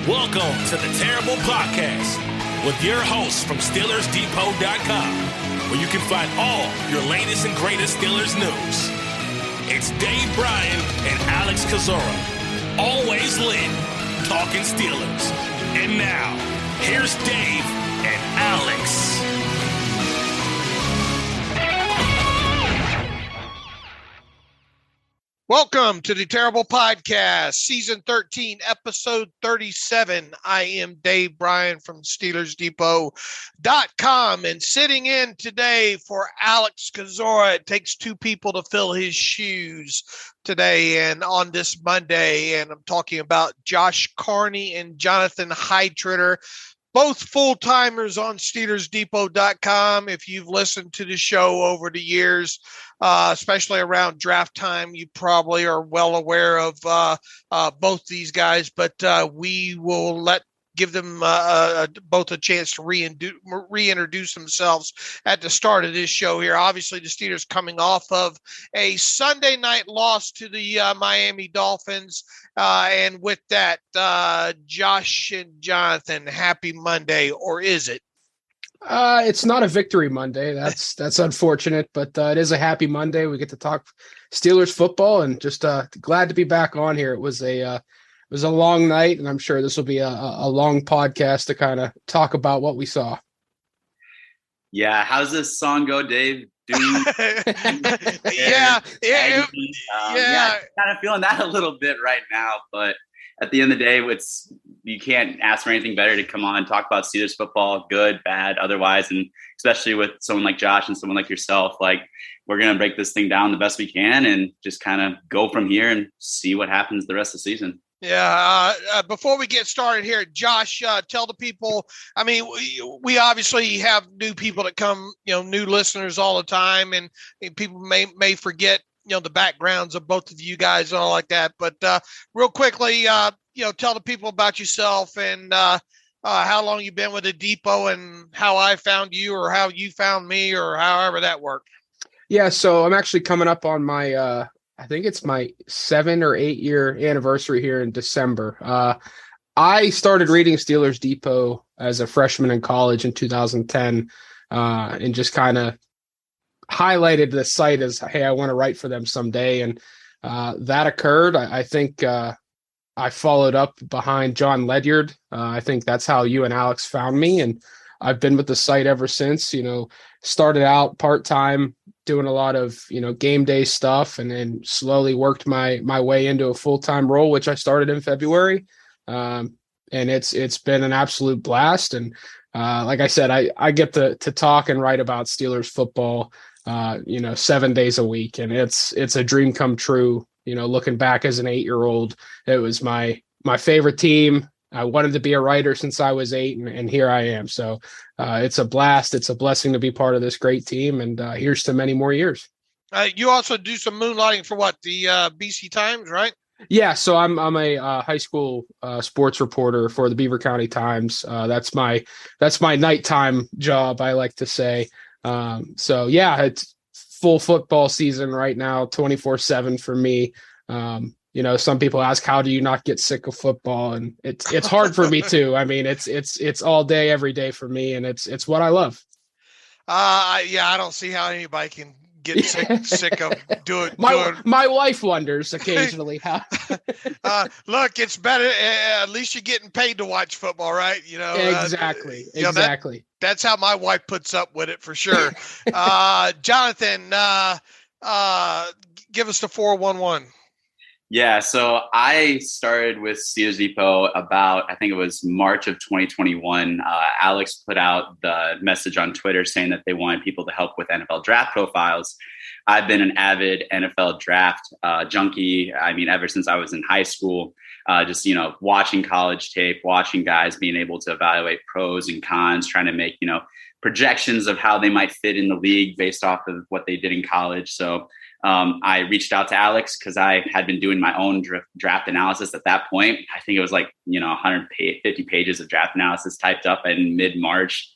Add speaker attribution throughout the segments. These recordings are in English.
Speaker 1: Welcome to the Terrible Podcast with your hosts from SteelersDepot.com, where you can find all your latest and greatest Steelers news. It's Dave Bryan and Alex Kozora, always lit, talking Steelers. And now, here's Dave and Alex.
Speaker 2: Welcome to the Terrible Podcast, Season 13, Episode 37. I am Dave Bryan from SteelersDepot.com, and sitting in today for Alex Kozora. It takes two people to fill his shoes today and on this Monday, and I'm talking about Josh Carney and Jonathan Heitritter, both full-timers on SteelersDepot.com. If you've listened to the show over the years, especially around draft time, you probably are well aware of both these guys, but we will give them both a chance to reintroduce themselves at the start of this show here. Obviously, the Steelers coming off of a Sunday night loss to the Miami Dolphins. And with that, Josh and Jonathan, happy Monday, or is it?
Speaker 3: It's not a victory Monday. That's unfortunate, but it is a happy Monday. We get to talk Steelers football, and just glad to be back on here. It was a long night, and I'm sure this will be a long podcast to kind of talk about what we saw.
Speaker 4: Yeah, how's this song go, Dave?
Speaker 2: Yeah.
Speaker 4: Kind of feeling that a little bit right now, but at the end of the day, you can't ask for anything better to come on and talk about Steelers football, good, bad, otherwise, and especially with someone like Josh and someone like yourself, like we're going to break this thing down the best we can and just kind of go from here and see what happens the rest of the season.
Speaker 2: Yeah. Before we get started here, Josh, tell the people, I mean, we obviously have new people that come, new listeners all the time, and people may forget, the backgrounds of both of you guys and all like that. But real quickly, tell the people about yourself and how long you've been with the Depot and how I found you or how you found me or however that worked.
Speaker 3: Yeah, so I'm actually coming up on my I think it's my 7 or 8 year anniversary here in December. I started reading Steelers Depot as a freshman in college in 2010 and just kind of highlighted the site as, hey, I want to write for them someday. And that occurred. I think I followed up behind John Ledyard. I think that's how you and Alex found me. And I've been with the site ever since. Started out part-time doing a lot of, game day stuff, and then slowly worked my way into a full-time role, which I started in February. And it's been an absolute blast. And like I said, I get to talk and write about Steelers football, 7 days a week. And it's a dream come true. Looking back as an 8-year-old, it was my favorite team. I wanted to be a writer since I was 8, and here I am. So it's a blast. It's a blessing to be part of this great team, and here's to many more years.
Speaker 2: You also do some moonlighting for what? The BC Times, right?
Speaker 3: Yeah, so I'm a high school sports reporter for the Beaver County Times. That's my nighttime job, I like to say. So yeah, it's full football season right now, 24/7 for me. Some people ask, how do you not get sick of football? And it's hard for me too. I mean, it's all day, every day for me, and it's what I love.
Speaker 2: I don't see how anybody can get sick of doing.
Speaker 3: My wife wonders occasionally how.
Speaker 2: Look, it's better. At least you're getting paid to watch football, right?
Speaker 3: Exactly. Exactly.
Speaker 2: That's how my wife puts up with it for sure. Jonathan, give us the 411.
Speaker 4: Yeah, so I started with Steelers Depot about, I think it was March of 2021. Alex put out the message on Twitter saying that they wanted people to help with NFL draft profiles. I've been an avid NFL draft junkie. I mean, ever since I was in high school, just, watching college tape, watching guys being able to evaluate pros and cons, trying to make, projections of how they might fit in the league based off of what they did in college. So I reached out to Alex because I had been doing my own draft analysis at that point. I think it was 150 pages of draft analysis typed up in mid-March.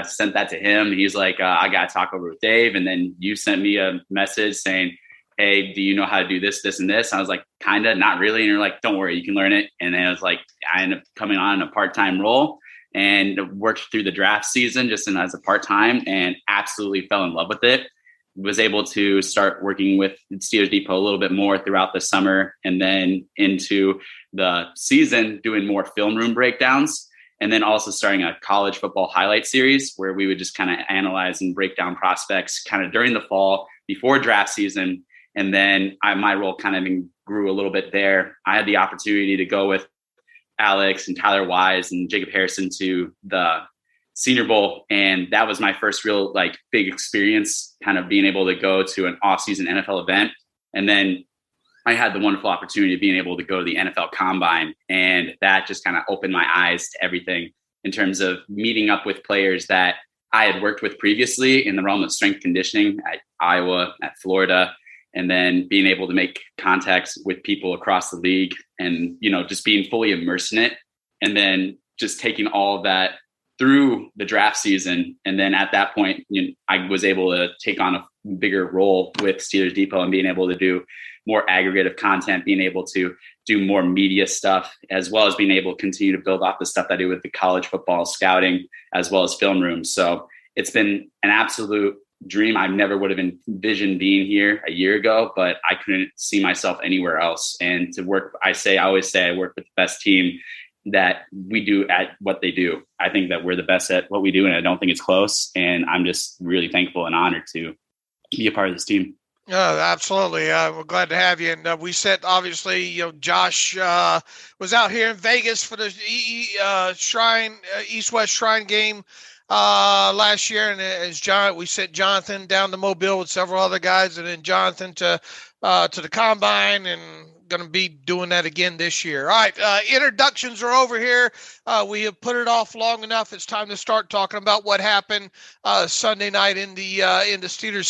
Speaker 4: Sent that to him. He's like, I got to talk over with Dave. And then you sent me a message saying, hey, do you know how to do this, this, and this? I was like, kind of, not really. And you're like, don't worry, you can learn it. And then I was like, I ended up coming on a part-time role and worked through the draft season just as a part-time, and absolutely fell in love with it. Was able to start working with Steelers Depot a little bit more throughout the summer, and then into the season doing more film room breakdowns, and then also starting a college football highlight series where we would just kind of analyze and break down prospects kind of during the fall before draft season. And then my role kind of grew a little bit there. I had the opportunity to go with Alex and Tyler Wise and Jacob Harrison to the Senior Bowl. And that was my first real big experience, kind of being able to go to an off-season NFL event. And then I had the wonderful opportunity of being able to go to the NFL Combine. And that just kind of opened my eyes to everything in terms of meeting up with players that I had worked with previously in the realm of strength conditioning at Iowa, at Florida, and then being able to make contacts with people across the league and, just being fully immersed in it. And then just taking all of that through the draft season. And then at that point, I was able to take on a bigger role with Steelers Depot and being able to do more aggregative content, being able to do more media stuff, as well as being able to continue to build off the stuff I do with the college football scouting, as well as film rooms. So it's been an absolute dream. I never would have envisioned being here a year ago, but I couldn't see myself anywhere else. And to work, I always say I work with the best team that we do at what they do. I think that we're the best at what we do, and I don't think it's close. And I'm just really thankful and honored to be a part of this team.
Speaker 2: Oh, absolutely. We're glad to have you. And we said, obviously, Josh was out here in Vegas for the East-West Shrine game last year. And we sent Jonathan down to Mobile with several other guys, and then Jonathan to the Combine, and going to be doing that again this year. All right, introductions are over here. We have put it off long enough. It's time to start talking about what happened Sunday night in the Steelers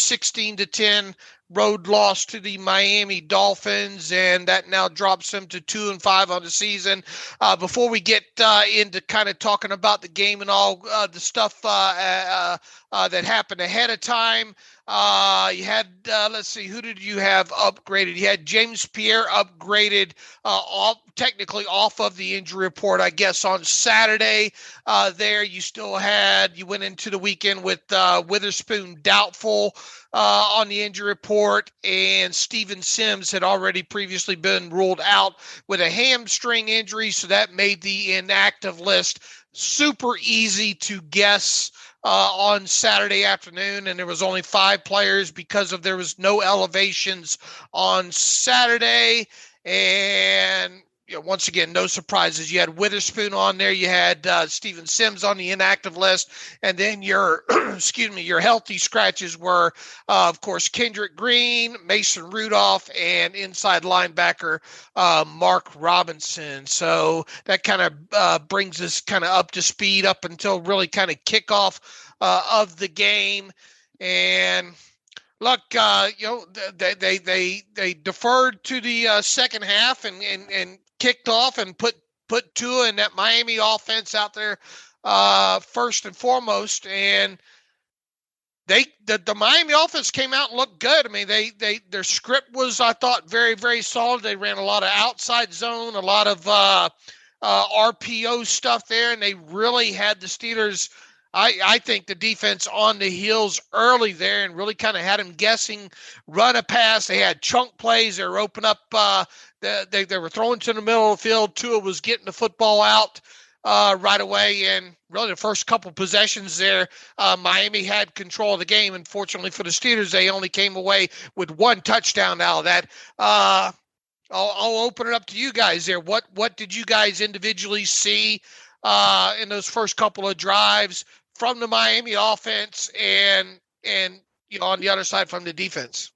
Speaker 2: 16-10 road loss to the Miami Dolphins, and that now drops them to 2-5 on the season. Before we get into kind of talking about the game and all the stuff that happened ahead of time, you had, let's see, who did you have upgraded? You had James Pierre upgraded technically off of the injury report, I guess, on Saturday. There you went into the weekend with Witherspoon doubtful on the injury report, and Steven Sims had already previously been ruled out with a hamstring injury, so that made the inactive list super easy to guess on Saturday afternoon, and there was only 5 players because there was no elevations on Saturday. And once again, no surprises. You had Witherspoon on there. You had Steven Sims on the inactive list. And then your healthy scratches were, of course, Kendrick Green, Mason Rudolph, and inside linebacker Mark Robinson. So that kind of brings us kind of up to speed up until really kind of kickoff of the game. And look, they deferred to the second half and kicked off and put Tua and that Miami offense out there first and foremost. And the Miami offense came out and looked good. I mean, their script was, I thought, very, very solid. They ran a lot of outside zone, a lot of RPO stuff there, and they really had the Steelers, I think, the defense on the heels early there, and really kind of had them guessing, run a pass. They had chunk plays. They were open up. They were throwing to the middle of the field. Tua was getting the football out right away, and really the first couple possessions there, Miami had control of the game. Unfortunately for the Steelers, they only came away with 1 touchdown out of that. I'll open it up to you guys there. What did you guys individually see in those first couple of drives from the Miami offense and on the other side from the defense?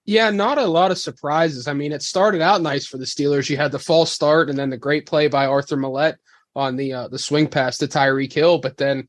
Speaker 3: Yeah, not a lot of surprises. I mean, it started out nice for the Steelers. You had the false start and then the great play by Arthur Millette on the swing pass to Tyreek Hill. But then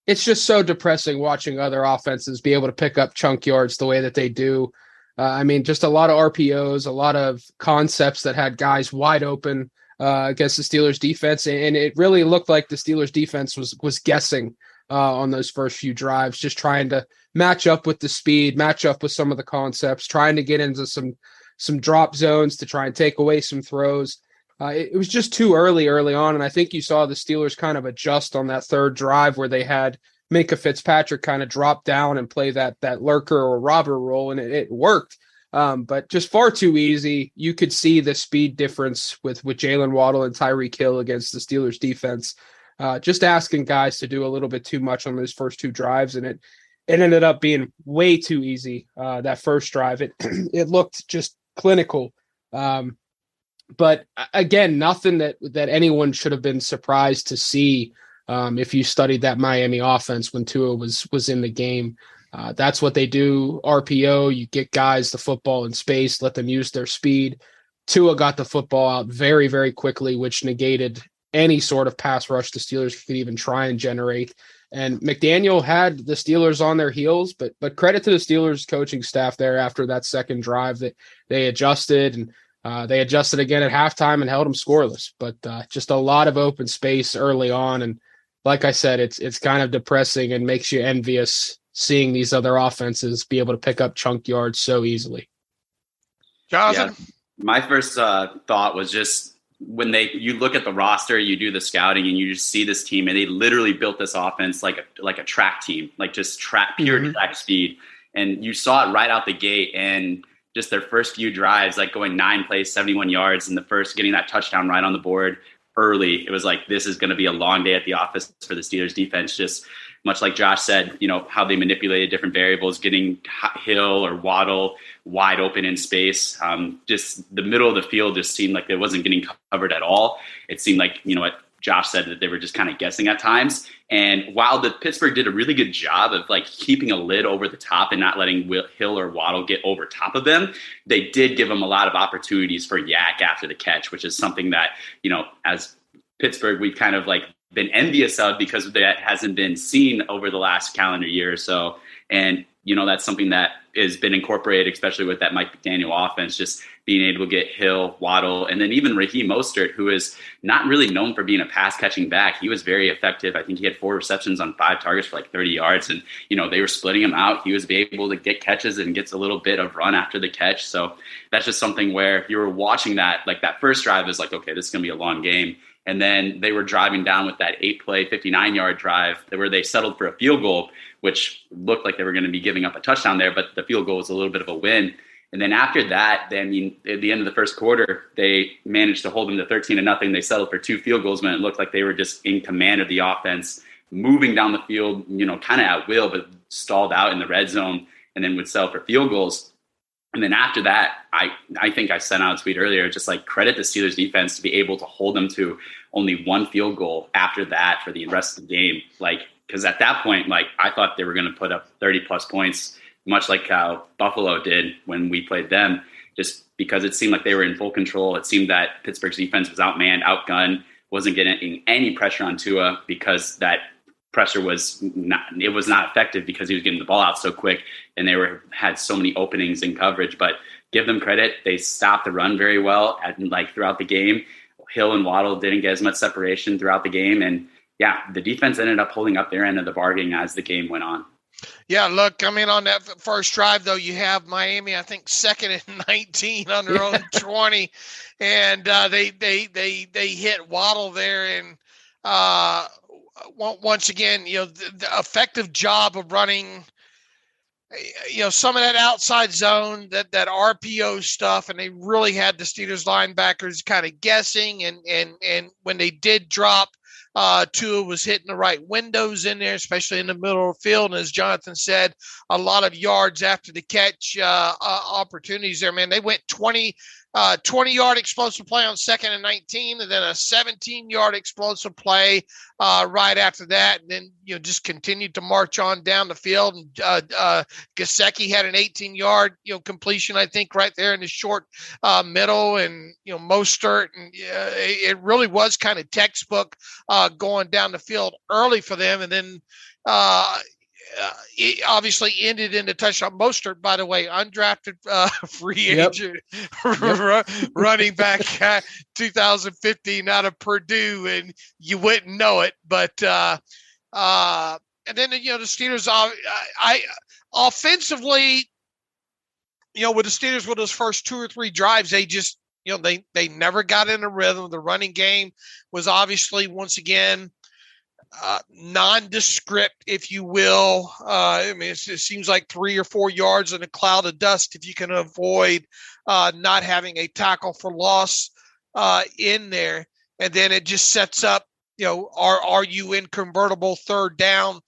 Speaker 3: it's just so depressing watching other offenses be able to pick up chunk yards the way that they do. I mean, just a lot of RPOs, a lot of concepts that had guys wide open against the Steelers defense. And it really looked like the Steelers defense was guessing on those first few drives, just trying to match up with the speed, match up with some of the concepts, trying to get into some drop zones to try and take away some throws. It was just too early on, and I think you saw the Steelers kind of adjust on that third drive where they had Minkah Fitzpatrick kind of drop down and play that lurker or robber role, and it worked. But just far too easy. You could see the speed difference with Jalen Waddle and Tyreek Hill against the Steelers defense. Just asking guys to do a little bit too much on those first two drives, and it ended up being way too easy. That first drive, it looked just clinical. But again, nothing that anyone should have been surprised to see if you studied that Miami offense when Tua was in the game. That's what they do. RPO, you get guys the football in space, let them use their speed. Tua got the football out very, very quickly, which negated any sort of pass rush the Steelers could even try and generate. And McDaniel had the Steelers on their heels, but credit to the Steelers coaching staff there after that second drive that they adjusted, and they adjusted again at halftime and held them scoreless. But just a lot of open space early on. And like I said, it's kind of depressing and makes you envious seeing these other offenses be able to pick up chunk yards so easily.
Speaker 2: Jonathan?
Speaker 4: Yeah. My first thought was just when you look at the roster, you do the scouting, and you just see this team, and they literally built this offense like a track team, like just pure track speed. And you saw it right out the gate, and just their first few drives, like going 9 plays, 71 yards, and the first getting that touchdown right on the board early. It was like, this is going to be a long day at the office for the Steelers defense. Just much like Josh said, how they manipulated different variables, getting Hill or Waddle wide open in space. Just the middle of the field just seemed like it wasn't getting covered at all. It seemed like, what Josh said, that they were just kind of guessing at times. And while the Pittsburgh did a really good job of like keeping a lid over the top and not letting Hill or Waddle get over top of them, they did give them a lot of opportunities for yak after the catch, which is something that, as Pittsburgh, we've kind of like been envious of because that hasn't been seen over the last calendar year or so. And, that's something that has been incorporated, especially with that Mike McDaniel offense, just being able to get Hill, Waddle, and then even Raheem Mostert, who is not really known for being a pass-catching back. He was very effective. I think he had 4 receptions on 5 targets for like 30 yards. And, they were splitting him out. He was able to get catches and gets a little bit of run after the catch. So that's just something where if you were watching that, like that first drive is like, okay, this is going to be a long game. And then they were driving down with that 8-play, 59-yard drive where they settled for a field goal, which looked like they were going to be giving up a touchdown there, but the field goal was a little bit of a win. And then after that, at the end of the first quarter, they managed to hold them to 13-0. They settled for 2 field goals when it looked like they were just in command of the offense, moving down the field, kind of at will, but stalled out in the red zone and then would settle for field goals. And then after that, I think I sent out a tweet earlier, just like credit the Steelers defense to be able to hold them to only 1 field goal after that for the rest of the game. Like, because at that point, like I thought they were going to put up 30-plus points, much like how Buffalo did when we played them, just because it seemed like they were in full control. It seemed that Pittsburgh's defense was outmanned, outgunned, wasn't getting any pressure on Tua because that pressure was not effective because he was getting the ball out so quick and they had so many openings in coverage. But give them credit, they stopped the run very well throughout the game. Hill and Waddle didn't get as much separation throughout the game, and the defense ended up holding up their end of the bargain as the game went on.
Speaker 2: Yeah, look, on that first drive, though, you have Miami, I think, 2nd and 19 on their own 20, and they hit Waddle there, and once again, the effective job of running, some of that outside zone, that RPO stuff, and they really had the Steelers linebackers kind of guessing, and when they did drop, Tua was hitting the right windows in there, especially in the middle of the field. And as Jonathan said, a lot of yards after the catch opportunities there, man. They went 20-yard explosive play on 2nd and 19, and then a 17-yard explosive play right after that. And then, just continued to march on down the field. And Gesicki had an 18-yard, completion, I think, right there in the short middle. And, Mostert. And it really was kind of textbook going down the field early for them. And then it obviously ended in a touchdown. Mostert, by the way, undrafted free agent running back 2015 out of Purdue, and you wouldn't know it. But then the Steelers, I offensively, with the Steelers with those first 2 or 3 drives, they just, they never got in a rhythm. The running game was obviously once again nondescript, if you will. It seems like 3 or 4 yards in a cloud of dust if you can avoid not having a tackle for loss in there. And then it just sets up, are you in convertible third down,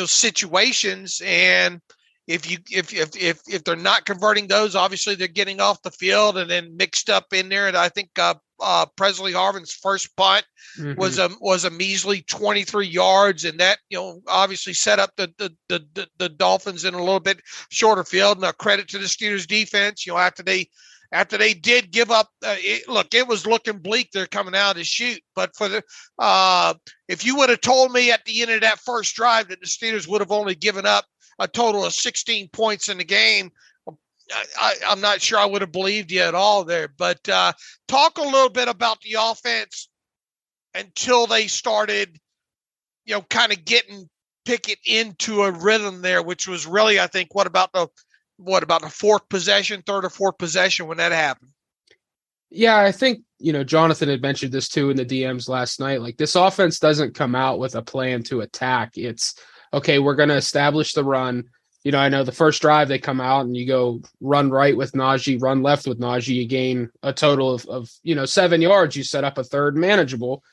Speaker 2: situations? And if they're not converting those, obviously they're getting off the field and then mixed up in there. And I think Presley Harvin's first punt was a measly 23 yards, and that obviously set up the Dolphins in a little bit shorter field. Now credit to the Steelers defense, after they did give up, it was looking bleak. They're coming out of the chute. But for if you would have told me at the end of that first drive that the Steelers would have only given up a total of 16 points in the game, I'm not sure I would have believed you at all there. But talk a little bit about the offense until they started, kind of getting Pickett into a rhythm there, which was really, I think, what about the fourth possession, third or fourth possession when that happened?
Speaker 3: Yeah, I think, Jonathan had mentioned this too in the DMs last night. Like, this offense doesn't come out with a plan to attack. It's, okay, we're going to establish the run. I know the first drive they come out and you go run right with Najee, run left with Najee. You gain a total of 7 yards. You set up a third manageable.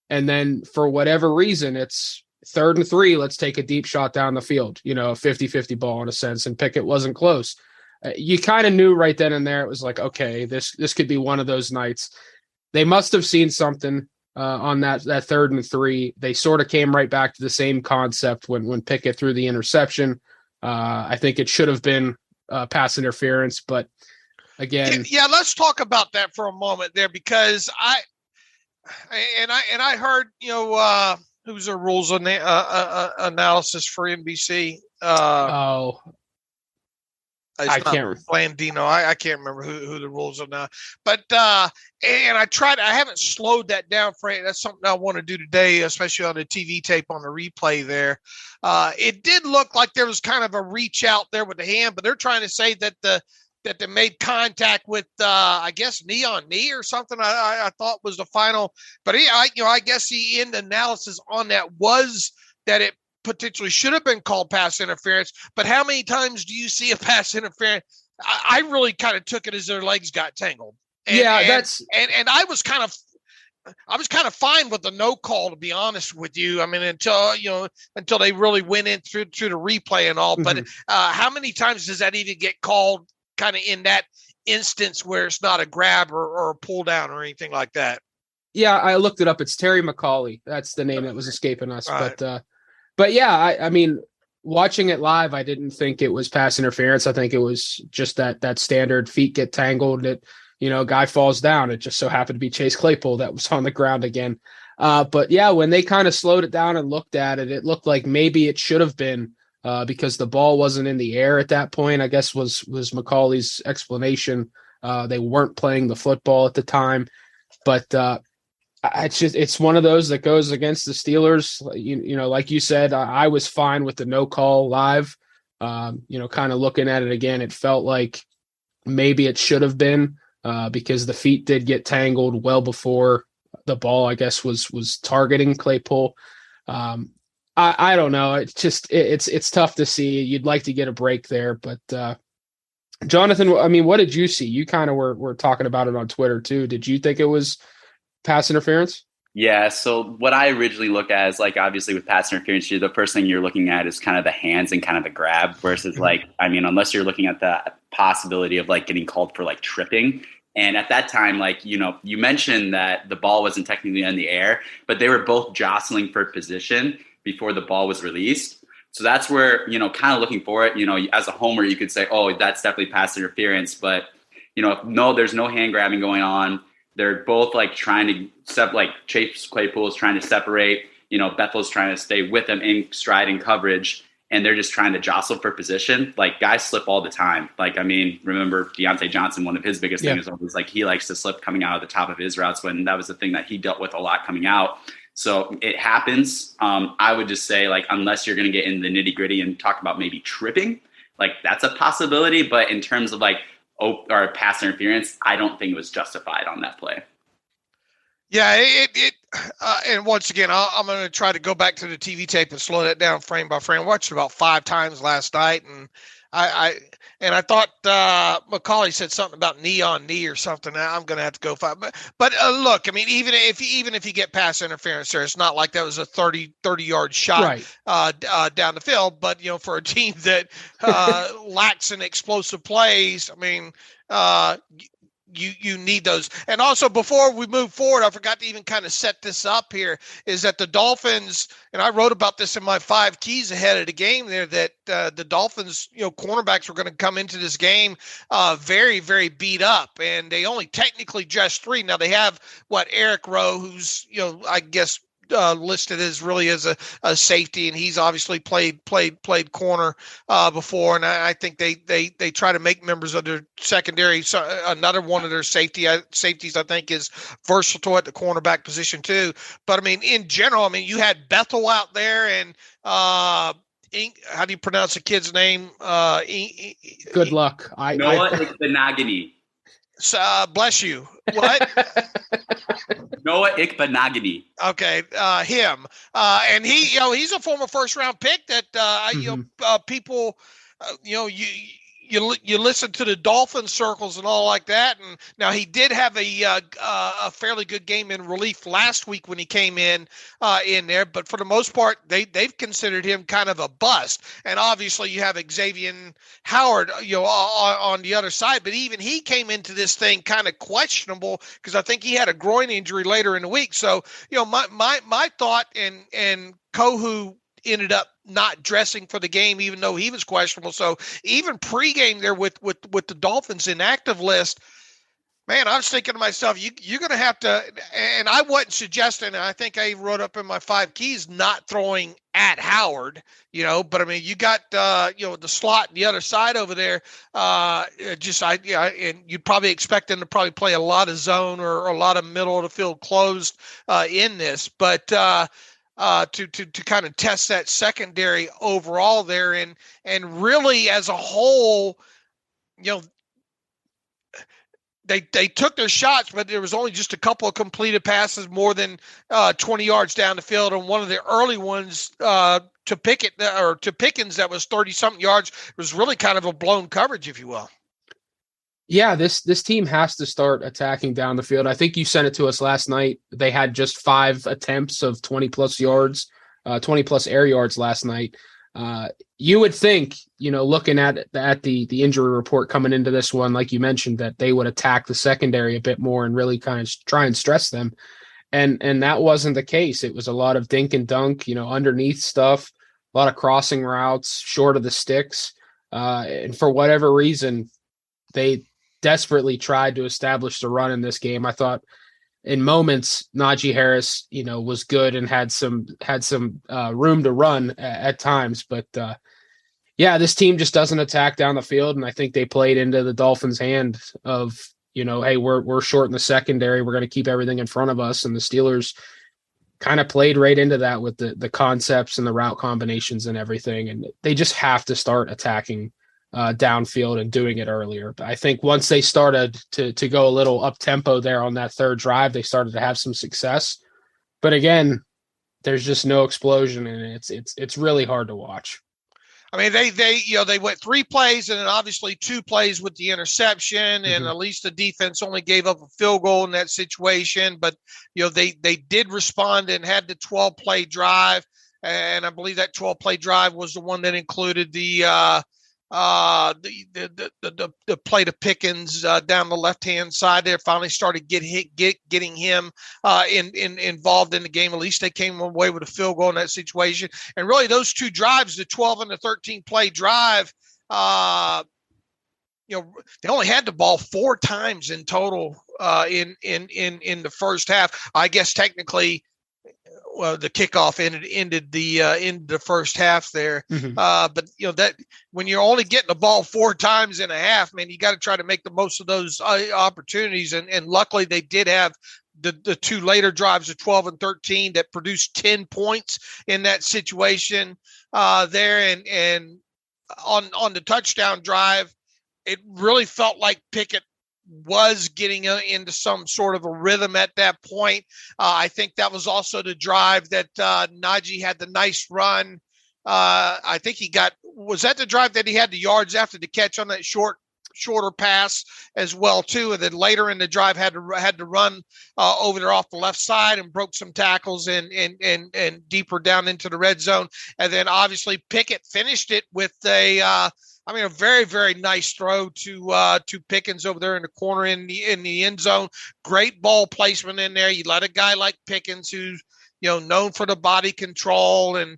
Speaker 3: And then for whatever reason, it's 3rd and 3, let's take a deep shot down the field, a 50-50 ball in a sense, and Pickett wasn't close. You kind of knew right then and there, it was like, okay, this could be one of those nights. They must have seen something on that 3rd and 3. They sort of came right back to the same concept when Pickett threw the interception. I think it should have been pass interference, but again. Yeah,
Speaker 2: let's talk about that for a moment there, because I heard, who's the rules analysis for NBC?
Speaker 3: I can't remember.
Speaker 2: Blandino. I can't remember who the rules are now. But and I haven't slowed that down for it. That's something I want to do today, especially on the TV tape on the replay there. It did look like there was kind of a reach out there with the hand, but they're trying to say that they made contact with, I guess, knee on knee or something. I thought was the final, but I guess the end analysis on that was that it potentially should have been called pass interference. But how many times do you see a pass interference? I really kind of took it as their legs got tangled. And I was kind of fine with the no call, to be honest with you. I mean, until they really went in through the replay and all. Mm-hmm. But how many times does that even get called kind of in that instance where it's not a grab or a pull down or anything like that?
Speaker 3: Yeah, I looked it up. It's Terry McCauley. That's the name that was escaping us. Right. But yeah, I mean, watching it live, I didn't think it was pass interference. I think it was just that standard feet get tangled. That guy falls down. It just so happened to be Chase Claypool that was on the ground again. But yeah, when they kind of slowed it down and looked at it, it looked like maybe it should have been because the ball wasn't in the air at that point, I guess was McCauley's explanation. They weren't playing the football at the time, but it's one of those that goes against the Steelers. Like you said, I was fine with the no call live. Kind of looking at it again, it felt like maybe it should have been because the feet did get tangled well before the ball, I guess, was targeting Claypool. I don't know. It's just it's tough to see. You'd like to get a break there, but Jonathan, I mean, what did you see? You kind of were talking about it on Twitter too. Did you think it was pass interference?
Speaker 4: Yeah. So what I originally look at is obviously with pass interference, the first thing you're looking at is kind of the hands and kind of the grab versus unless you're looking at the possibility of getting called for tripping. And at that time, you mentioned that the ball wasn't technically in the air, but they were both jostling for position before the ball was released. So that's where, kind of looking for it, as a homer, you could say, oh, that's definitely pass interference. But, no, there's no hand grabbing going on. They're both trying to Chase Claypool is trying to separate, Bethel's trying to stay with him in stride and coverage, and they're just trying to jostle for position. Guys slip all the time. Remember Deontay Johnson, one of his biggest things was he likes to slip coming out of the top of his routes when that was the thing that he dealt with a lot coming out. So it happens. I would just say, like, unless you're going to get in the nitty gritty and talk about maybe tripping, like that's a possibility. But in terms of like or pass interference, I don't think it was justified on that play.
Speaker 2: Yeah, and once again, I'm going to try to go back to the TV tape and slow that down frame by frame. I watched it about 5 times last night, and I thought Macaulay said something about knee on knee or something. I'm going to have to go find. But look, I mean, even if you get pass interference there, it's not like that was a 30-yard shot down the field. But for a team that lacks in explosive plays, I mean, you need those. And also, before we move forward, I forgot to even kind of set this up here, is that the Dolphins, and I wrote about this in my 5 keys ahead of the game there, that the Dolphins, cornerbacks were going to come into this game very, very beat up, and they only technically just 3. Now they have Eric Rowe, who's, I guess, listed as really as a safety, and he's obviously played corner before, and I think they try to make members of their secondary. So another one of their safeties I think is versatile at the cornerback position too. But I mean, in general, I mean, you had Bethel out there, and how do you pronounce the kid's name?
Speaker 3: Good luck.
Speaker 4: Noah Ikbenagany.
Speaker 2: Bless you. What?
Speaker 4: Noah Ikbenagany.
Speaker 2: Okay, him. And he's a former first-round pick that people, you listen to the Dolphin circles and all like that. And now he did have a fairly good game in relief last week when he came in there. But for the most part, they've considered him kind of a bust. And obviously you have Xavier Howard, on the other side. But even he came into this thing kind of questionable because I think he had a groin injury later in the week. So, my thought, and Kohu ended up not dressing for the game, even though he was questionable. So even pregame there with the Dolphins inactive list, man, I was thinking to myself, you're going to have to, and I wasn't suggesting, I think I wrote up in my 5 keys, not throwing at Howard, but I mean, you got, the slot on the other side over there. And you'd probably expect them to probably play a lot of zone or a lot of middle of the field closed in this, but, to kind of test that secondary overall there, and really as a whole, they took their shots, but there was only just a couple of completed passes more than 20 yards down the field, and one of the early ones to Pickett or to Pickens that was 30-something yards was really kind of a blown coverage, if you will.
Speaker 3: Yeah, this team has to start attacking down the field. I think you sent it to us last night. They had just 5 attempts of 20-plus yards, 20-plus air yards last night. You would think, looking at the injury report coming into this one, like you mentioned, that they would attack the secondary a bit more and really kind of try and stress them. And that wasn't the case. It was a lot of dink and dunk, underneath stuff, a lot of crossing routes, short of the sticks. And for whatever reason, they desperately tried to establish the run in this game. I thought in moments Najee Harris, was good and had some room to run at times, but this team just doesn't attack down the field, and I think they played into the Dolphins' hand of hey, we're short in the secondary, we're going to keep everything in front of us, and the Steelers kind of played right into that with the concepts and the route combinations and everything, and they just have to start attacking downfield and doing it earlier. But I think once they started to go a little up tempo there on that third drive, they started to have some success. But again, there's just no explosion, and it's really hard to watch.
Speaker 2: I mean, they went 3 plays and then obviously 2 plays with the interception, and at least the defense only gave up a field goal in that situation. But they did respond and had the 12-play drive, and I believe that 12-play drive was the one that included the play to Pickens down the left-hand side there. Finally started getting him involved in the game. At least they came away with a field goal in that situation. And really those 2 drives, the 12 and the 13 play drive, they only had the ball 4 times in total in the first half. I guess technically, well, the kickoff ended the first half there. But that when you're only getting the ball 4 times in a half, man, you got to try to make the most of those opportunities. And luckily they did have the two later drives of 12 and 13 that produced 10 points in that situation there. And on the touchdown drive, it really felt like Pickett was getting into some sort of a rhythm at that point. I think that was also the drive that Najee had the nice run. I think was that the drive that he had the yards after the catch on that shorter pass as well too, and then later in the drive had to run over there off the left side and broke some tackles and deeper down into the red zone. And then obviously Pickett finished it with a very, very nice throw to Pickens over there in the corner in the end zone. Great ball placement in there. You let a guy like Pickens, who's known for the body control and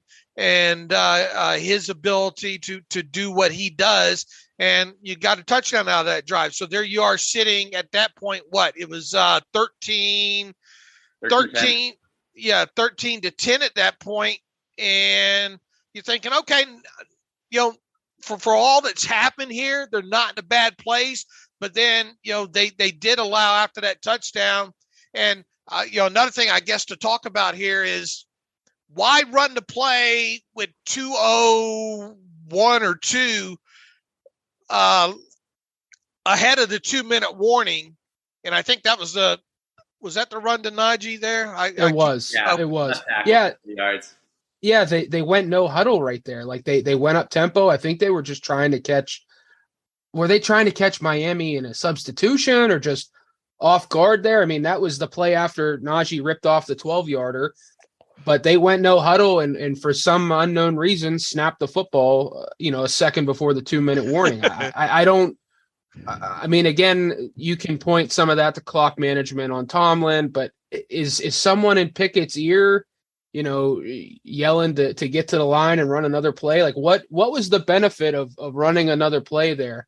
Speaker 2: his ability to do what he does, and you got a touchdown out of that drive. So there you are sitting at that point. What it was 13 to 10 at that point, and you're thinking, okay, for all that's happened here, they're not in a bad place. But then, they did allow after that touchdown. And, another thing I guess to talk about here is why run the play with 2:01 or 2 ahead of the 2-minute warning. And I think that was that the run to Najee there?
Speaker 3: It was. Yeah.
Speaker 4: Yards.
Speaker 3: Yeah, they went no huddle right there. Like they went up tempo. I think they were just trying to catch. Were they trying to catch Miami in a substitution or just off guard there? I mean, that was the play after Najee ripped off the 12-yarder. But they went no huddle and for some unknown reason snapped the football, a second before the 2-minute warning. I mean, again, you can point some of that to clock management on Tomlin, but is someone in Pickett's ear, yelling to get to the line and run another play? Like what was the benefit of running another play there?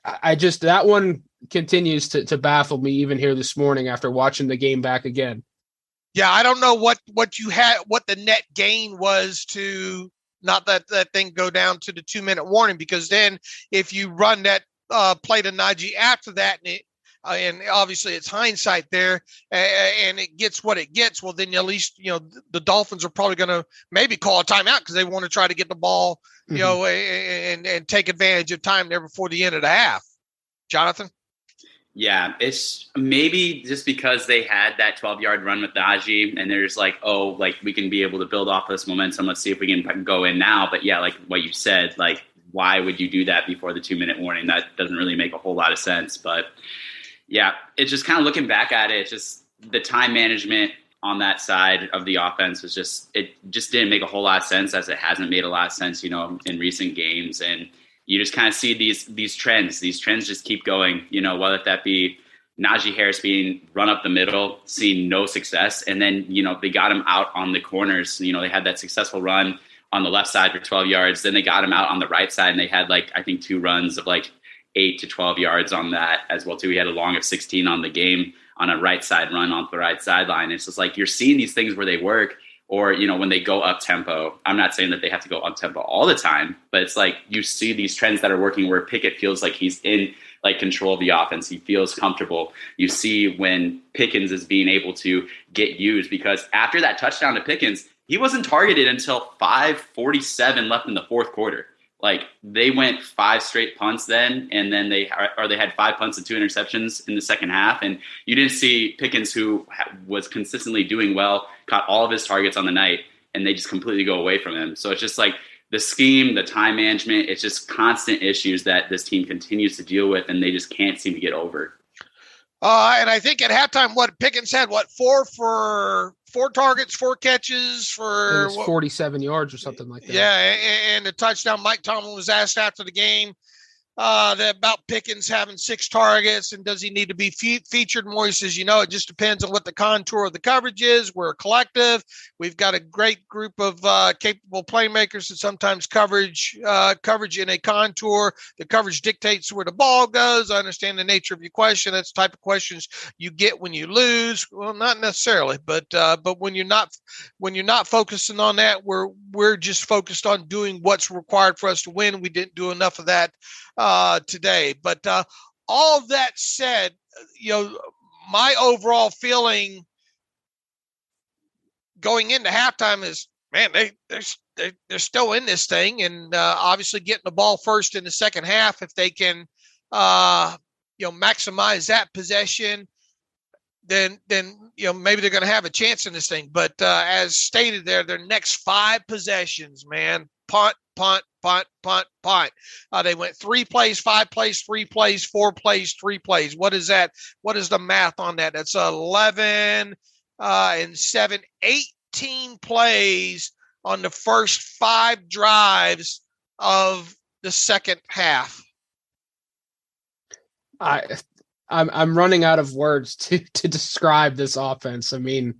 Speaker 3: I just, that one continues to baffle me even here this morning after watching the game back again.
Speaker 2: Yeah, I don't know what the net gain was to not that thing go down to the 2-minute warning, because then if you run that play to Najee after that and obviously it's hindsight there and it gets what it gets, well, then at least, the Dolphins are probably going to maybe call a timeout because they want to try to get the ball, and take advantage of time there before the end of the half. Jonathan?
Speaker 4: Yeah, it's maybe just because they had that 12-yard run with Najee and there's we can be able to build off this momentum. Let's see if we can go in now. But yeah, like what you said, why would you do that before the 2-minute warning? That doesn't really make a whole lot of sense. But yeah, it's just kind of looking back at it. It's just the time management on that side of the offense was it just didn't make a whole lot of sense, as it hasn't made a lot of sense, in recent games. And you just kind of see these trends. These trends just keep going, whether that be Najee Harris being run up the middle, seeing no success. And then, they got him out on the corners. They had that successful run on the left side for 12 yards. Then they got him out on the right side and they had I think 2 runs of 8 to 12 yards on that as well too. He had a long of 16 on the game on a right side run on the right sideline. It's just you're seeing these things where they work, or, when they go up tempo. I'm not saying that they have to go up tempo all the time, but it's you see these trends that are working where Pickett feels like he's in control of the offense. He feels comfortable. You see when Pickens is being able to get used, because after that touchdown to Pickens, he wasn't targeted until 5:47 left in the fourth quarter. They went 5 straight punts then, and then they had 5 punts and 2 interceptions in the second half. And you didn't see Pickens, who was consistently doing well, caught all of his targets on the night, and they just completely go away from him. So it's just the scheme, the time management, it's just constant issues that this team continues to deal with, and they just can't seem to get over.
Speaker 2: And I think at halftime, Pickens had 4 targets, 4 catches for
Speaker 3: 47 yards or something like that.
Speaker 2: Yeah, and the touchdown. Mike Tomlin was asked after the game about Pickens having 6 targets and does he need to be featured more. He says, it just depends on what the contour of the coverage is. We're a collective. We've got a great group of capable playmakers, and sometimes coverage in a contour. The coverage dictates where the ball goes. I understand the nature of your question. That's the type of questions you get when you lose. Well, not necessarily, but when you're not focusing on that, we're just focused on doing what's required for us to win. We didn't do enough of that today. But all of that said, my overall feeling going into halftime is, man, they're still in this thing, and obviously getting the ball first in the second half. If they can, maximize that possession, then maybe they're going to have a chance in this thing. But as stated there, their next 5 possessions, man, punt, punt, punt, punt, punt. They went 3 plays, 5 plays, 3 plays, 4 plays, 3 plays. What is that? What is the math on that? That's 11 and 7, 18 plays on the first 5 drives of the second half.
Speaker 3: I'm running out of words to describe this offense. I mean,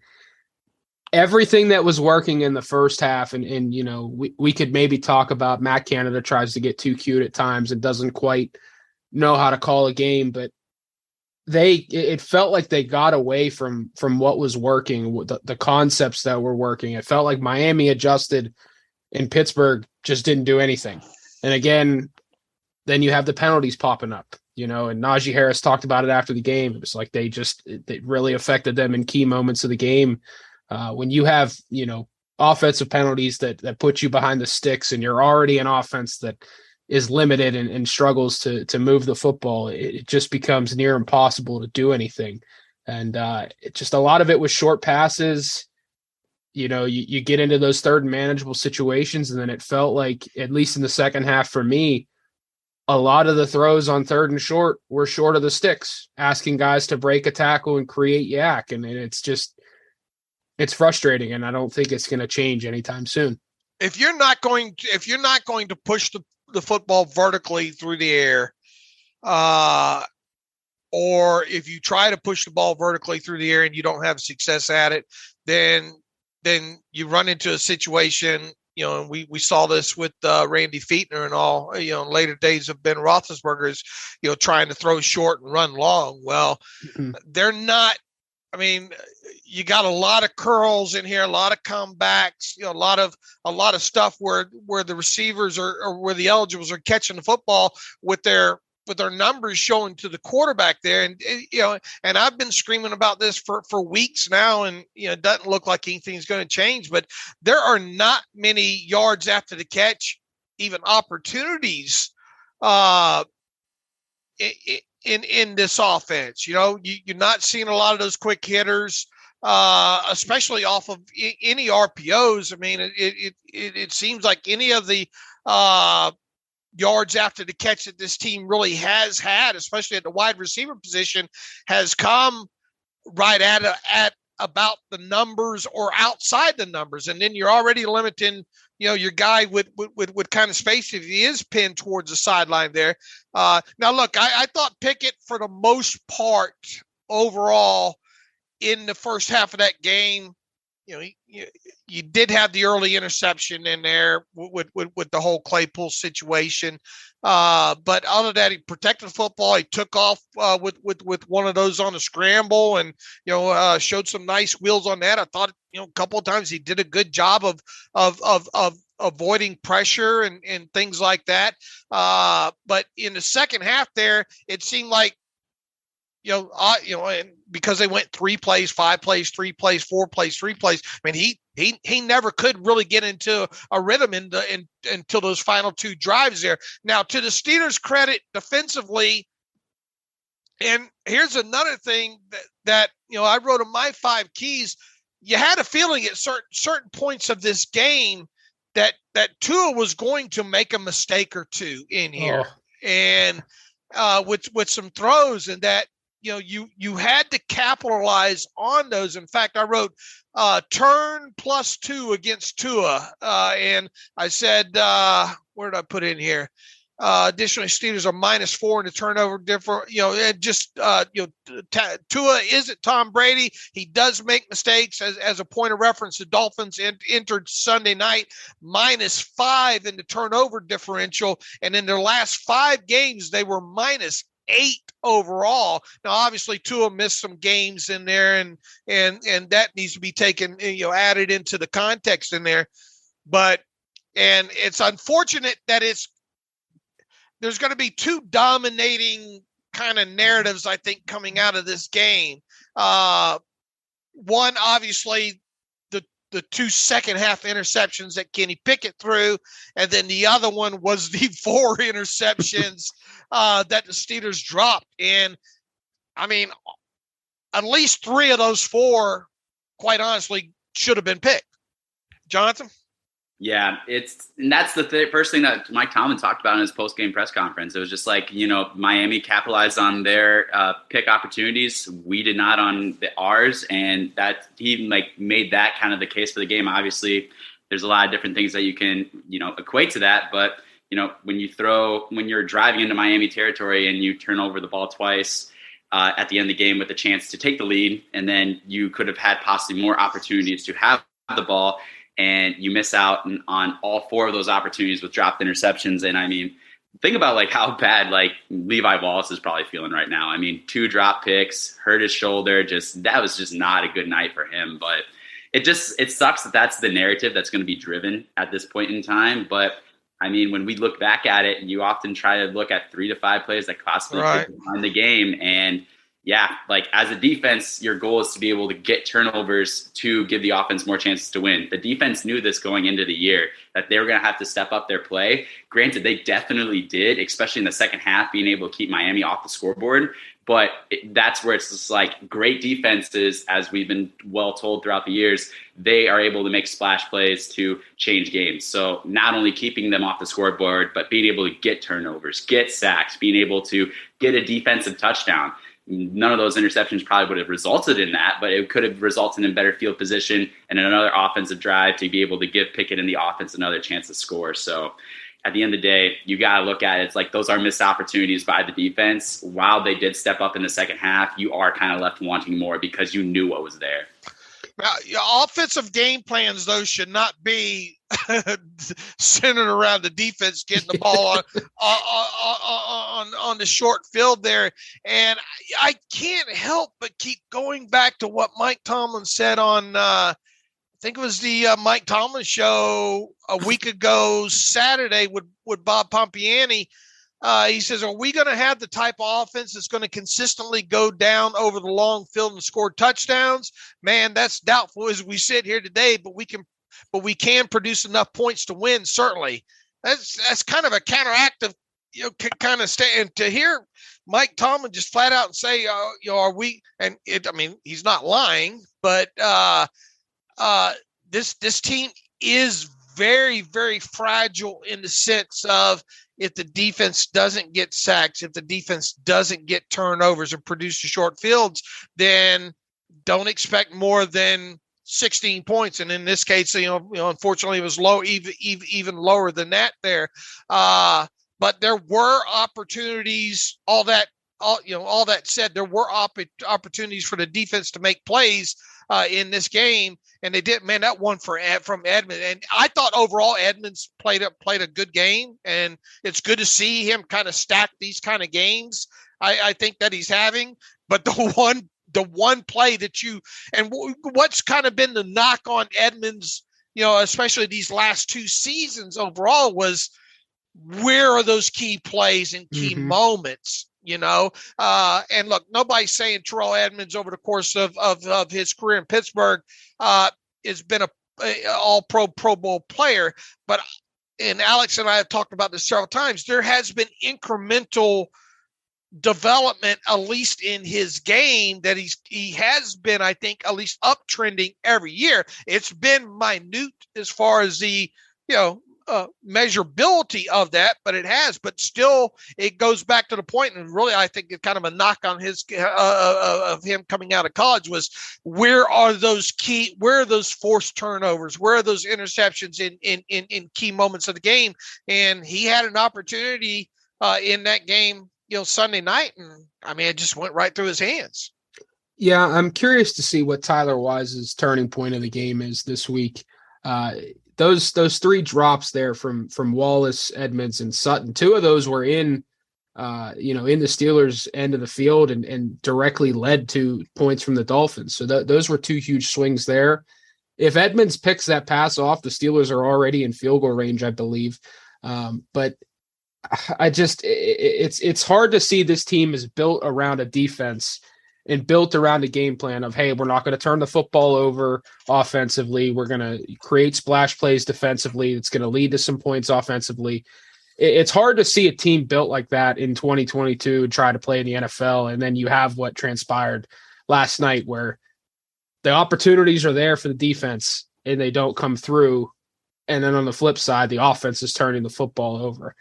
Speaker 3: everything that was working in the first half, and we could maybe talk about Matt Canada tries to get too cute at times and doesn't quite know how to call a game, but it felt like they got away from what was working, the concepts that were working. It felt like Miami adjusted and Pittsburgh just didn't do anything. And again, then you have the penalties popping up, and Najee Harris talked about it after the game. It was like it really affected them in key moments of the game. When you have, offensive penalties that put you behind the sticks and you're already an offense that is limited and struggles to move the football, it just becomes near impossible to do anything. And it just, a lot of it was short passes. You get into those third and manageable situations, and then it felt like, at least in the second half for me, a lot of the throws on third and short were short of the sticks, asking guys to break a tackle and create yak. And it's it's frustrating, and I don't think it's going to change anytime soon.
Speaker 2: If you're not going to push the football vertically through the air, or if you try to push the ball vertically through the air and you don't have success at it, then you run into a situation, and we saw this with Randy Fichtner and all, later days of Ben Roethlisberger's, trying to throw short and run long. Well, they're not. I mean, you got a lot of curls in here, a lot of comebacks, a lot of stuff where the receivers or where the eligibles are catching the football with their numbers showing to the quarterback there. And, and I've been screaming about this for weeks now, and, it doesn't look like anything's going to change, but there are not many yards after the catch, even opportunities, in this offense. You're not seeing a lot of those quick hitters, especially off of any RPOs. I mean, it seems like any of the yards after the catch that this team really has had, especially at the wide receiver position, has come right at about the numbers or outside the numbers. And then you're already limiting, your guy with kind of space if he is pinned towards the sideline there. Now, look, I thought Pickett, for the most part, overall, in the first half of that game, you did have the early interception in there with the whole Claypool situation. But other than that, he protected the football. He took off with one of those on a scramble, and showed some nice wheels on that. I thought a couple of times he did a good job of avoiding pressure and things like that. But in the second half there, it seemed like and because they went 3 plays, 5 plays, 3 plays, 4 plays, 3 plays. I mean, he never could really get into a rhythm until those final 2 drives there. Now, to the Steelers' credit, defensively, and here's another thing that I wrote in my 5 keys. You had a feeling at certain points of this game that Tua was going to make a mistake or two in here, and with some throws, and that. You had to capitalize on those. In fact, I wrote turn +2 against Tua. And I said, where did I put in here? Additionally, Steelers are -4 in the turnover different. Tua isn't Tom Brady. He does make mistakes. As a point of reference, the Dolphins entered Sunday night -5 in the turnover differential. And in their last 5 games, they were -8 overall. Now, obviously, Tua missed some games in there, and that needs to be taken, added into the context in there. And it's unfortunate that there's going to be 2 dominating kind of narratives, I think, coming out of this game. One, obviously, the 2 second half interceptions that Kenny Pickett threw, and then the other one was the 4 interceptions that the Steelers dropped. And I mean, at least 3 of those 4, quite honestly, should have been picked. Jonathan?
Speaker 4: Yeah, and that's the first thing that Mike Tomlin talked about in his post-game press conference. It was just like, Miami capitalized on their pick opportunities. We did not on ours, and that he made that kind of the case for the game. Obviously, there's a lot of different things that you can equate to that, but when you're driving into Miami territory and you turn over the ball twice at the end of the game with a chance to take the lead, and then you could have had possibly more opportunities to have the ball, and you miss out on all 4 of those opportunities with dropped interceptions. And I mean, think about how bad Levi Wallace is probably feeling right now. I mean, 2 drop picks, hurt his shoulder. That was just not a good night for him. But it sucks that that's the narrative that's going to be driven at this point in time. But I mean, when we look back at it, you often try to look at 3 to 5 plays that classically define the game. And yeah, as a defense, your goal is to be able to get turnovers to give the offense more chances to win. The defense knew this going into the year, that they were going to have to step up their play. Granted, they definitely did, especially in the second half, being able to keep Miami off the scoreboard. But that's where it's just great defenses, as we've been well told throughout the years, they are able to make splash plays to change games. So not only keeping them off the scoreboard, but being able to get turnovers, get sacks, being able to get a defensive touchdown. None of those interceptions probably would have resulted in that, but it could have resulted in better field position and another offensive drive to be able to give Pickett and the offense another chance to score. So at the end of the day, you got to look at it. It's those are missed opportunities by the defense. While they did step up in the second half, you are kind of left wanting more because you knew what was there.
Speaker 2: Now, your offensive game plans, though, should not be centered around the defense getting the ball on the short field there. And I can't help but keep going back to what Mike Tomlin said on I think it was the Mike Tomlin show a week ago Saturday with Bob Pompiani. He says, are we going to have the type of offense that's going to consistently go down over the long field and score touchdowns? Man, that's doubtful as we sit here today, but we can produce enough points to win. Certainly. That's kind of a counteractive, kind of stay. And to hear Mike Tomlin just flat out and say, are we, and he's not lying, but this team is very, very fragile in the sense of, if the defense doesn't get sacks, if the defense doesn't get turnovers and produce the short fields, then don't expect more than 16 points. And in this case, unfortunately, it was low, even lower than that there. But there were opportunities. All that said, there were opportunities for the defense to make plays in this game, and they did. Man, that one from Edmonds, and I thought overall Edmonds played a good game, and it's good to see him kind of stack these kind of games. I think that he's having, but the one play that what's kind of been the knock on Edmonds, especially these last 2 seasons overall, was where are those key plays and key moments? And look, nobody's saying Terrell Edmonds over the course of his career in Pittsburgh has been a all-pro Pro Bowl player, and Alex and I have talked about this several times, there has been incremental development, at least in his game, that he has been, I think, at least uptrending every year. It's been minute as far as the, measurability of that, but still it goes back to the point, and really I think it's kind of a knock on his of him coming out of college was where are those forced turnovers, where are those interceptions in key moments of the game, and he had an opportunity in that game Sunday night, and it just went right through his hands.
Speaker 3: Yeah, I'm curious to see what Tyler Wise's turning point of the game is this week. Those 3 drops there from Wallace, Edmonds, and Sutton, 2 of those were in the Steelers' end of the field and directly led to points from the Dolphins. So those were 2 huge swings there. If Edmonds picks that pass off, the Steelers are already in field goal range, I believe. But it's hard to see this team is built around a defense and built around a game plan of, hey, we're not going to turn the football over offensively. We're going to create splash plays defensively. It's going to lead to some points offensively. It's hard to see a team built like that in 2022 and try to play in the NFL. And then you have what transpired last night, where the opportunities are there for the defense and they don't come through. And then on the flip side, the offense is turning the football over.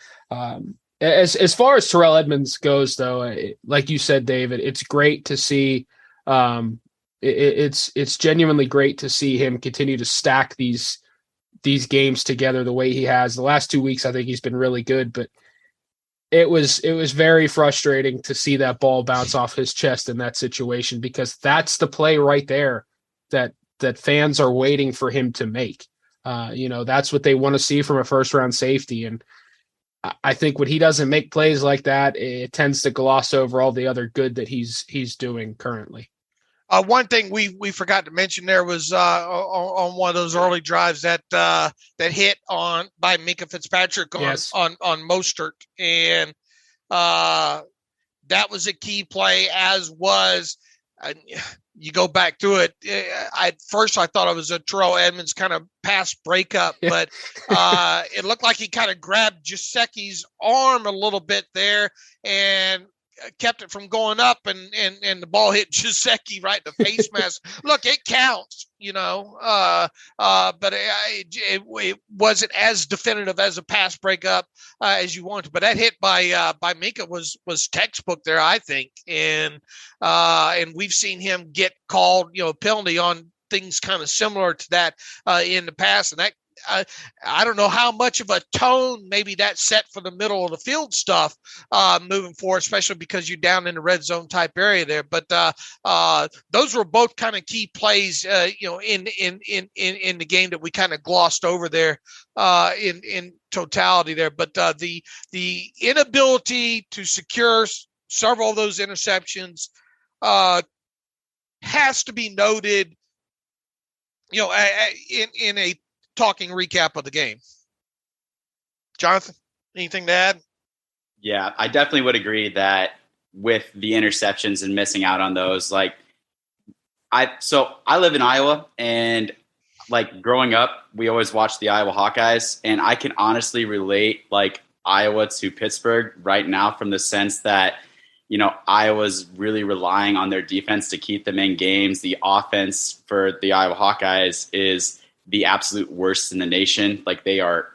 Speaker 3: As far as Terrell Edmunds goes, though, like you said, David, it's great to see. It's genuinely great to see him continue to stack these games together the way he has. The last 2 weeks, I think he's been really good, but it was very frustrating to see that ball bounce off his chest in that situation, because that's the play right there that fans are waiting for him to make. That's what they want to see from a first round safety. And I think when he doesn't make plays like that, it tends to gloss over all the other good that he's doing currently.
Speaker 2: One thing we forgot to mention there was on one of those early drives that hit on by Minkah Fitzpatrick on Mostert, and that was a key play, as was. You go back through it. At first, I thought it was a Terrell Edmunds kind of pass breakup, but it looked like he kind of grabbed Gesicki's arm a little bit there and kept it from going up, and the ball hit Gesicki right in the face mask. Look, it counts, but it wasn't as definitive as a pass breakup as you wanted. But that hit by Minkah was textbook there, I think, and we've seen him get called, penalty on things kind of similar to that in the past, and that. I don't know how much of a tone maybe that set for the middle of the field stuff moving forward, especially because you're down in the red zone type area there. But those were both kind of key plays, in the game that we kind of glossed over there in totality there. But the inability to secure several of those interceptions has to be noted, in a talking recap of the game. Jonathan, anything to add?
Speaker 4: Yeah, I definitely would agree that with the interceptions and missing out on those, I live in Iowa, and growing up, we always watched the Iowa Hawkeyes, and I can honestly relate Iowa to Pittsburgh right now, from the sense that Iowa's really relying on their defense to keep them in games. The offense for the Iowa Hawkeyes is the absolute worst in the nation. They are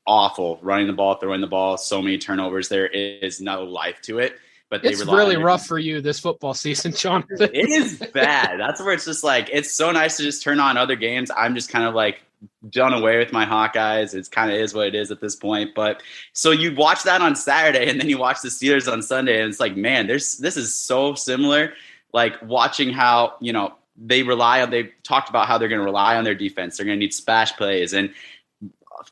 Speaker 4: awful running the ball, throwing the ball, so many turnovers. There is no life to it. But
Speaker 3: it's really rough for you this football season, Jonathan.
Speaker 4: It is bad. That's where it's just it's so nice to just turn on other games. I'm just kind of done away with my Hawkeyes. It's kind of is what it is at this point. But so you watch that on Saturday, and then you watch the Steelers on Sunday, and it's man, this is so similar. Watching how, they've talked about how they're going to rely on their defense. They're going to need splash plays. And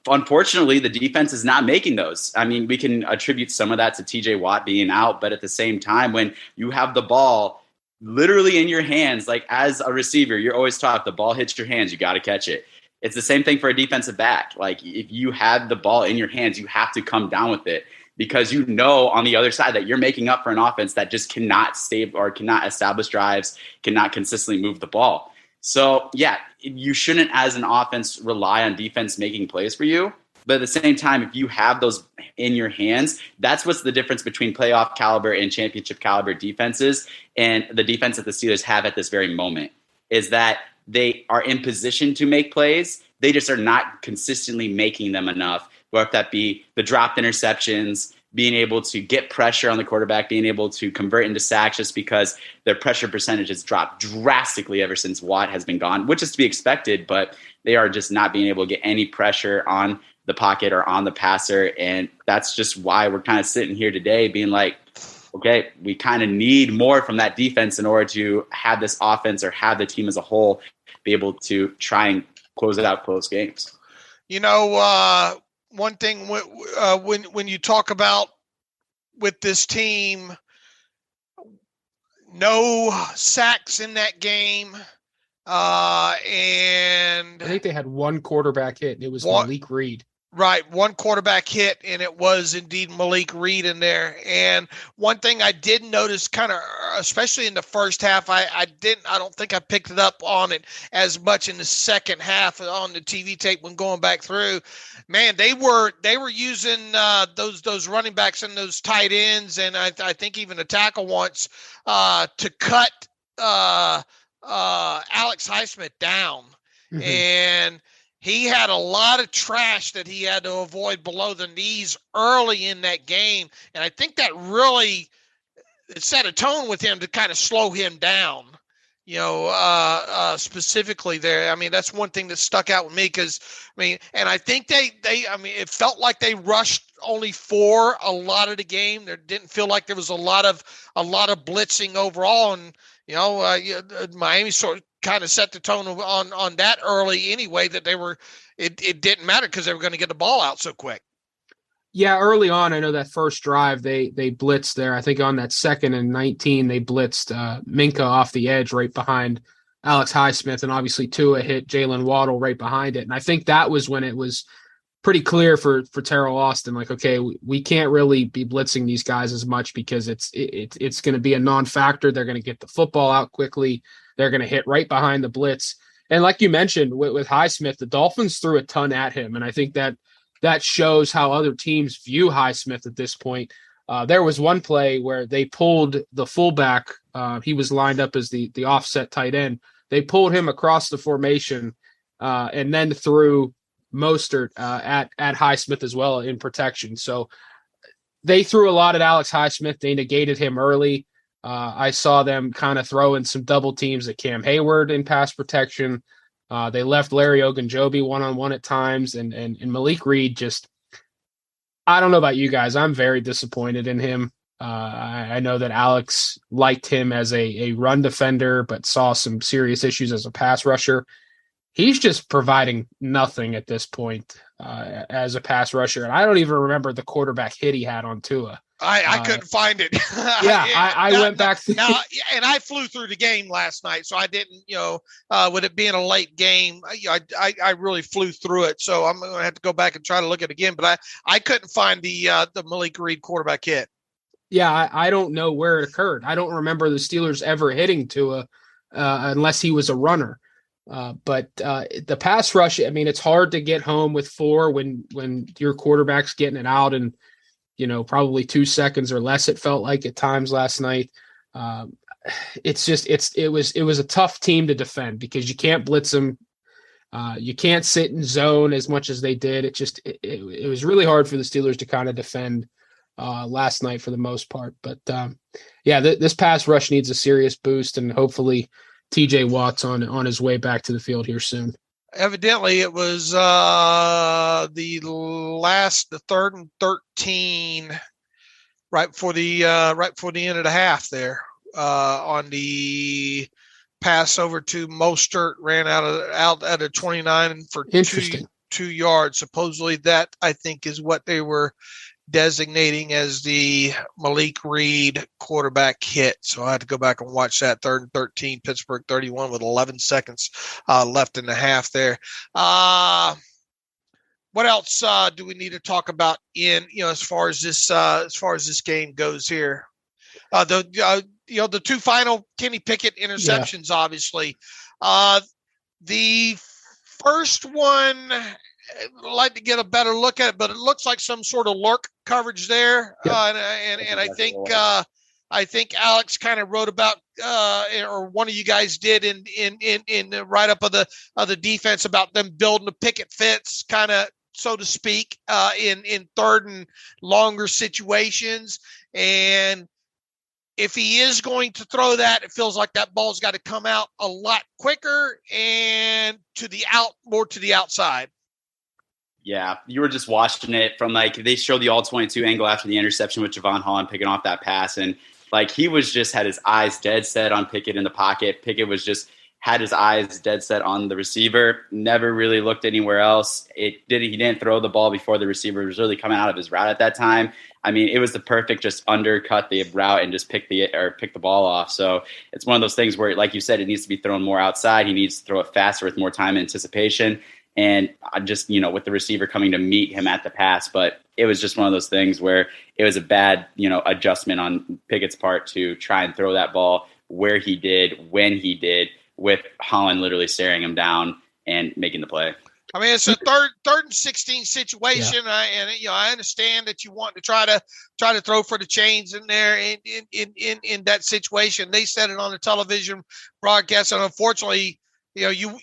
Speaker 4: unfortunately, the defense is not making those. I mean, we can attribute some of that to TJ Watt being out, but at the same time, when you have the ball literally in your hands, as a receiver, you're always taught the ball hits your hands, you got to catch it. It's the same thing for a defensive back. If you have the ball in your hands, you have to come down with it, because on the other side that you're making up for an offense that just cannot stay or cannot establish drives, cannot consistently move the ball. So, yeah, you shouldn't, as an offense, rely on defense making plays for you. But at the same time, if you have those in your hands, that's what's the difference between playoff caliber and championship caliber defenses, and the defense that the Steelers have at this very moment, is that they are in position to make plays. They just are not consistently making them enough, whether that be the dropped interceptions, being able to get pressure on the quarterback, being able to convert into sacks, just because their pressure percentage has dropped drastically ever since Watt has been gone, which is to be expected, but they are just not being able to get any pressure on the pocket or on the passer. And that's just why we're kind of sitting here today being okay, we kind of need more from that defense in order to have this offense, or have the team as a whole, be able to try and close games.
Speaker 2: One thing when you talk about with this team, no sacks in that game, and
Speaker 3: I think they had one quarterback hit, and it was Malik Reed.
Speaker 2: Right, one quarterback hit, and it was indeed Malik Reed in there. And one thing I did notice, kind of, especially in the first half, I don't think I picked it up on it as much in the second half on the TV tape when going back through. Man, they were using those running backs and those tight ends, and I think even a tackle once to cut Alex Highsmith down, and he had a lot of trash that he had to avoid below the knees early in that game. And I think that really set a tone with him to kind of slow him down, specifically there. I mean, that's one thing that stuck out with me because, and I think it felt like they rushed only 4 a lot of the game. There didn't feel like there was a lot of blitzing overall. And, Miami sort of kind of set the tone on that early anyway, that it didn't matter because they were going to get the ball out so quick.
Speaker 3: Yeah, early on, I know that first drive they blitzed there. I think on that 2nd and 19, they blitzed Minka off the edge right behind Alex Highsmith, and obviously Tua hit Jalen Waddle right behind it. And I think that was when it was pretty clear for Terrell Austin, like, okay, we can't really be blitzing these guys as much because it's going to be a non-factor. They're going to get the football out quickly. They're going to hit right behind the blitz. And like you mentioned with Highsmith, the Dolphins threw a ton at him. And I think that shows how other teams view Highsmith at this point. There was one play where they pulled the fullback. He was lined up as the offset tight end. They pulled him across the formation and then threw Mostert at Highsmith as well in protection. So they threw a lot at Alex Highsmith. They negated him early. I saw them kind of throw in some double teams at Cam Hayward in pass protection. They left Larry Ogunjobi one-on-one at times, and Malik Reed just, I don't know about you guys. I'm very disappointed in him. I know that Alex liked him as a run defender, but saw some serious issues as a pass rusher. He's just providing nothing at this point as a pass rusher. And I don't even remember the quarterback hit he had on Tua.
Speaker 2: I couldn't find it.
Speaker 3: Yeah, I went back.
Speaker 2: And I flew through the game last night, so I didn't, with it being a late game, I really flew through it. So I'm going to have to go back and try to look at it again. But I couldn't find the Malik Reed quarterback hit.
Speaker 3: Yeah, I don't know where it occurred. I don't remember the Steelers ever hitting Tua unless he was a runner. But the pass rush, it's hard to get home with 4 when your quarterback's getting it out in, probably 2 seconds or less. It felt like at times last night. It was a tough team to defend because you can't blitz them. You can't sit in zone as much as they did. It was really hard for the Steelers to kind of defend last night for the most part. But this pass rush needs a serious boost, and hopefully TJ Watt's on his way back to the field here soon.
Speaker 2: Evidently, it was the 3rd and 13, right before the end of the half there, on the pass over to Mostert, ran out at a 29 for 2 yards. Supposedly, that I think is what they were designating as the Malik Reed quarterback hit. So I had to go back and watch that. 3rd and 13, Pittsburgh 31 with 11 seconds left in the half there. What else do we need to talk about as far as this game goes here? The 2 final Kenny Pickett interceptions, obviously. The first one, I'd like to get a better look at it, but it looks like some sort of lurk coverage there. Yep. And I think Alex kind of wrote about, or one of you guys did in the write up of the defense about them building the picket fence, kind of, so to speak, in 3rd and longer situations. And if he is going to throw that, it feels like that ball's got to come out a lot quicker and more to the outside.
Speaker 4: Yeah, you were just watching it from they showed the all 22 angle after the interception with Javon Holland picking off that pass. And he was just had his eyes dead set on Pickett in the pocket. Pickett was just had his eyes dead set on the receiver, never really looked anywhere else. He didn't throw the ball before the receiver was really coming out of his route at that time. It was the perfect just undercut the route and just pick the ball off. So it's one of those things where, like you said, it needs to be thrown more outside. He needs to throw it faster with more time and anticipation. And I just, with the receiver coming to meet him at the pass, but it was just one of those things where it was a bad, adjustment on Pickett's part to try and throw that ball where he did, when he did, with Holland literally staring him down and making the play.
Speaker 2: I mean, it's a third and 16 situation, yeah. I understand that you want to try to throw for the chains in there in that situation. They said it on the television broadcast, and unfortunately, you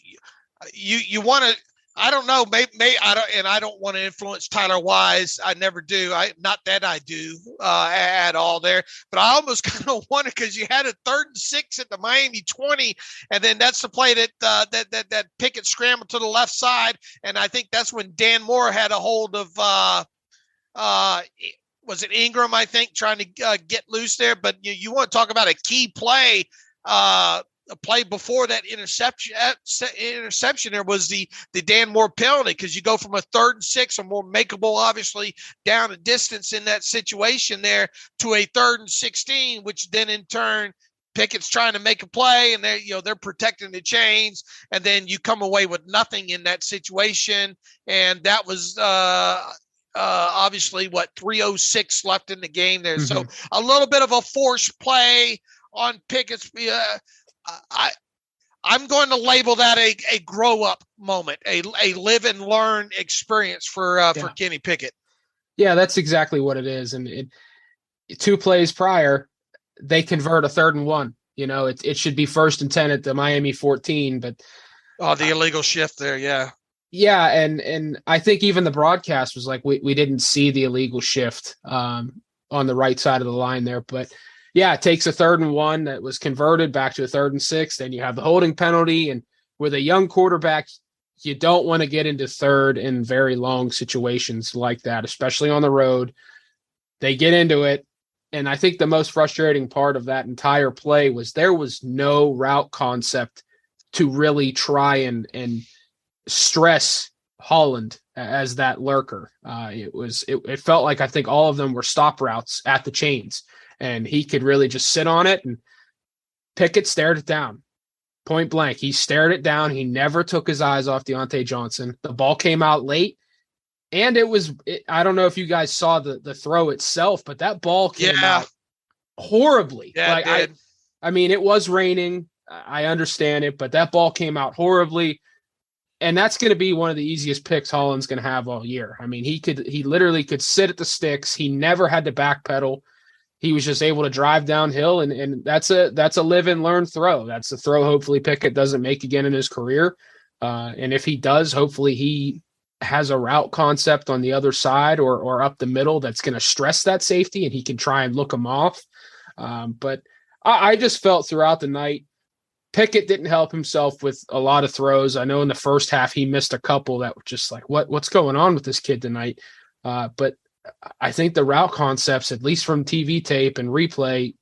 Speaker 2: want to. I don't know. Maybe I don't want to influence Tyler Wise. I never do. Not that I do at all there. But I almost kind of wonder, because you had a 3rd and 6 at the Miami 20, and then that's the play that Pickett scrambled to the left side, and I think that's when Dan Moore had a hold of. Was it Ingram? I think trying to get loose there. But you want to talk about a key play. A play before that interception there was the Dan Moore penalty, because you go from a 3rd and 6, a more makeable, obviously down a distance in that situation there, to a 3rd and 16, which then in turn Pickett's trying to make a play, and they're protecting the chains, and then you come away with nothing in that situation. And that was obviously 3:06 left in the game there. Mm-hmm. So a little bit of a forced play on Pickett's. I'm going to label that a grow up moment, a live and learn experience for Kenny Pickett.
Speaker 3: Yeah, that's exactly what it is. And 2 plays prior, they convert a 3rd and 1. It should be 1st and 10 at the Miami 14, but
Speaker 2: the illegal shift there. Yeah.
Speaker 3: Yeah. And I think even the broadcast was like, we didn't see the illegal shift on the right side of the line there, but yeah, it takes a 3rd and 1 that was converted back to a 3rd and 6. Then you have the holding penalty. And with a young quarterback, you don't want to get into 3rd in very long situations like that, especially on the road. They get into it. And I think the most frustrating part of that entire play was there was no route concept to really try and stress Holland as that lurker. It felt like, I think all of them were stop routes at the chains. And he could really just sit on it, and Pickett stared it down, point blank. He stared it down. He never took his eyes off Deontay Johnson. The ball came out late, and I don't know if you guys saw the throw itself, but that ball came out horribly.
Speaker 2: Yeah,
Speaker 3: I mean, it was raining. I understand it, but that ball came out horribly. And that's going to be one of the easiest picks Holland's going to have all year. I mean, he literally could sit at the sticks. He never had to backpedal. He was just able to drive downhill, and that's a live and learn throw. That's a throw hopefully Pickett doesn't make again in his career. And if he does, hopefully he has a route concept on the other side or up the middle that's going to stress that safety, and he can try and look him off. But I just felt throughout the night, Pickett didn't help himself with a lot of throws. I know in the first half he missed a couple that were just like, what's going on with this kid tonight? But I think the route concepts, at least from TV tape and replay,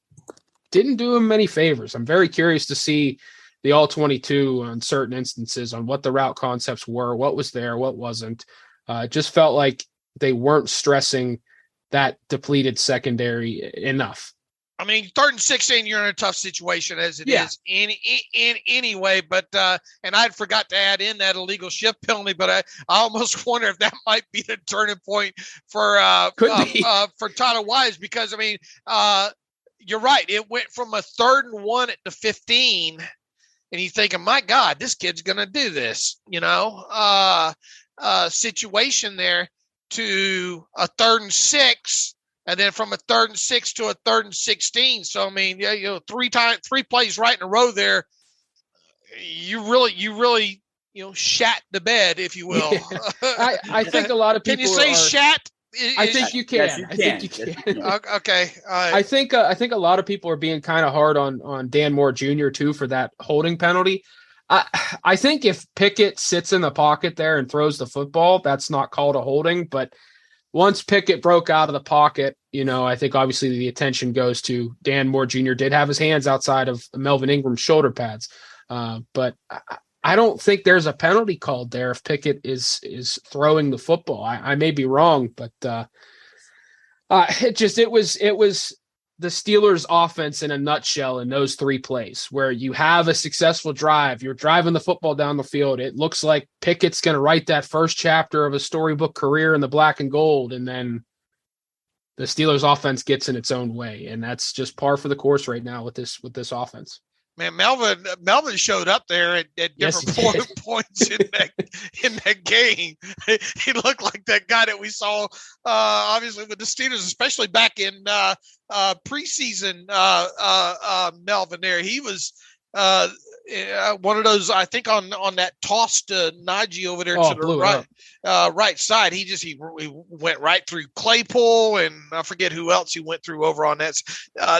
Speaker 3: didn't do him many favors. I'm very curious to see the all 22 on certain instances on what the route concepts were, what was there, what wasn't. It just felt like they weren't stressing that depleted secondary enough.
Speaker 2: I mean, 3rd and 16, you're in a tough situation as it is in anyway. But and I'd forgot to add in that illegal shift penalty, but I almost wonder if that might be the turning point for Tyler Wise, because I mean, you're right. It went from a 3rd and 1 at the 15, and you're thinking, my God, this kid's gonna do this, situation there, to a 3rd and 6. And then from a 3rd and 6 to a 3rd and 16. So, I mean, 3 plays right in a row there. You really, shat the bed, if you will.
Speaker 3: Yeah. I think a lot of people.
Speaker 2: Can you say shat?
Speaker 3: I think you can.
Speaker 4: Yes, you
Speaker 3: I think you can.
Speaker 2: Okay.
Speaker 3: I think a lot of people are being kind of hard on Dan Moore Jr. too for that holding penalty. I think if Pickett sits in the pocket there and throws the football, that's not called a holding, but once Pickett broke out of the pocket, I think obviously the attention goes to Dan Moore Jr. did have his hands outside of Melvin Ingram's shoulder pads. But I don't think there's a penalty called there if Pickett is throwing the football. I may be wrong, but it was the Steelers offense in a nutshell in those 3 plays, where you have a successful drive, you're driving the football down the field. It looks like Pickett's going to write that first chapter of a storybook career in the black and gold. And then the Steelers offense gets in its own way. And that's just par for the course right now with this offense.
Speaker 2: Man, Melvin showed up there at different points in that game. He looked like that guy that we saw, obviously, with the Steelers, especially back in preseason. Melvin there, he was one of those. I think on that toss to Najee over there to the right side. He went right through Claypool, and I forget who else he went through over on that.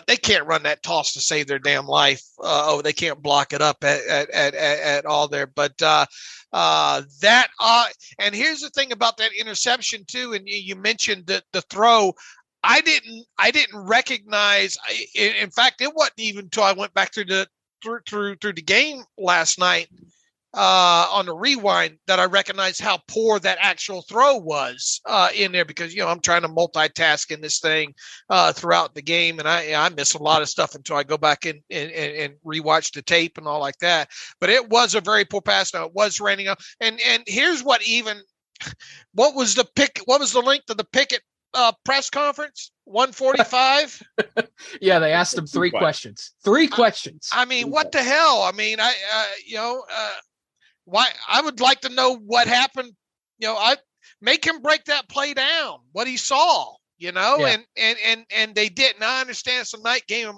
Speaker 2: They can't run that toss to save their damn life. They can't block it up at all there. But and here's the thing about that interception too. And you mentioned the throw. I didn't recognize. In fact, it wasn't even until I went back through the game last night on the rewind that I recognized how poor that actual throw was in there, because I'm trying to multitask in this thing throughout the game, and I miss a lot of stuff until I go back and rewatch the tape and all like that. But it was a very poor pass. Now it was raining up, and here's what was the length of the Pickett press conference? 145.
Speaker 3: Yeah, they asked him 3 questions. 3 questions.
Speaker 2: I mean, what the hell? I mean, why? I would like to know what happened. I make him break that play down, what he saw. Yeah. And they didn't. I understand it's a night game.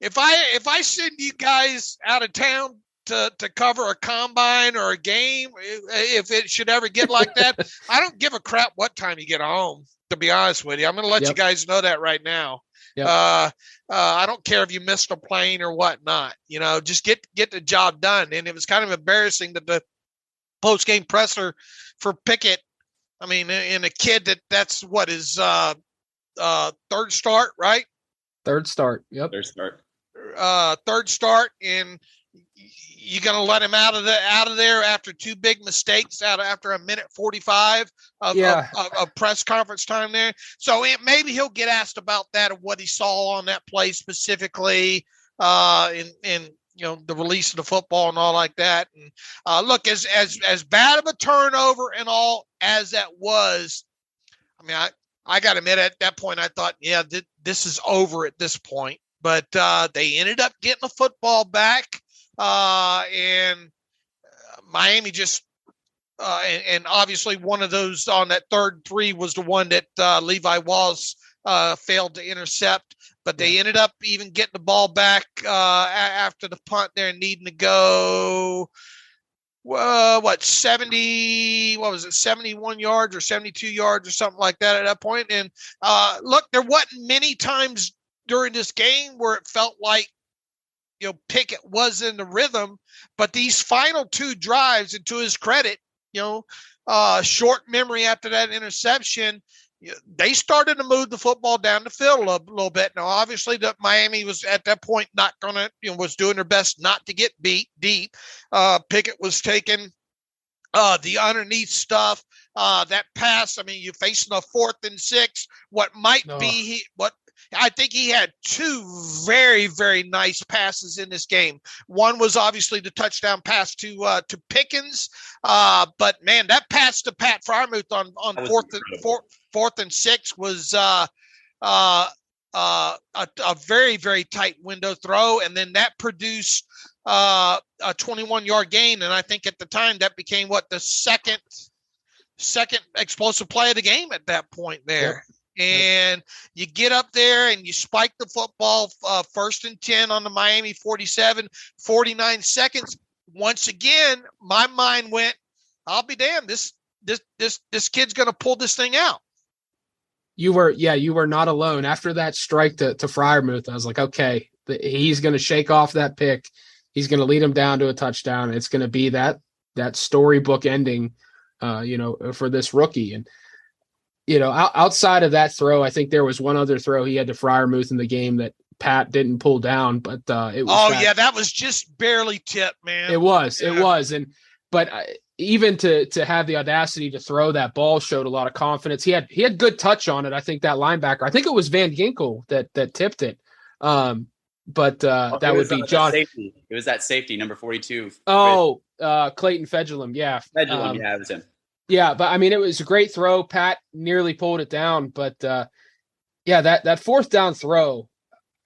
Speaker 2: If I send you guys out of town to cover a combine or a game, if it should ever get like that, I don't give a crap what time you get home, to be honest with you. I'm going to let you guys know that right now. Yep. I don't care if you missed a plane or whatnot, just get the job done. And it was kind of embarrassing that the post-game presser for Pickett, I mean, in a kid that's what is third start, right?
Speaker 3: Third start. Yep.
Speaker 2: Third start. And you're going to let him out of there after 2 big mistakes after a minute 45 of press conference time there. So maybe he'll get asked about that, of what he saw on that play specifically, in the release of the football and all like that. And look, as bad of a turnover and all as that was, I mean, I got to admit, at that point I thought, this is over at this point. But they ended up getting the football back. And Miami just and obviously one of those on that third 3 was the one that Levi Walls failed to intercept, but they ended up even getting the ball back after the punt there, needing to go 71 yards or 72 yards or something like that at that point. And look, there wasn't many times during this game where it felt like Pickett was in the rhythm, but these final 2 drives, and to his credit, short memory after that interception, they started to move the football down the field a little bit. Now, obviously, Miami was at that point not going to, was doing their best not to get beat deep. Pickett was taking the underneath stuff. That pass, I mean, you're facing a 4th and 6. I think he had 2 very, very nice passes in this game. One was obviously the touchdown pass to Pickens, but man, that pass to Pat Freiermuth on 4th and 6 was a very, very tight window throw, and then that produced a 21-yard gain. And I think at the time that became the second explosive play of the game at that point there. Yep. And you get up there and you spike the football, 1st and 10 on the Miami 47, 49 seconds. Once again, my mind went, I'll be damned. This kid's going to pull this thing out.
Speaker 3: You were not alone. After that strike to Freiermuth, I was like, okay, he's going to shake off that pick. He's going to lead him down to a touchdown. It's going to be that storybook ending, for this rookie. And, outside of that throw, I think there was one other throw he had to Freiermuth in the game that Pat didn't pull down, but it was. Oh,
Speaker 2: that was just barely tipped, man.
Speaker 3: It was. And but even to have the audacity to throw that ball showed a lot of confidence. He had good touch on it. I think that linebacker, I think it was Van Ginkel that tipped it. But that would be John.
Speaker 4: Safety. It was that safety, number 42.
Speaker 3: Oh, Clayton Fedulum. Yeah.
Speaker 4: Fedulum, yeah, it was him.
Speaker 3: Yeah, but I mean, it was a great throw. Pat nearly pulled it down, but yeah, that fourth down throw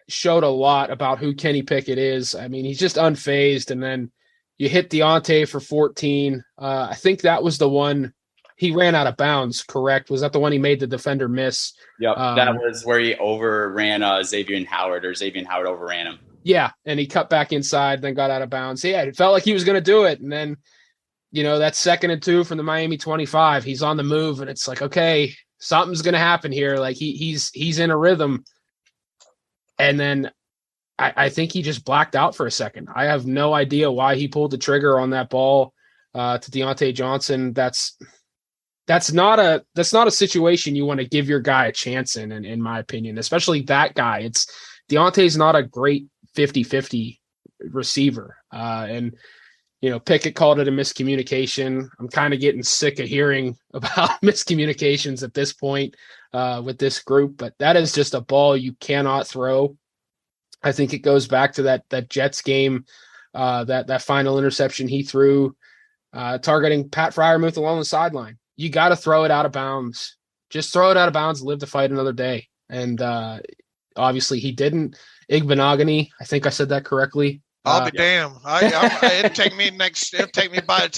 Speaker 3: showed a lot about who Kenny Pickett is. I mean, he's just unfazed, and then you hit Deontay for 14. I think that was the one he ran out of bounds, correct? Was that the one he made the defender miss?
Speaker 4: Yep, that was where he overran Xavier Howard, or Xavier Howard overran him.
Speaker 3: Yeah, and he cut back inside, then got out of bounds. Yeah, it felt like he was going to do it, and then, you know, that 2nd and 2 from the Miami 25, he's on the move, and it's like, okay, something's going to happen here. Like he's in a rhythm. And then I think he just blacked out for a second. I have no idea why he pulled the trigger on that ball to Deontay Johnson. That's not a situation you want to give your guy a chance in my opinion, especially that guy. Deontay's not a great 50-50 receiver. And, you know, Pickett called it a miscommunication. I'm kind of getting sick of hearing about miscommunications at this point with this group, but that is just a ball you cannot throw. I think it goes back to that Jets game, that final interception he threw, targeting Pat Freiermuth along the sideline. You got to throw it out of bounds. Just throw it out of bounds, live to fight another day. And obviously he didn't. Igbenogany, I think I said that correctly.
Speaker 2: I'll be damned. It'll take me by the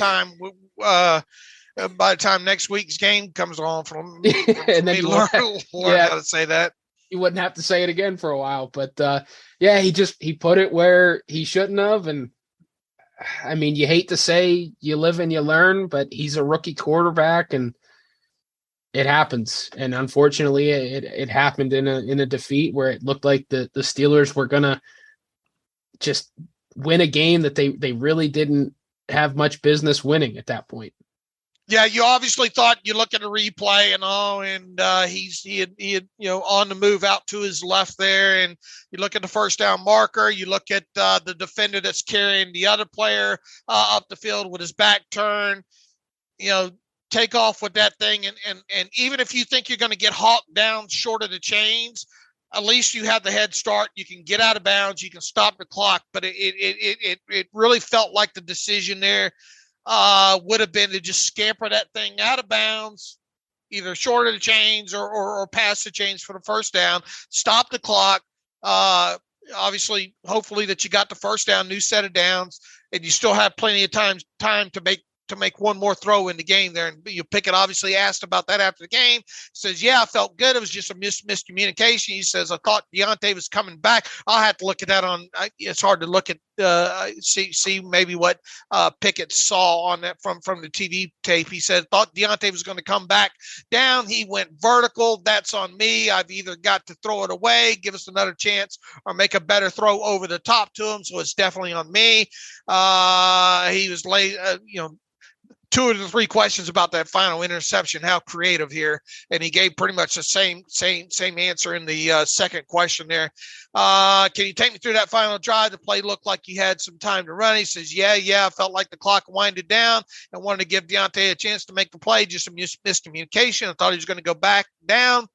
Speaker 2: time next week's game comes on from
Speaker 3: and then
Speaker 2: me learn how to say that.
Speaker 3: You wouldn't have to say it again for a while, but yeah, he put it where he shouldn't have. And I mean, you hate to say you live and you learn, but he's a rookie quarterback and it happens. And unfortunately it happened in a defeat where it looked like the Steelers were going to just win a game that they really didn't have much business winning at that point.
Speaker 2: Yeah, you obviously thought you look at a replay and he had on the move out to his left there, and you look at the first down marker, you look at the defender that's carrying the other player up the field with his back turned, take off with that thing, and even if you think you're going to get hawked down short of the chains, at least you have the head start. You can get out of bounds. You can stop the clock. But it really felt like the decision there would have been to just scamper that thing out of bounds, either short of the chains or past the chains for the first down, stop the clock. Obviously, hopefully that you got the first down, new set of downs, and you still have plenty of time to make one more throw in the game there. And Pickett obviously asked about that after the game. Says, yeah, I felt good. It was just a miscommunication. He says, I thought Deontay was coming back. I'll have to look at that it's hard to look at, see maybe what Pickett saw on that from the TV tape. He said, thought Deontay was going to come back down. He went vertical. That's on me. I've either got to throw it away, give us another chance, or make a better throw over the top to him. So it's definitely on me. He was late, 2 of the 3 questions about that final interception, how creative here. And he gave pretty much the same answer in the second question there. Can you take me through that final drive? The play looked like he had some time to run. He says, yeah, I felt like the clock winded down and wanted to give Deontay a chance to make the play. Just a miscommunication. I thought he was going to go back down.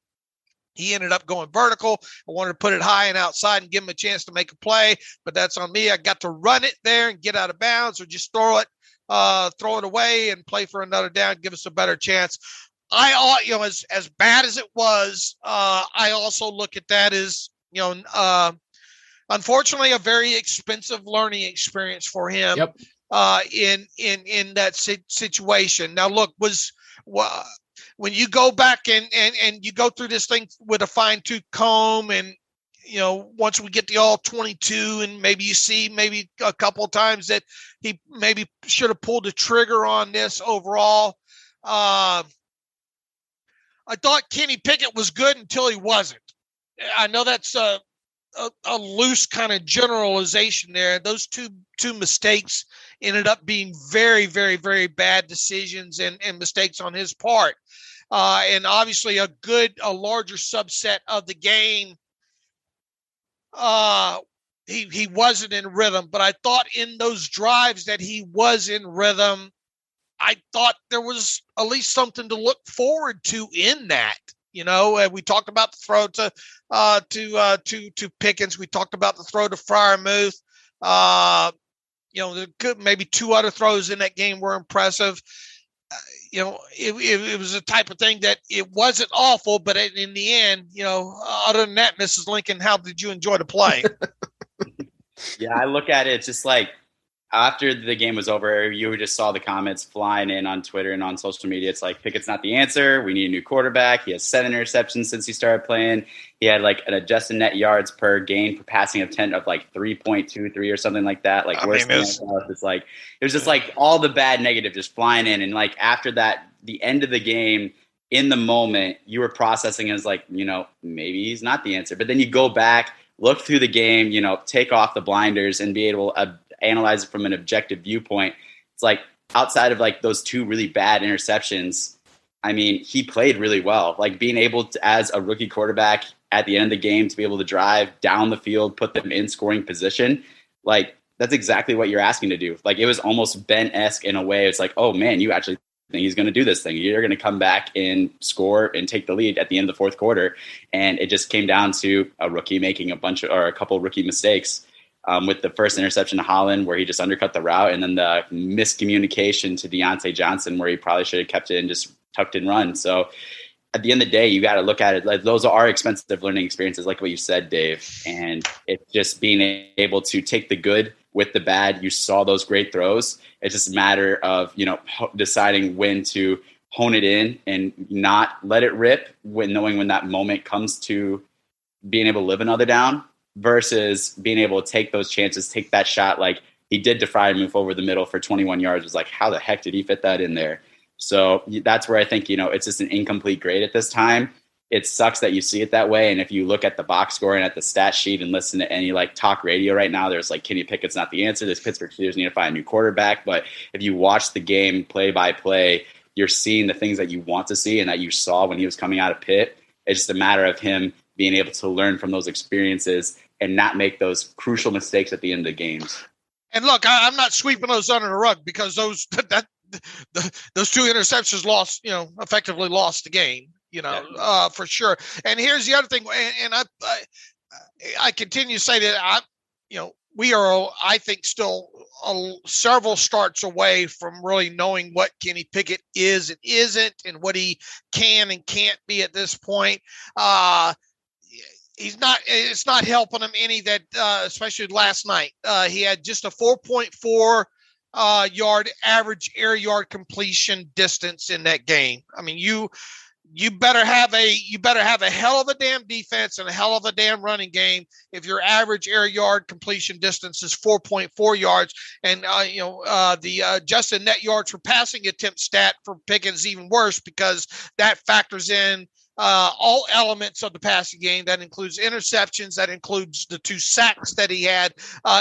Speaker 2: He ended up going vertical. I wanted to put it high and outside and give him a chance to make a play, but that's on me. I got to run it there and get out of bounds, or just throw it away and play for another down, give us a better chance. As bad as it was, I also look at that as, unfortunately, a very expensive learning experience for him.
Speaker 3: Yep.
Speaker 2: In that situation. Now, look, when you go back and you go through this thing with a fine-tooth comb, and once we get the all 22, and maybe you see maybe a couple of times that he maybe should have pulled the trigger on this overall. I thought Kenny Pickett was good until he wasn't. I know that's a loose kind of generalization there. Those two mistakes ended up being very, very, very bad decisions and mistakes on his part. And obviously a larger subset of the game, he wasn't in rhythm, but I thought in those drives that he was in rhythm, I thought there was at least something to look forward to in that. We talked about the throw to Pickens. We talked about the throw to Freiermuth. There could maybe two other throws in that game were impressive. It was a type of thing that it wasn't awful, but in the end, other than that, Mrs. Lincoln, how did you enjoy the play?
Speaker 4: Yeah, I look at it just like after the game was over, you just saw the comments flying in on Twitter and on social media. It's like, Pickett's not the answer. We need a new quarterback. He has 7 interceptions since he started playing. He had like an adjusted net yards per game for passing of 10 of like 3.23 or something like that. Like worse than it's like, it was just like all the bad negative just flying in. And like after that, the end of the game, in the moment, you were processing as like, maybe he's not the answer. But then you go back, look through the game, take off the blinders and be able to analyze it from an objective viewpoint. It's like outside of like those 2 really bad interceptions, I mean, he played really well. Like being able to, as a rookie quarterback at the end of the game, to be able to drive down the field, put them in scoring position, like that's exactly what you're asking to do. Like it was almost Ben-esque in a way. It's like, oh man, you actually think he's going to do this thing. You're going to come back and score and take the lead at the end of the fourth quarter. And it just came down to a rookie making a couple rookie mistakes. With the first interception to Holland where he just undercut the route, and then the miscommunication to Deontay Johnson where he probably should have kept it and just tucked and run. So at the end of the day, you got to look at it like those are expensive learning experiences, like what you said, Dave. And it's just being able to take the good with the bad. You saw those great throws. It's just a matter of, deciding when to hone it in and not let it rip, knowing when that moment comes to being able to live another down, versus being able to take those chances, take that shot like he did to Freiermuth over the middle for 21 yards. It was like, how the heck did he fit that in there? So that's where I think, it's just an incomplete grade at this time. It sucks that you see it that way. And if you look at the box score and at the stat sheet and listen to any like talk radio right now, there's like Kenny Pickett's not the answer. This Pittsburgh Steelers need to find a new quarterback. But if you watch the game play by play, you're seeing the things that you want to see and that you saw when he was coming out of Pitt. It's just a matter of him being able to learn from those experiences and not make those crucial mistakes at the end of the games.
Speaker 2: And look, I'm not sweeping those under the rug because those 2 interceptions effectively lost the game, for sure. And here's the other thing. And I continue to say that we are, I think, still several starts away from really knowing what Kenny Pickett is and isn't and what he can and can't be at this point. It's not helping him any that, especially last night. He had just a 4.4 yard average air yard completion distance in that game. I mean, you better have a hell of a damn defense and a hell of a damn running game if your average air yard completion distance is 4.4 yards. And the adjusted net yards for passing attempt stat for Pickens is even worse because that factors in all elements of the passing game. That includes interceptions. That includes the 2 sacks that he had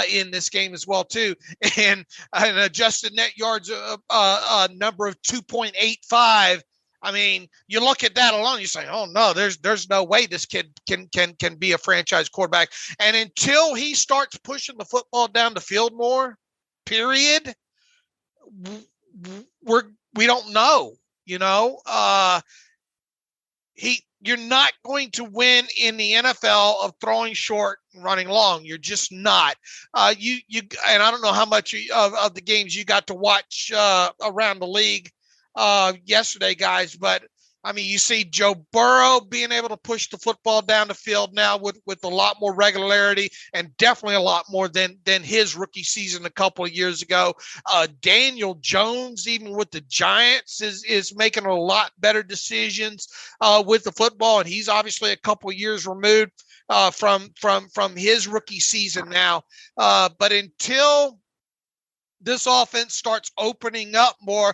Speaker 2: in this game as well too, and an adjusted net yards number of 2.85. I mean, you look at that alone, you say, "Oh no, there's no way this kid can be a franchise quarterback." And until he starts pushing the football down the field more, period, we don't know. You're not going to win in the NFL of throwing short and running long. You're just not. And I don't know how much of the games you got to watch around the league yesterday, guys, but I mean, you see Joe Burrow being able to push the football down the field now with a lot more regularity and definitely a lot more than his rookie season a couple of years ago. Daniel Jones, even with the Giants, is making a lot better decisions with the football, and he's obviously a couple of years removed from his rookie season now. But until this offense starts opening up more,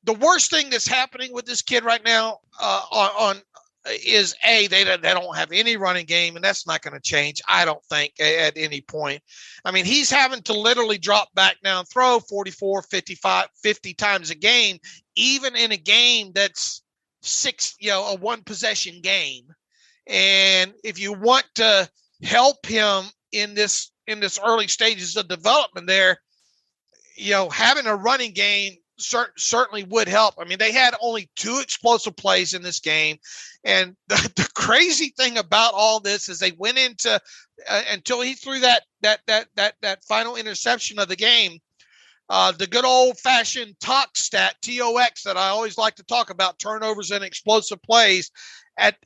Speaker 2: the worst thing that's happening with this kid right now is they don't have any running game, and that's not going to change, I don't think, at any point. I mean, he's having to literally drop back now and throw 44, 55, 50 times a game, even in a game that's a one possession game. And if you want to help him in this early stages of development there, having a running game certainly would help. I mean, they had only 2 explosive plays in this game. And the crazy thing about all this is they went into until he threw that final interception of the game. The good old-fashioned TOX stat, TOX, that I always like to talk about, turnovers and explosive plays.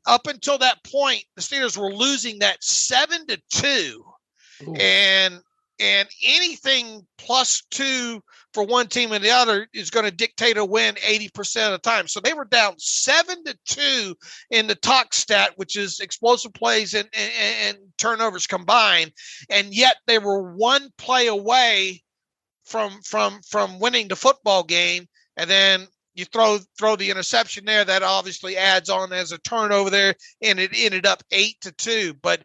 Speaker 2: Up until that point, the Steelers were losing that 7-2, Ooh. and anything +2 for one team and the other is going to dictate a win 80% of the time. So they were down 7-2 in the TOX stat, which is explosive plays and turnovers combined, and yet they were 1 play away from winning the football game. And then you throw the interception there, that obviously adds on as a turnover there, and it ended up 8-2. But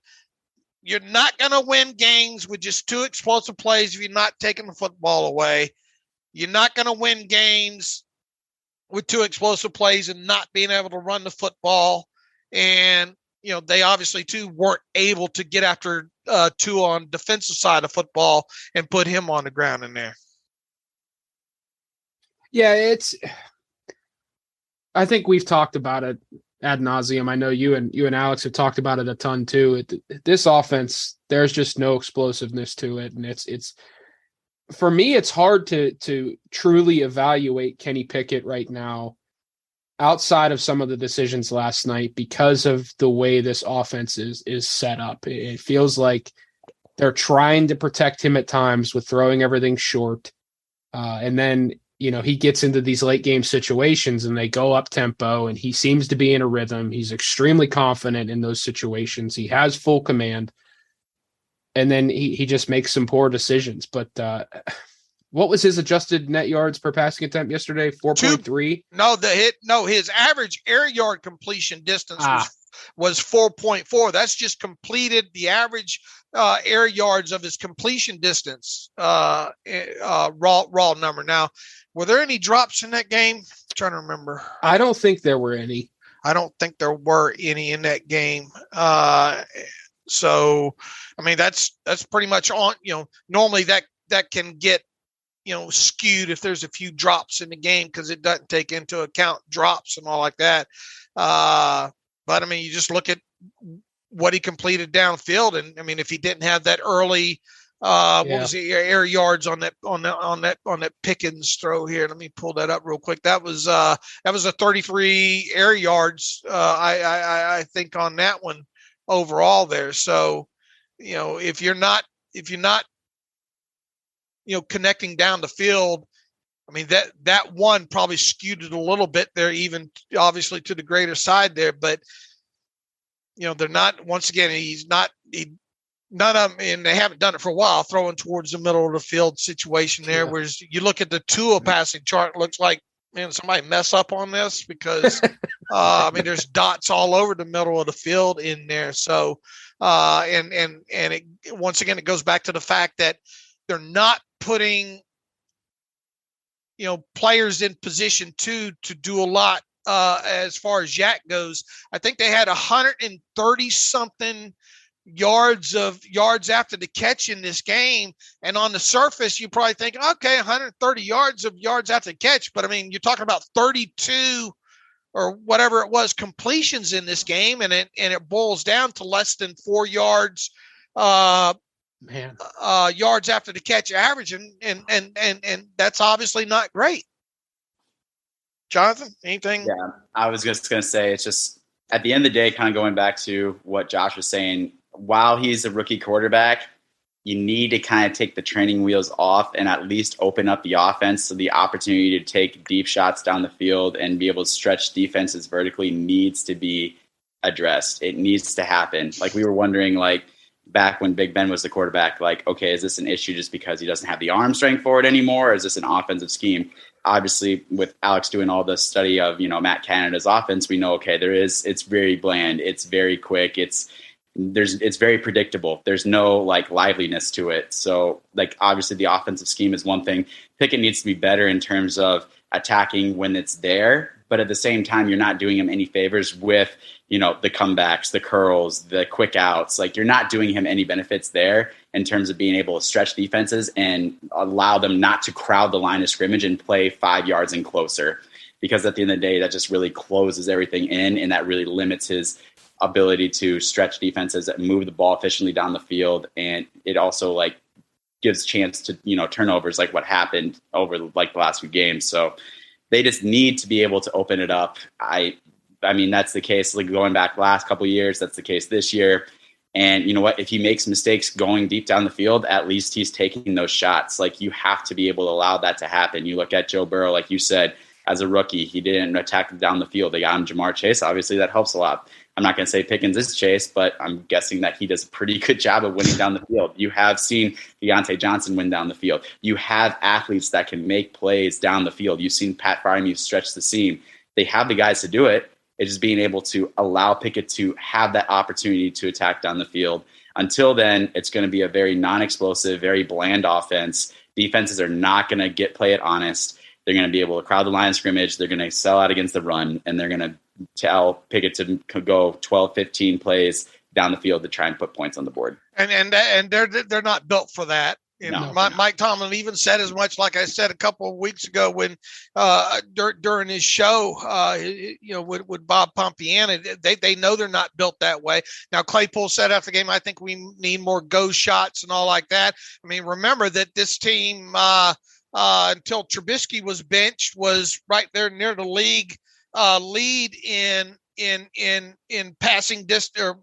Speaker 2: you're not going to win games with just 2 explosive plays if you're not taking the football away. You're not going to win games with 2 explosive plays and not being able to run the football. And, they obviously, too, weren't able to get after Tua on defensive side of football and put him on the ground in there.
Speaker 3: Yeah, I think we've talked about it ad nauseum. I know you and Alex have talked about it a ton too. This offense, there's just no explosiveness to it, and it's for me, it's hard to truly evaluate Kenny Pickett right now outside of some of the decisions last night because of the way this offense is set up. It feels like they're trying to protect him at times with throwing everything short. And then, he gets into these late game situations and they go up tempo and he seems to be in a rhythm. He's extremely confident in those situations. He has full command. And then he just makes some poor decisions. But what was his adjusted net yards per passing attempt yesterday? 4.3?
Speaker 2: No, his average air yard completion distance was 4.4. That's just completed the average air yards of his completion distance, raw number. Now, were there any drops in that game? I'm trying to remember.
Speaker 3: I don't think there were any.
Speaker 2: I don't think there were any in that game. So, I mean, that's pretty much on, normally that can get, skewed if there's a few drops in the game because it doesn't take into account drops and all like that. But I mean, you just look at what he completed downfield, and I mean, if he didn't have that early, what was the air yards on that Pickens throw here? Let me pull that up real quick. That was a 33 air yards. I think on that one overall there. So, if you're not, connecting down the field, I mean, that one probably skewed it a little bit there, even obviously to the greater side there, but they're not, once again, none of them, and they haven't done it for a while, throwing towards the middle of the field situation there. Whereas you look at the Tua passing chart, it looks like, man, somebody mess up on this because, I mean, there's dots all over the middle of the field in there. So, and it, once again, it goes back to the fact that they're not putting, players in position to do a lot as far as Yak goes. I think they had 130 something yards after the catch in this game. And on the surface, you probably think, okay, 130 yards after the catch. But I mean, you're talking about 32 or whatever it was completions in this game. And it boils down to less than 4 yards, yards after the catch average. And that's obviously not great. Jonathan, anything?
Speaker 4: Yeah, I was just going to say, it's just at the end of the day, kind of going back to what Josh was saying, while he's a rookie quarterback, you need to kind of take the training wheels off and at least open up the offense. So the opportunity to take deep shots down the field and be able to stretch defenses vertically needs to be addressed. It needs to happen. Like we were wondering, like back when Big Ben was the quarterback, like, okay, is this an issue just because he doesn't have the arm strength for it anymore? Or is this an offensive scheme? Obviously, with Alex doing all the study of, Matt Canada's offense, we know, okay, it's very bland. It's very quick. It's very predictable. There's no like liveliness to it. So like, obviously the offensive scheme is one thing. Pickett needs to be better in terms of attacking when it's there. But at the same time, you're not doing him any favors with, the comebacks, the curls, the quick outs. Like, you're not doing him any benefits there in terms of being able to stretch defenses and allow them not to crowd the line of scrimmage and play 5 yards and closer. Because at the end of the day, that just really closes everything in, and that really limits his ability to stretch defenses that move the ball efficiently down the field. And it also gives chance to, turnovers like what happened over the last few games. So they just need to be able to open it up. I mean, that's the case going back the last couple of years. That's the case this year. And you know what? If he makes mistakes going deep down the field, at least he's taking those shots. You have to be able to allow that to happen. You look at Joe Burrow, like you said, as a rookie, he didn't attack down the field. They got him Jamar Chase. Obviously, that helps a lot. I'm not going to say Pickens is Chase, but I'm guessing that he does a pretty good job of winning down the field. You have seen Deontay Johnson win down the field. You have athletes that can make plays down the field. You've seen Pat Freiermuth stretch the seam. They have the guys to do it. It's just being able to allow Pickett to have that opportunity to attack down the field. Until then, it's going to be a very non-explosive, very bland offense. Defenses are not going to play it honest. They're going to be able to crowd the line of scrimmage. They're going to sell out against the run, and they're going to tell Pickett to go 12, 15 plays down the field to try and put points on the board.
Speaker 2: And they're not built for that. Mike Tomlin even said as much, like I said a couple of weeks ago when during his show, with Bob Pompiana, they know they're not built that way. Now, Claypool said after the game, I think we need more go shots and all like that. I mean, remember that this team, until Trubisky was benched, was right there near the league lead in passing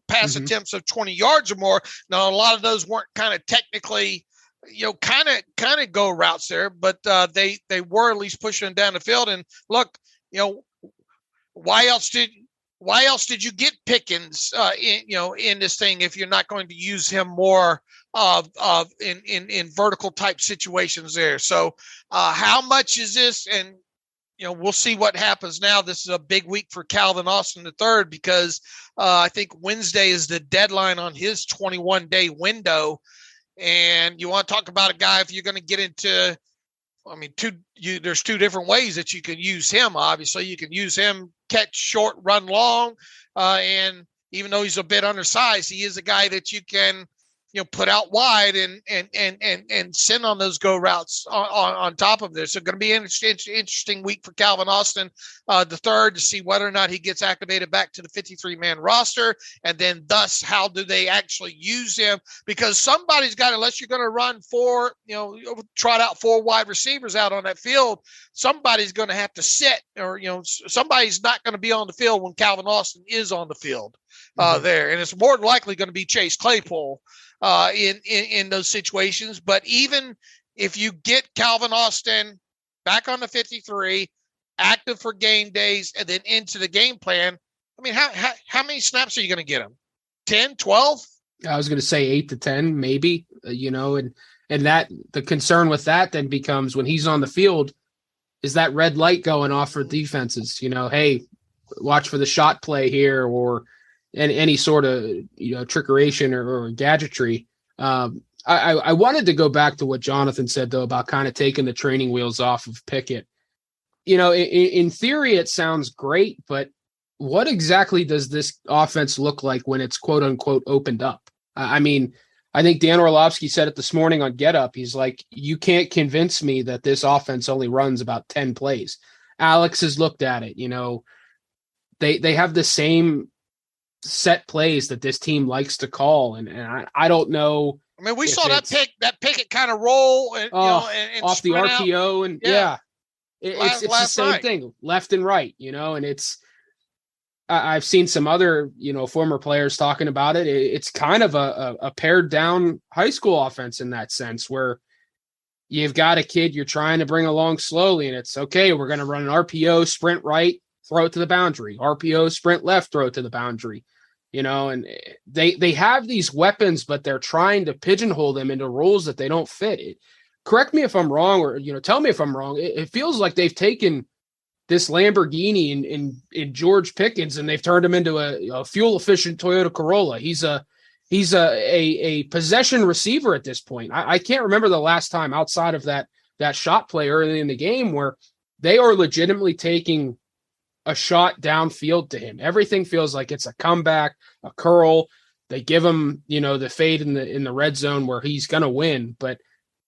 Speaker 2: pass attempts of 20 yards or more. Now, a lot of those weren't kind of technically, kind of go routes there, but they were at least pushing them down the field. And look, why else did you get Pickens in this thing if you're not going to use him more in vertical type situations there? So how much is this? And we'll see what happens now. This is a big week for Calvin Austin III because I think Wednesday is the deadline on his 21-day window. And you want to talk about a guy, if you're going to get into, there's two different ways that you can use him. Obviously, you can use him catch short, run long. And even though he's a bit undersized, he is a guy that you can, put out wide and send on those go routes on top of this. So going to be an interesting week for Calvin Austin the third to see whether or not he gets activated back to the 53-man roster. And then thus, how do they actually use him? Because somebody's got, unless you're going to run trot out 4 wide receivers out on that field, somebody's going to have to sit or, somebody's not going to be on the field when Calvin Austin is on the field there. And it's more than likely going to be Chase Claypool in those situations. But even if you get Calvin Austin back on the 53, active for game days, and then into the game plan, how many snaps are you going to get him? 10, 12?
Speaker 3: I was going to say 8 to 10, maybe, and that the concern with that then becomes when he's on the field, is that red light going off for defenses? Hey, watch for the shot play here, or any sort of trickeration or gadgetry. I wanted to go back to what Jonathan said though about kind of taking the training wheels off of Pickett. In theory it sounds great, but what exactly does this offense look like when it's quote unquote opened up? I think Dan Orlovsky said it this morning on Get Up. He's like, you can't convince me that this offense only runs about 10 plays. Alex has looked at it. They have the same set plays that this team likes to call, and I don't know.
Speaker 2: We saw that Pickett kind of roll and and
Speaker 3: off the RPO,
Speaker 2: out.
Speaker 3: And it's the same thing, left and right, and it's. I've seen some other former players talking about it. It's kind of a pared down high school offense in that sense, where you've got a kid you're trying to bring along slowly, and it's okay. We're going to run an RPO, sprint right, throw it to the boundary, RPO, sprint left, throw it to the boundary, and they have these weapons, but they're trying to pigeonhole them into roles that they don't fit. Correct me if I'm wrong, or, tell me if I'm wrong. It feels like they've taken this Lamborghini in George Pickens, and they've turned him into a fuel efficient Toyota Corolla. He's a possession receiver at this point. I can't remember the last time outside of that shot play early in the game where they are legitimately taking a shot downfield to him. Everything feels like it's a comeback, a curl. They give him, the fade in the red zone where he's going to win, but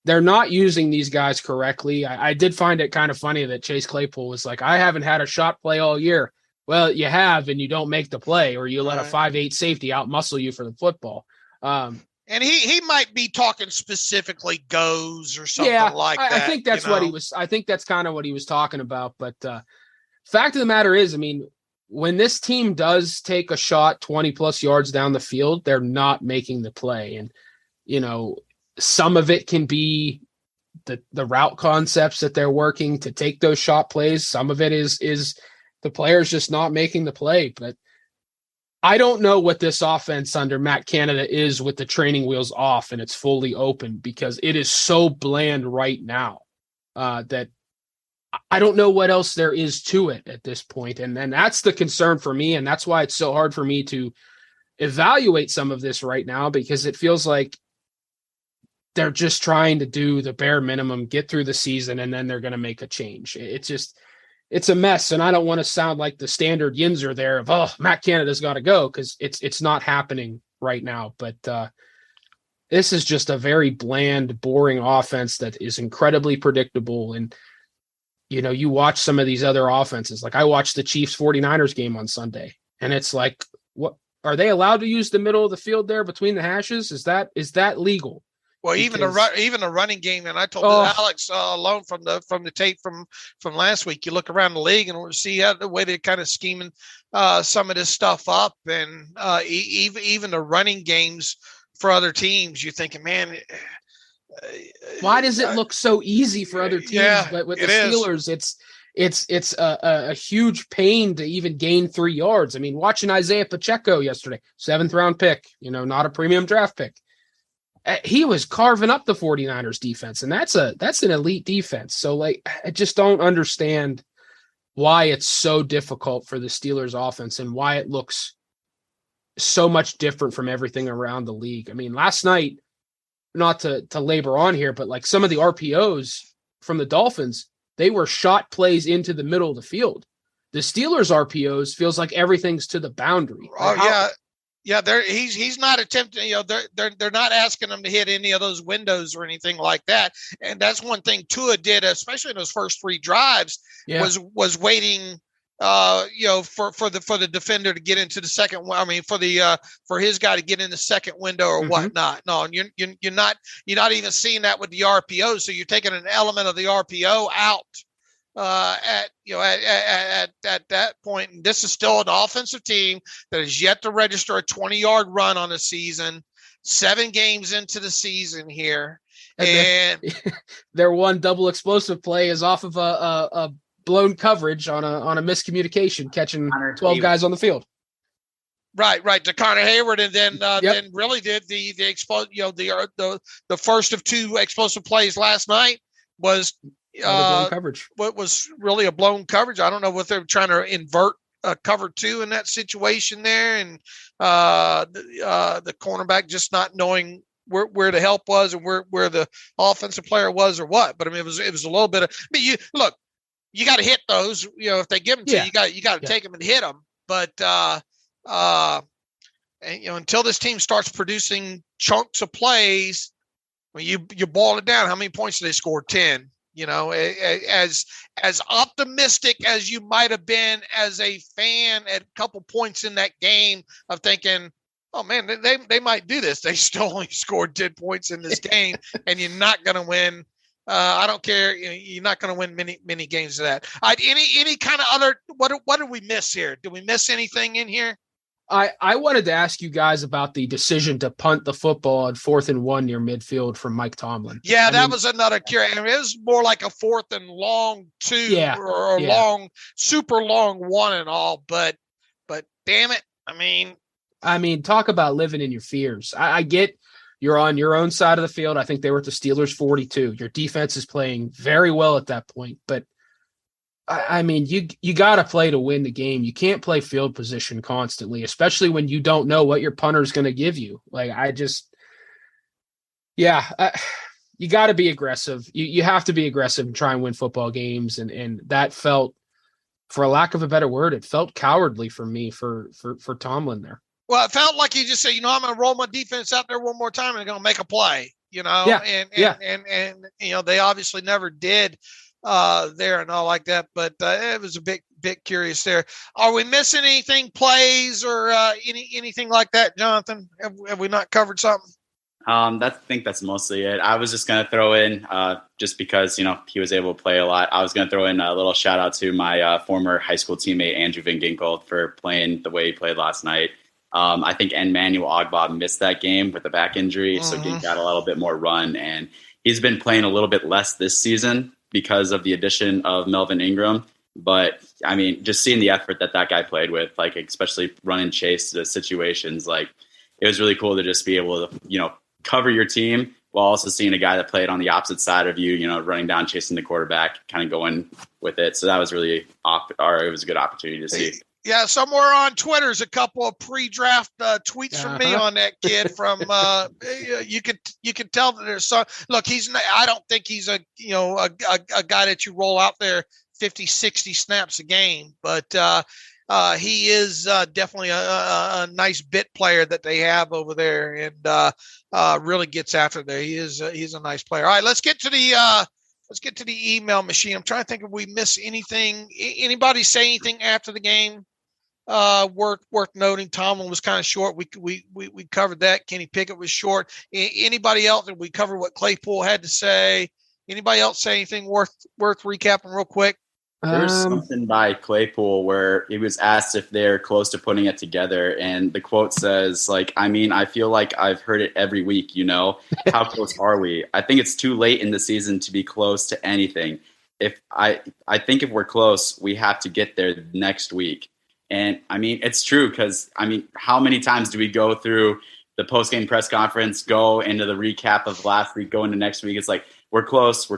Speaker 3: they're not using these guys correctly. I did find it kind of funny that Chase Claypool was like, I haven't had a shot play all year. Well, you have, and you don't make the play, or you let a 5'8" safety outmuscle you for the football.
Speaker 2: And he might be talking specifically goes or something like that.
Speaker 3: I think that's what he was. I think that's kind of what he was talking about. But fact of the matter is, I mean, when this team does take a shot 20 plus yards down the field, they're not making the play. And, some of it can be the route concepts that they're working to take those shot plays. Some of it is the players just not making the play. But I don't know what this offense under Matt Canada is with the training wheels off and it's fully open, because it is so bland right now that I don't know what else there is to it at this point. And that's the concern for me. And that's why it's so hard for me to evaluate some of this right now, because it feels like they're just trying to do the bare minimum, get through the season, and then they're going to make a change. It's a mess. And I don't want to sound like the standard Yinzer there of, Matt Canada's got to go, because it's not happening right now. But this is just a very bland, boring offense that is incredibly predictable. And, you watch some of these other offenses. Like I watched the Chiefs 49ers game on Sunday, and it's like, what are they allowed to use the middle of the field there between the hashes? Is that legal?
Speaker 2: Well, even the running game, and I told Alex alone from the tape from last week. You look around the league and we'll see the way they're kind of scheming some of this stuff up, and even the running games for other teams. You're thinking, man,
Speaker 3: why does it look so easy for other teams?
Speaker 2: Yeah,
Speaker 3: but with the Steelers, it's a huge pain to even gain 3 yards. I mean, watching Isaiah Pacheco yesterday, 7th round pick, not a premium draft pick. He was carving up the 49ers defense, and that's an elite defense. So like, I just don't understand why it's so difficult for the Steelers offense and why it looks so much different from everything around the league. I mean, last night, not to labor on here, but like some of the RPOs from the Dolphins, they were shot plays into the middle of the field. The Steelers RPOs feels like everything's to the boundary.
Speaker 2: Yeah, he's not attempting. They're not asking him to hit any of those windows or anything like that. And that's one thing Tua did, especially in those first 3 drives, was waiting. For the defender to get into the second. I mean, for his guy to get in the second window or whatnot. No, you're not even seeing that with the RPO. So you're taking an element of the RPO out. At that point, and this is still an offensive team that has yet to register a 20-yard run on the season, 7 games into the season here, and
Speaker 3: their one double explosive play is off of a blown coverage on a miscommunication, catching 12 guys on the field.
Speaker 2: Right, to Connor Hayward, and then really did the the first of 2 explosive plays last night was.
Speaker 3: Coverage.
Speaker 2: What was really a blown coverage. I don't know what they're trying to invert cover 2 in that situation there, and the cornerback just not knowing where the help was and where the offensive player was or what. But I mean, it was a little bit of. I mean, you got to hit those. If they give them to you, you got to take them and hit them. But until this team starts producing chunks of plays, when you boil it down, how many points did they score? 10. As optimistic as you might have been as a fan at a couple points in that game of thinking, oh man, they might do this. They still only scored 10 points in this game, and you're not going to win. I don't care. You're not going to win many games of that. Any kind of other. What did we miss here? Did we miss anything in here?
Speaker 3: I wanted to ask you guys about the decision to punt the football on 4th and 1 near midfield from Mike Tomlin.
Speaker 2: Yeah, that was another cure. I mean, it was more like a 4th and long 2 or a long, super long 1 and all. But damn it, I mean, talk about living in your fears. I get you're on your own side of the field. I think they were at the Steelers 42. Your defense is playing very well at that point, but. I mean, you got to play to win the game. You can't play field position constantly, especially when you don't know what your punter is going to give you. Like,
Speaker 3: you got to be aggressive. You have to be aggressive and try and win football games. And that felt, for a lack of a better word, it felt cowardly for me for Tomlin there.
Speaker 2: Well, it felt like he just said, I'm going to roll my defense out there one more time and I'm going to make a play,
Speaker 3: Yeah.
Speaker 2: And they obviously never did there and all like that. But it was a bit curious there. Are we missing anything, plays or anything like that, Jonathan? Have we not covered something?
Speaker 4: I think that's mostly it. I was just going to throw in, just because, he was able to play a lot. I was going to throw in a little shout out to my former high school teammate, Andrew Van Ginkel, for playing the way he played last night. I think Emmanuel Ogbah missed that game with a back injury, so he got a little bit more run. And he's been playing a little bit less this season because of the addition of Melvin Ingram. But, I mean, just seeing the effort that guy played with, like, especially run and chase the situations, like, it was really cool to just be able to, cover your team while also seeing a guy that played on the opposite side of you, running down, chasing the quarterback, kind of going with it. So that was really, it was a good opportunity to see.
Speaker 2: Yeah, somewhere on Twitter's a couple of pre-draft tweets from me on that kid. From you can tell that there's some. Look, I don't think he's a guy that you roll out there 50, 60 snaps a game, but he is definitely a nice bit player that they have over there, and really gets after there. He's a nice player. All right, let's get to the email machine. I'm trying to think if we miss anything. Anybody say anything after the game worth noting? Tomlin was kind of short. We covered that. Kenny Pickett was short. Anybody else? And we covered what Claypool had to say. Anybody else say anything worth recapping real quick?
Speaker 4: There's something by Claypool where he was asked if they're close to putting it together, and the quote says, like, I feel like I've heard it every week, how close are we? I think it's too late in the season to be close to anything. I think if we're close, we have to get there next week. And it's true, because how many times do we go through the post-game press conference, go into the recap of last week, go into next week? It's like, we're close.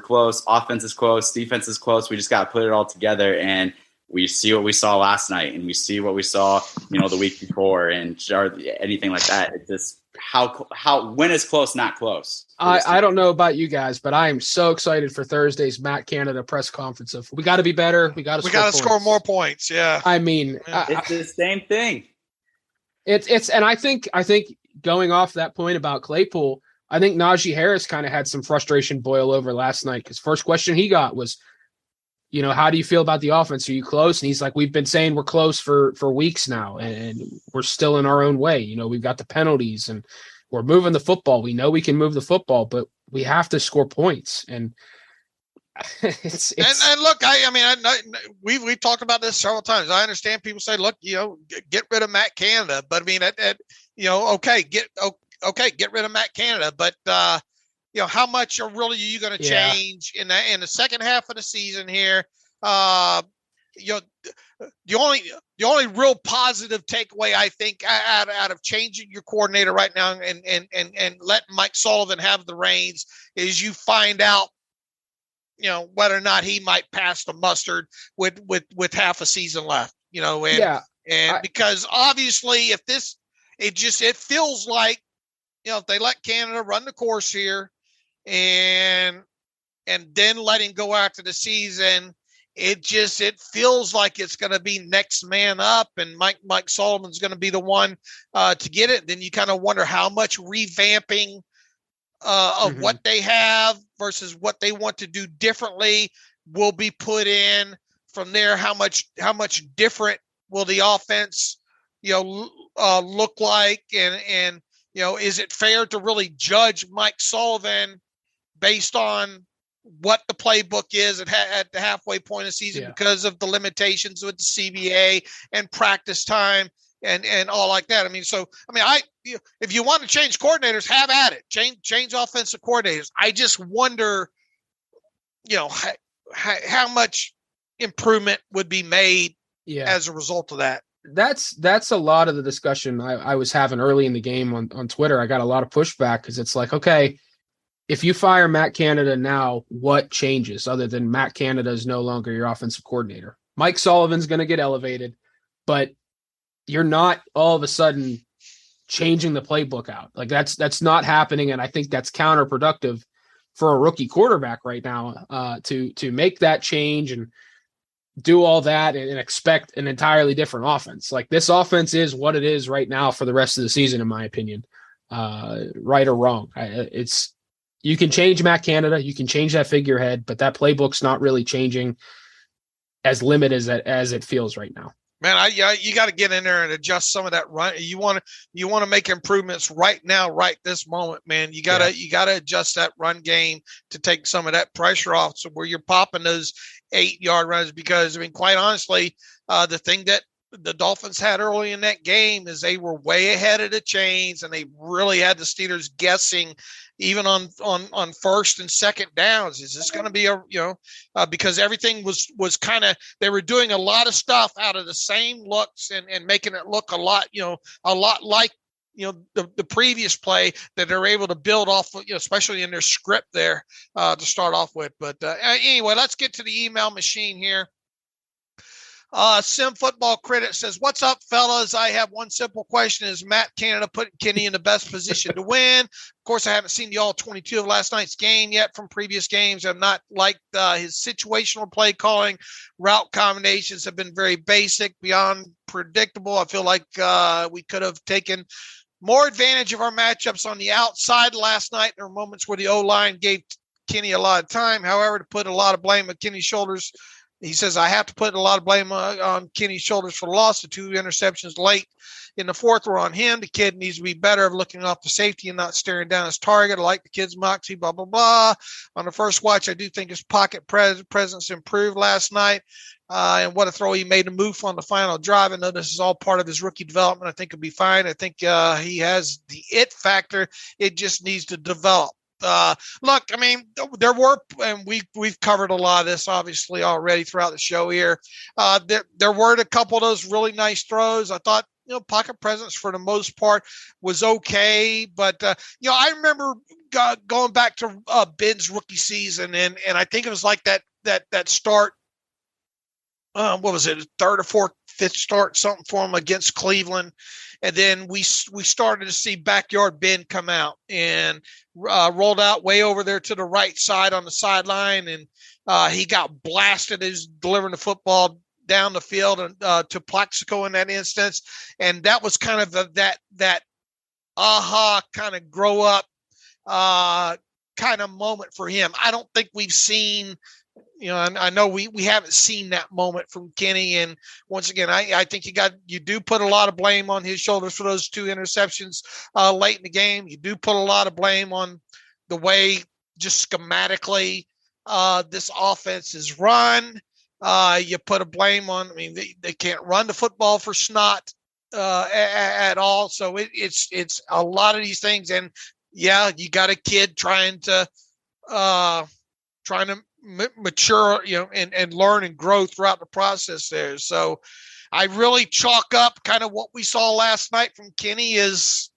Speaker 4: Offense is close. Defense is close. We just got to put it all together. And we see what we saw last night, and we see what we saw, the week before, and anything like that. It's just when is close, not close.
Speaker 3: I don't know about you guys, but I am so excited for Thursday's Matt Canada press conference. Of we got to be better. We got to
Speaker 2: score more points. Yeah.
Speaker 4: It's the same thing.
Speaker 3: And I think going off that point about Claypool, I think Najee Harris kind of had some frustration boil over last night, because first question he got was, how do you feel about the offense? Are you close? And he's like, we've been saying we're close for weeks now, and we're still in our own way. We've got the penalties and we're moving the football. We know we can move the football, but we have to score points. And
Speaker 2: and look, we've talked about this several times. I understand people say, look, get rid of Matt Canada, but get rid of Matt Canada, but how much are you going to change in the second half of the season here? The only real positive takeaway, I think, out of changing your coordinator right now and letting Mike Sullivan have the reins is you find out, whether or not he might pass the mustard with half a season left, because obviously it feels like, if they let Canada run the course here and then let him go after the season, it feels like it's going to be next man up, and Mike Sullivan's going to be the one to get it. Then you kind of wonder how much revamping of what they have versus what they want to do differently will be put in from there. How much different will the offense, look like, and is it fair to really judge Mike Sullivan based on what the playbook is at the halfway point of the season because of the limitations with the CBA and practice time and all like that? If you want to change coordinators, have at it. Change offensive coordinators. I just wonder, how much improvement would be made as a result of that.
Speaker 3: That's a lot of the discussion I was having early in the game on Twitter. I got a lot of pushback because it's like, okay, if you fire Matt Canada now, what changes other than Matt Canada is no longer your offensive coordinator? Mike Sullivan's going to get elevated, but you're not all of a sudden changing the playbook out. Like that's not happening. And I think that's counterproductive for a rookie quarterback right now, to make that change and do all that and expect an entirely different offense. Like, this offense is what it is right now for the rest of the season, in my opinion, right or wrong. You can change Matt Canada, you can change that figurehead, but that playbook's not really changing as limited as it feels right now.
Speaker 2: Man, you got to get in there and adjust some of that run. You want to make improvements right now, right this moment, man. You got to adjust that run game to take some of that pressure off, so where you're popping those 8-yard runs. Because, I mean, quite honestly, the thing that the Dolphins had early in that game is they were way ahead of the chains, and they really had the Steelers guessing, even on first and second downs. Is this going to be because everything was kind of, they were doing a lot of stuff out of the same looks and making it look a lot like the previous play that they're able to build off of, especially in their script there to start off with. But anyway, let's get to the email machine here. Sim Football Credit says, "What's up, fellas? I have one simple question. Is Matt Canada putting Kenny in the best position to win? Of course, I haven't seen the all 22 of last night's game yet from previous games. I've not liked his situational play calling. Route combinations have been very basic, beyond predictable. I feel like we could have taken more advantage of our matchups on the outside last night. There were moments where the O-line gave Kenny a lot of time. However, to put a lot of blame on Kenny's shoulders, he says, I have to put a lot of blame on Kenny's shoulders for the loss. The 2 interceptions late in the fourth were on him. The kid needs to be better of looking off the safety and not staring down his target. I like the kid's moxie, blah, blah, blah. On the first watch, I do think his pocket presence improved last night. And what a throw he made a move on the final drive. I know this is all part of his rookie development. I think he'll be fine. I think he has the it factor. It just needs to develop. Look, I mean, there were, and we've covered a lot of this obviously already throughout the show here. There were a couple of those really nice throws. I thought, pocket presence for the most part was okay, but I remember going back to Ben's rookie season, and I think it was like that start. What was it? Third or fourth, fifth start, something for him against Cleveland. And then we started to see backyard Ben come out and rolled out way over there to the right side on the sideline. And he got blasted as delivering the football down the field and to Plaxico in that instance. And that was kind of that aha kind of grow up kind of moment for him. I don't think we've seen, I know we haven't seen that moment from Kenny. And once again, I think you do put a lot of blame on his shoulders for those 2 interceptions late in the game. You do put a lot of blame on the way just schematically this offense is run. You put a blame on, they can't run the football for snot at all. So it's a lot of these things. And yeah, you got a kid trying to mature, and learn and grow throughout the process there. So I really chalk up kind of what we saw last night from Kenny is,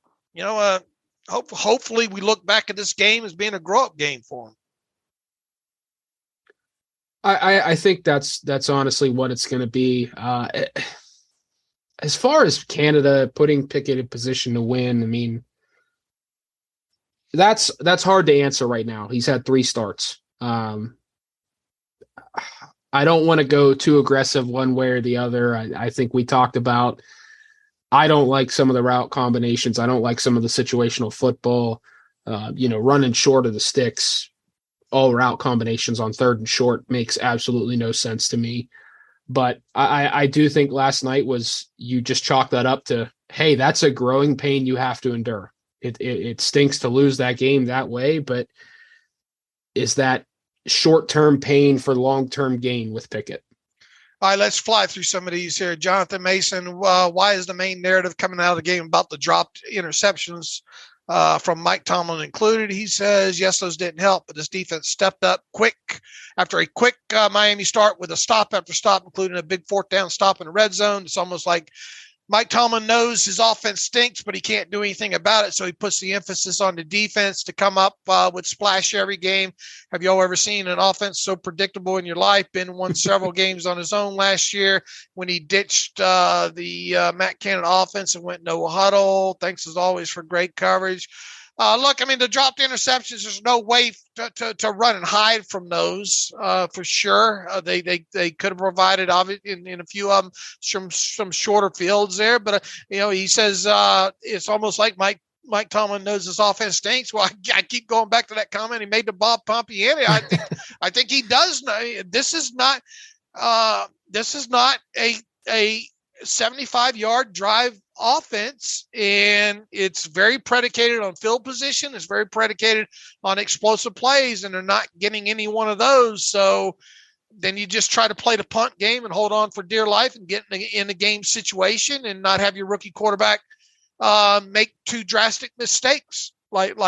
Speaker 2: hopefully we look back at this game as being a grow-up game for him.
Speaker 3: I think that's honestly what it's going to be. As far as Canada putting Pickett in position to win, that's hard to answer right now. He's had 3 starts. I don't want to go too aggressive one way or the other. I think we talked about, I don't like some of the route combinations. I don't like some of the situational football, running short of the sticks, all route combinations on 3rd and short makes absolutely no sense to me. But I do think last night you just chalk that up to, hey, that's a growing pain you have to endure. It stinks to lose that game that way, but is that short-term pain for long-term gain with Pickett?
Speaker 2: All right, let's fly through some of these here. Jonathan Mason, why is the main narrative coming out of the game about the dropped interceptions from Mike Tomlin included? He says, yes, those didn't help, but this defense stepped up quick after a quick Miami start with a stop after stop, including a big 4th down stop in the red zone. It's almost like Mike Tomlin knows his offense stinks, but he can't do anything about it, so he puts the emphasis on the defense to come up with splash every game. Have y'all ever seen an offense so predictable in your life? Ben won several games on his own last year when he ditched the Matt Canada offense and went no huddle. Thanks as always for great coverage. Look, I mean, the dropped interceptions, there's no way to run and hide from those for sure. They could have provided in a few of them some shorter fields there. But, he says it's almost like Mike Tomlin knows his offense stinks. Well, I keep going back to that comment he made to Bob Pompiani. I think he does know. This is not a 75-yard drive offense, and it's very predicated on field position. It's very predicated on explosive plays, and they're not getting any one of those. So then you just try to play the punt game and hold on for dear life and get in the game situation and not have your rookie quarterback make two drastic mistakes like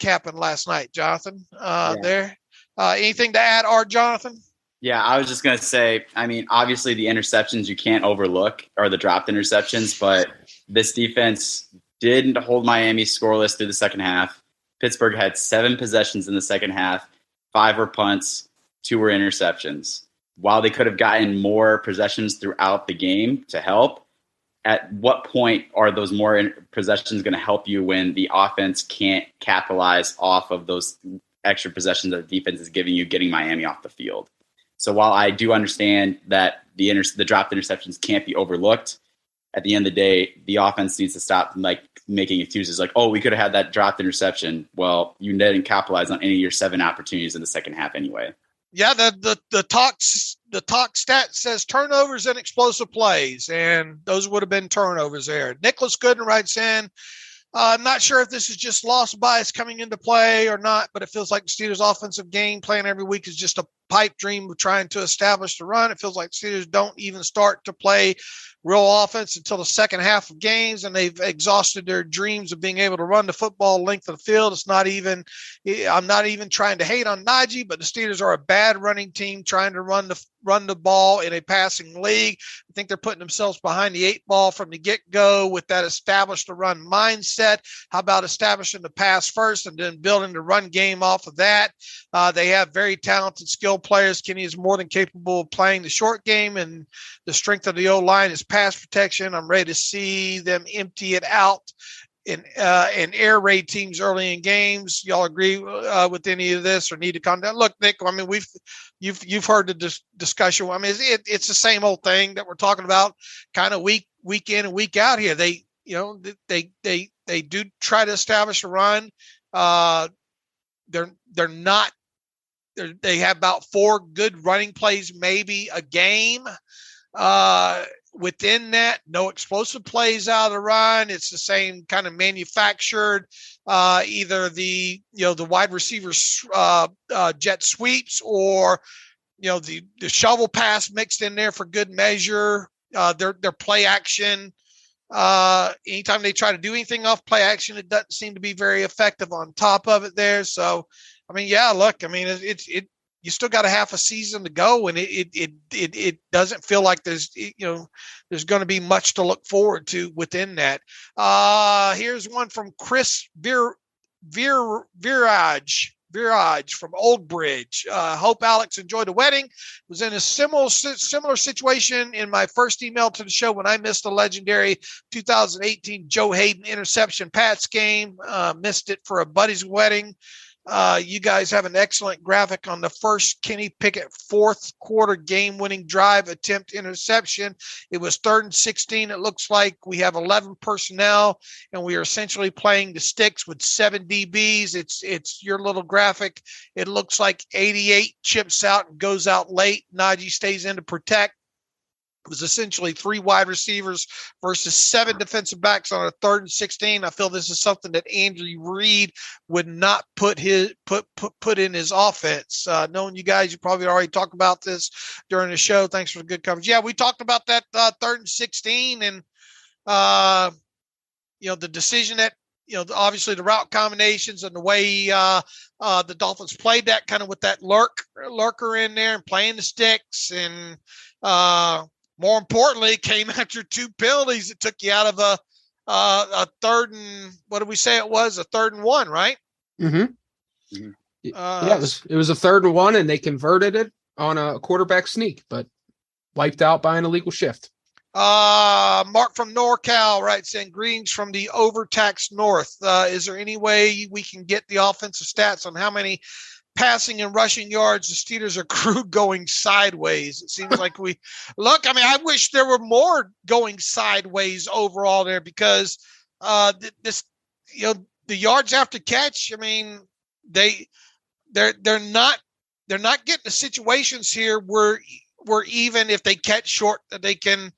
Speaker 2: happened last night, Jonathan. There, anything to add, Jonathan?
Speaker 4: Yeah, I was just going to say, I mean, obviously the interceptions you can't overlook are the dropped interceptions, but this defense didn't hold Miami scoreless through the second half. Pittsburgh had 7 possessions in the second half, 5 were punts, 2 were interceptions. While they could have gotten more possessions throughout the game to help, at what point are those more possessions going to help you when the offense can't capitalize off of those extra possessions that the defense is giving you, getting Miami off the field? So while I do understand that the dropped interceptions can't be overlooked, at the end of the day, the offense needs to stop making excuses like, oh, we could have had that dropped interception. Well, you didn't capitalize on any of your 7 opportunities in the second half anyway.
Speaker 2: Yeah, the talk stat says turnovers and explosive plays, and those would have been turnovers there. Nicholas Gooden writes in, I'm not sure if this is just lost bias coming into play or not, but it feels like the Steelers' offensive game plan every week is just a pipe dream of trying to establish the run. It feels like the Steelers don't even start to play real offense until the second half of games, and they've exhausted their dreams of being able to run the football length of the field. I'm not even trying to hate on Najee, but the Steelers are a bad running team trying to run the ball in a passing league. I think they're putting themselves behind the 8 ball from the get-go with that establish the run mindset. How about establishing the pass first and then building the run game off of that? They have very talented, skilled players. Kenny is more than capable of playing the short game, and the strength of the O-line is pass protection. I'm ready to see them empty it out in air raid teams early in games. Y'all agree with any of this or need to come down? Look, Nick, I mean, you've heard the discussion. I mean, it's the same old thing that we're talking about kind of week in and week out here. They do try to establish a run. They have about 4 good running plays, maybe a game. Within that, no explosive plays out of the run. It's the same kind of manufactured, either the wide receivers jet sweeps or the shovel pass mixed in there for good measure. Their play action. Anytime they try to do anything off play action, it doesn't seem to be very effective on top of it there. So, I mean, yeah, look, I mean, you still got a half a season to go, and it doesn't feel like there's going to be much to look forward to within that. Here's one from Chris Viraj from Old Bridge. Hope Alex enjoyed the wedding. Was in a similar situation in my first email to the show when I missed the legendary 2018 Joe Hayden interception Pats game. Missed it for a buddy's wedding. You guys have an excellent graphic on the first Kenny Pickett fourth quarter game-winning drive attempt interception. It was 3rd and 16. It looks like we have 11 personnel, and we are essentially playing the sticks with 7 DBs. It's your little graphic. It looks like 88 chips out and goes out late. Najee stays in to protect. It was essentially 3 wide receivers versus 7 defensive backs on a 3rd and 16. I feel this is something that Andrew Reid would not put in his offense. Knowing you guys, you probably already talked about this during the show. Thanks for the good coverage. Yeah, we talked about that 3rd and 16 and the decision that obviously the route combinations and the way the Dolphins played that kind of with that lurker in there and playing the sticks and more importantly, it came after 2 penalties that took you out of a 3rd and what did we say it was? A 3rd and 1, right?
Speaker 3: Mm-hmm. Yeah, it was a 3rd and 1, and they converted it on a quarterback sneak, but wiped out by an illegal shift.
Speaker 2: Mark from NorCal writes in, greetings from the overtaxed north. Is there any way we can get the offensive stats on how many passing and rushing yards the Steelers accrued going sideways? It seems like I wish there were more going sideways overall there, because the yards after catch, I mean, they're not getting the situations here where even if they catch short, that they can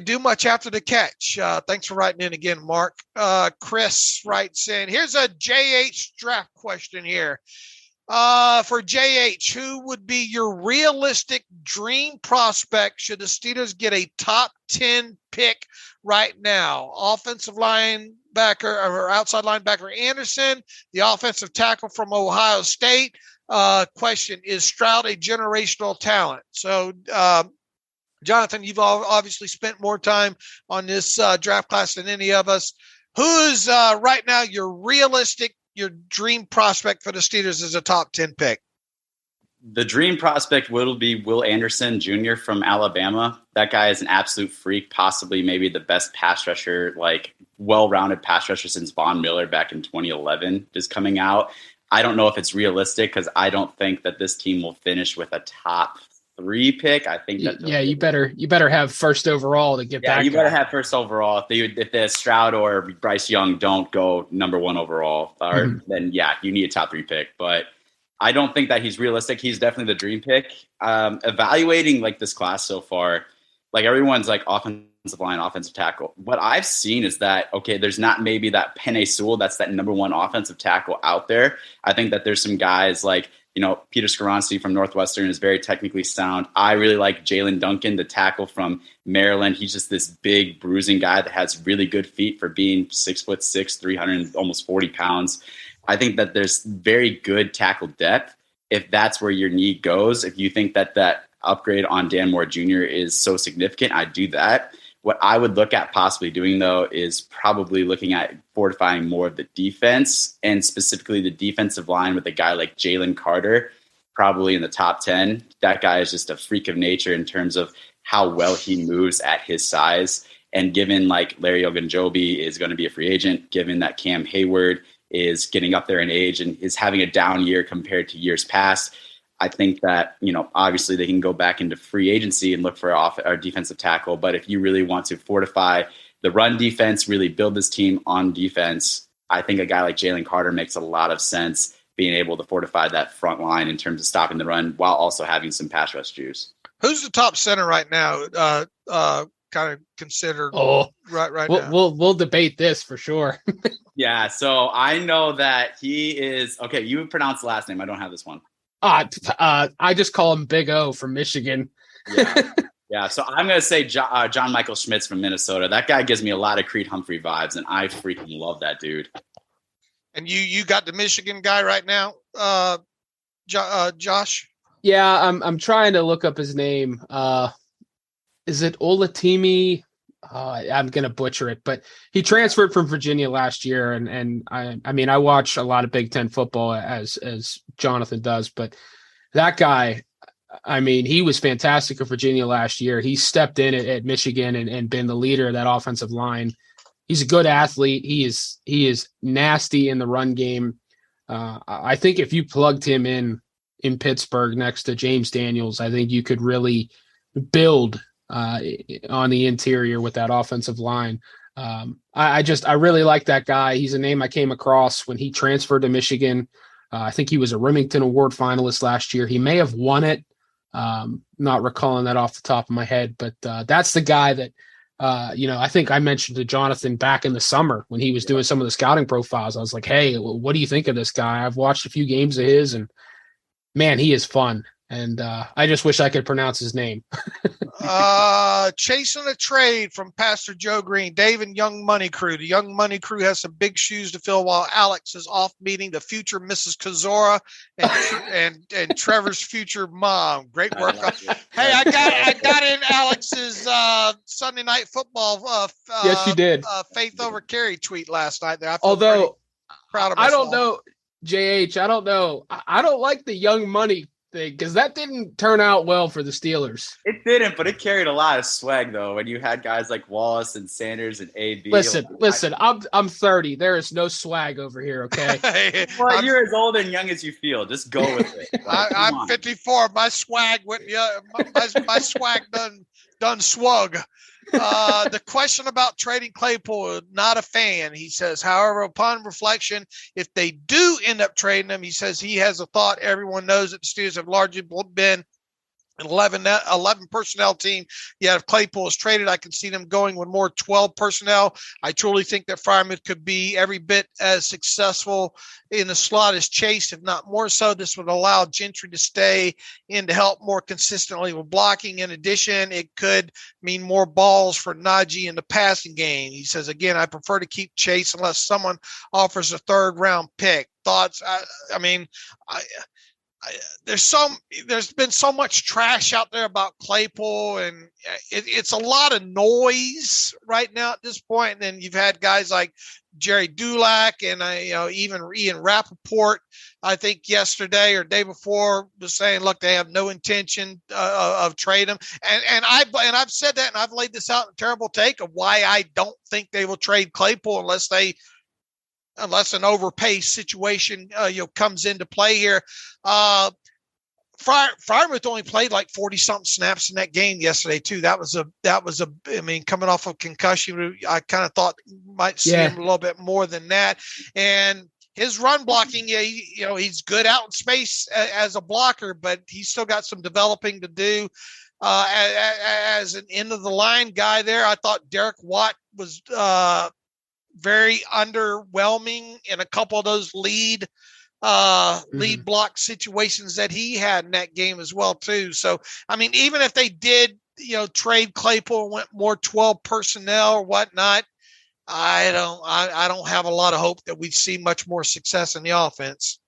Speaker 2: do much after the catch. Thanks for writing in again, Mark. Chris writes in, here's a JH draft question here. For JH, who would be your realistic dream prospect should the Steelers get a top 10 pick right now? Offensive linebacker or outside linebacker Anderson, the offensive tackle from Ohio State. Question, is Stroud a generational talent? So, Jonathan, you've obviously spent more time on this draft class than any of us. Who's right now your dream prospect for the Steelers as a top 10 pick?
Speaker 4: The dream prospect will be Will Anderson Jr. from Alabama. That guy is an absolute freak, possibly maybe the best pass rusher, like well-rounded pass rusher since Von Miller back in 2011 is coming out. I don't know if it's realistic, because I don't think that this team will finish with a top 3 pick. I think that
Speaker 3: you better have first overall to get back. Yeah,
Speaker 4: you better have first overall. If the Stroud or Bryce Young don't go number 1 overall, then you need a top 3 pick. But I don't think that he's realistic. He's definitely the dream pick. Evaluating like this class so far, like everyone's like offensive line, offensive tackle. What I've seen is that, okay, there's not maybe that Penei Sewell, that's that number 1 offensive tackle out there. I think that there's some guys like, Peter Skoronski from Northwestern is very technically sound. I really like Jalen Duncan, the tackle from Maryland. He's just this big bruising guy that has really good feet for being 6'6", 300, almost 40 pounds. I think that there's very good tackle depth if that's where your need goes. If you think that upgrade on Dan Moore Jr. is so significant, I'd do that. What I would look at possibly doing, though, is probably looking at fortifying more of the defense, and specifically the defensive line with a guy like Jalen Carter, probably in the top 10. That guy is just a freak of nature in terms of how well he moves at his size. And given like Larry Ogunjobi is going to be a free agent, given that Cam Hayward is getting up there in age and is having a down year compared to years past, I think that, obviously they can go back into free agency and look for our defensive tackle. But if you really want to fortify the run defense, really build this team on defense, I think a guy like Jalen Carter makes a lot of sense, being able to fortify that front line in terms of stopping the run while also having some pass rush juice.
Speaker 2: Who's the top center right now? Kind of considered right now.
Speaker 3: We'll debate this for sure.
Speaker 4: Yeah, so I know that he is okay. You pronounce the last name. I don't have this one.
Speaker 3: I just call him Big O from Michigan.
Speaker 4: Yeah. So I'm going to say John Michael Schmitz from Minnesota. That guy gives me a lot of Creed Humphrey vibes, and I freaking love that dude.
Speaker 2: And you got the Michigan guy right now, Josh?
Speaker 3: Yeah, I'm trying to look up his name. Is it Olatimi? I'm going to butcher it, but he transferred from Virginia last year. And I watch a lot of Big Ten football as Jonathan does, but that guy, he was fantastic at Virginia last year. He stepped in at Michigan and been the leader of that offensive line. He's a good athlete. He is nasty in the run game. I think if you plugged him in Pittsburgh next to James Daniels, I think you could really build on the interior with that offensive line. I really like that guy. He's a name I came across when he transferred to Michigan. I think he was a Remington Award finalist last year. He may have won it. Not recalling that off the top of my head, but that's the guy that, I think I mentioned to Jonathan back in the summer when he was doing some of the scouting profiles. I was like, hey, what do you think of this guy? I've watched a few games of his, and man, he is fun. And I just wish I could pronounce his name.
Speaker 2: Chasing a trade from Pastor Joe Green, Dave and Young Money Crew. The Young Money Crew has some big shoes to fill while Alex is off meeting the future Mrs. Kozora and Trevor's future mom. Great work. Hey, I got in Alex's Sunday Night Football.
Speaker 3: Yes, you did.
Speaker 2: Faith over Carey tweet last night. There,
Speaker 3: although
Speaker 2: proud of myself.
Speaker 3: I don't know, JH. I don't know. I don't like the Young Money thing, because that didn't turn out well for the Steelers.
Speaker 4: It didn't, but it carried a lot of swag though. When you had guys like Wallace and Sanders and AB.
Speaker 3: Listen. I'm 30. There is no swag over here. Okay.
Speaker 4: Well, you're as old and young as you feel. Just go with it.
Speaker 2: I'm 54. My swag went. My swag done swug. The question about trading Claypool, not a fan. He says, however, upon reflection, if they do end up trading him, he says he has a thought. Everyone knows that the Steelers have largely been an 11 personnel team. Yeah, if Claypool is traded, I can see them going with more 12 personnel. I truly think that Freiermuth could be every bit as successful in the slot as Chase, if not more so. This would allow Gentry to stay in to help more consistently with blocking. In addition, it could mean more balls for Najee in the passing game. He says, again, I prefer to keep Chase unless someone offers a third-round pick. Thoughts? There's been so much trash out there about Claypool, and it's a lot of noise right now at this point. And then you've had guys like Jerry Dulac and even Ian Rappaport, I think yesterday or day before, was saying, look, they have no intention of trading him. And I've said that, and I've laid this out in a terrible take of why I don't think they will trade Claypool unless an overpay situation comes into play here. Freiermuth only played like 40-something snaps in that game yesterday too. That was coming off of concussion, I kind of thought might see him a little bit more than that. And his run blocking, he's good out in space as a blocker, but he's still got some developing to do. As an end of the line guy there, I thought Derek Watt was very underwhelming in a couple of those lead block situations that he had in that game as well too. So, I mean, even if they did, trade Claypool and went more 12 personnel or whatnot, I don't have a lot of hope that we'd see much more success in the offense.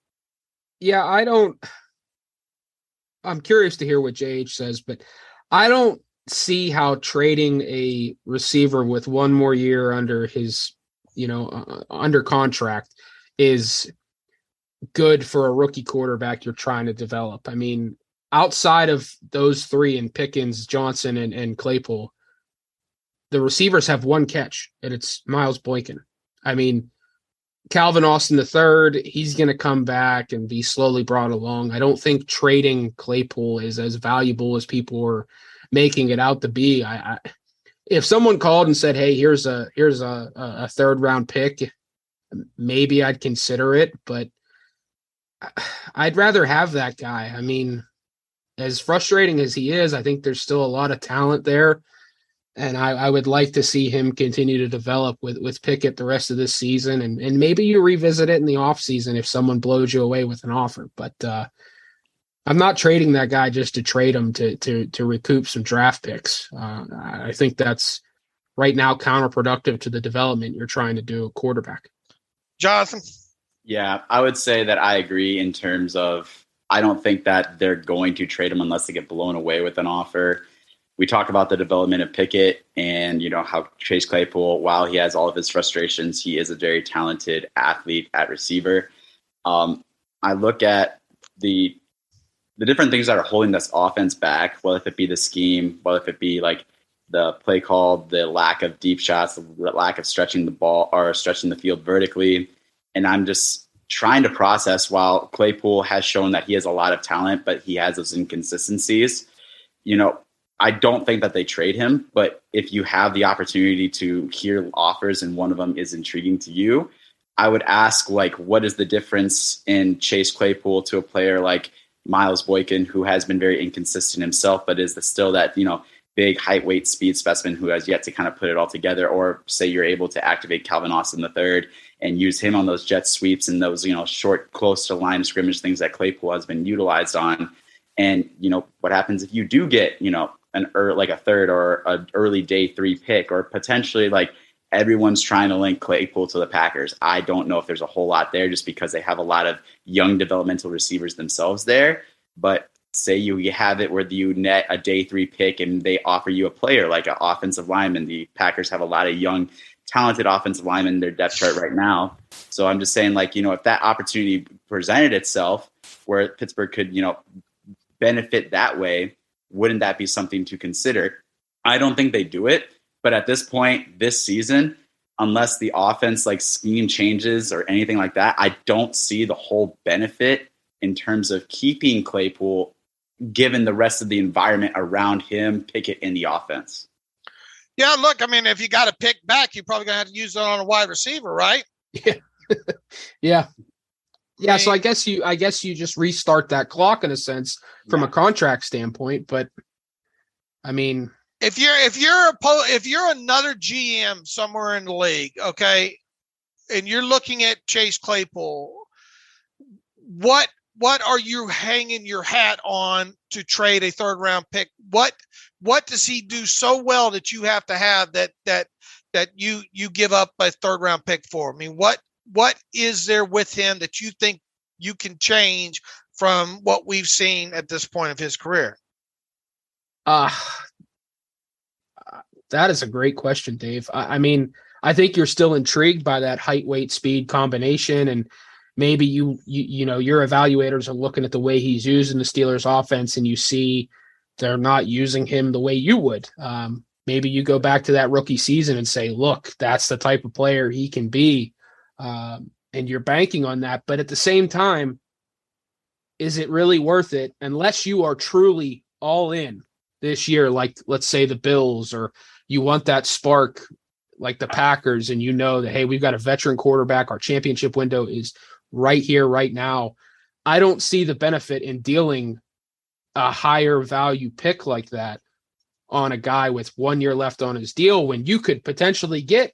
Speaker 3: Yeah, I'm curious to hear what JH says, but I don't see how trading a receiver with one more year under his under contract is good for a rookie quarterback you're trying to develop. I mean, outside of those three and Pickens, Johnson, and Claypool, the receivers have one catch, and it's Miles Boykin. I mean, Calvin Austin III, he's going to come back and be slowly brought along. I don't think trading Claypool is as valuable as people are making it out to be. If someone called and said, hey, here's a third round pick, maybe I'd consider it, but I'd rather have that guy. I mean, as frustrating as he is, I think there's still a lot of talent there. And I would like to see him continue to develop with Pickett the rest of this season. And maybe you revisit it in the offseason if someone blows you away with an offer. But I'm not trading that guy just to trade him to recoup some draft picks. I think that's right now counterproductive to the development you're trying to do at quarterback.
Speaker 2: Jonathan?
Speaker 4: Yeah, I would say that I agree in terms of I don't think that they're going to trade him unless they get blown away with an offer. We talk about the development of Pickett and, how Chase Claypool, while he has all of his frustrations, he is a very talented athlete at receiver. I look at the different things that are holding this offense back, whether it be the scheme, whether it be like the play call, the lack of deep shots, the lack of stretching the ball or stretching the field vertically. And I'm just trying to process, while Claypool has shown that he has a lot of talent, but he has those inconsistencies. I don't think that they trade him, but if you have the opportunity to hear offers and one of them is intriguing to you, I would ask, what is the difference in Chase Claypool to a player like Miles Boykin, who has been very inconsistent himself, but is still that, big height, weight, speed specimen who has yet to kind of put it all together? Or say you're able to activate Calvin Austin III and use him on those jet sweeps and those, short, close to line of scrimmage things that Claypool has been utilized on. And, what happens if you do get, a third or an early day 3 pick, or potentially everyone's trying to link Claypool to the Packers. I don't know if there's a whole lot there just because they have a lot of young developmental receivers themselves there. But say you have it where you net a day 3 pick and they offer you a player like an offensive lineman. The Packers have a lot of young, talented offensive linemen in their depth chart right now. So I'm just saying, if that opportunity presented itself where Pittsburgh could, benefit that way, wouldn't that be something to consider? I don't think they do it, but at this point this season, unless the offense like scheme changes or anything like that, I don't see the whole benefit in terms of keeping Claypool given the rest of the environment around him, Pickett in the offense.
Speaker 2: Yeah, look, I mean, if you got to pick back, you're probably going to have to use it on a wide receiver, right?
Speaker 3: Yeah. Yeah. Yeah. So I guess you just restart that clock in a sense from a contract standpoint. But I mean,
Speaker 2: if you're another GM somewhere in the league, okay, and you're looking at Chase Claypool, what are you hanging your hat on to trade a third round pick? What does he do so well that you have to have that you give up a third round pick for? I mean, what is there with him that you think you can change from what we've seen at this point of his career?
Speaker 3: That is a great question, Dave. I mean, I think you're still intrigued by that height, weight, speed combination, and maybe you know your evaluators are looking at the way he's used in the Steelers offense, and you see they're not using him the way you would. Maybe you go back to that rookie season and say, look, that's the type of player he can be, and you're banking on that. But at the same time, is it really worth it unless you are truly all in this year, like let's say the Bills, or you want that spark like the Packers, and you know that, hey, we've got a veteran quarterback, our championship window is right here, right now. I don't see the benefit in dealing a higher value pick like that on a guy with 1 year left on his deal when you could potentially get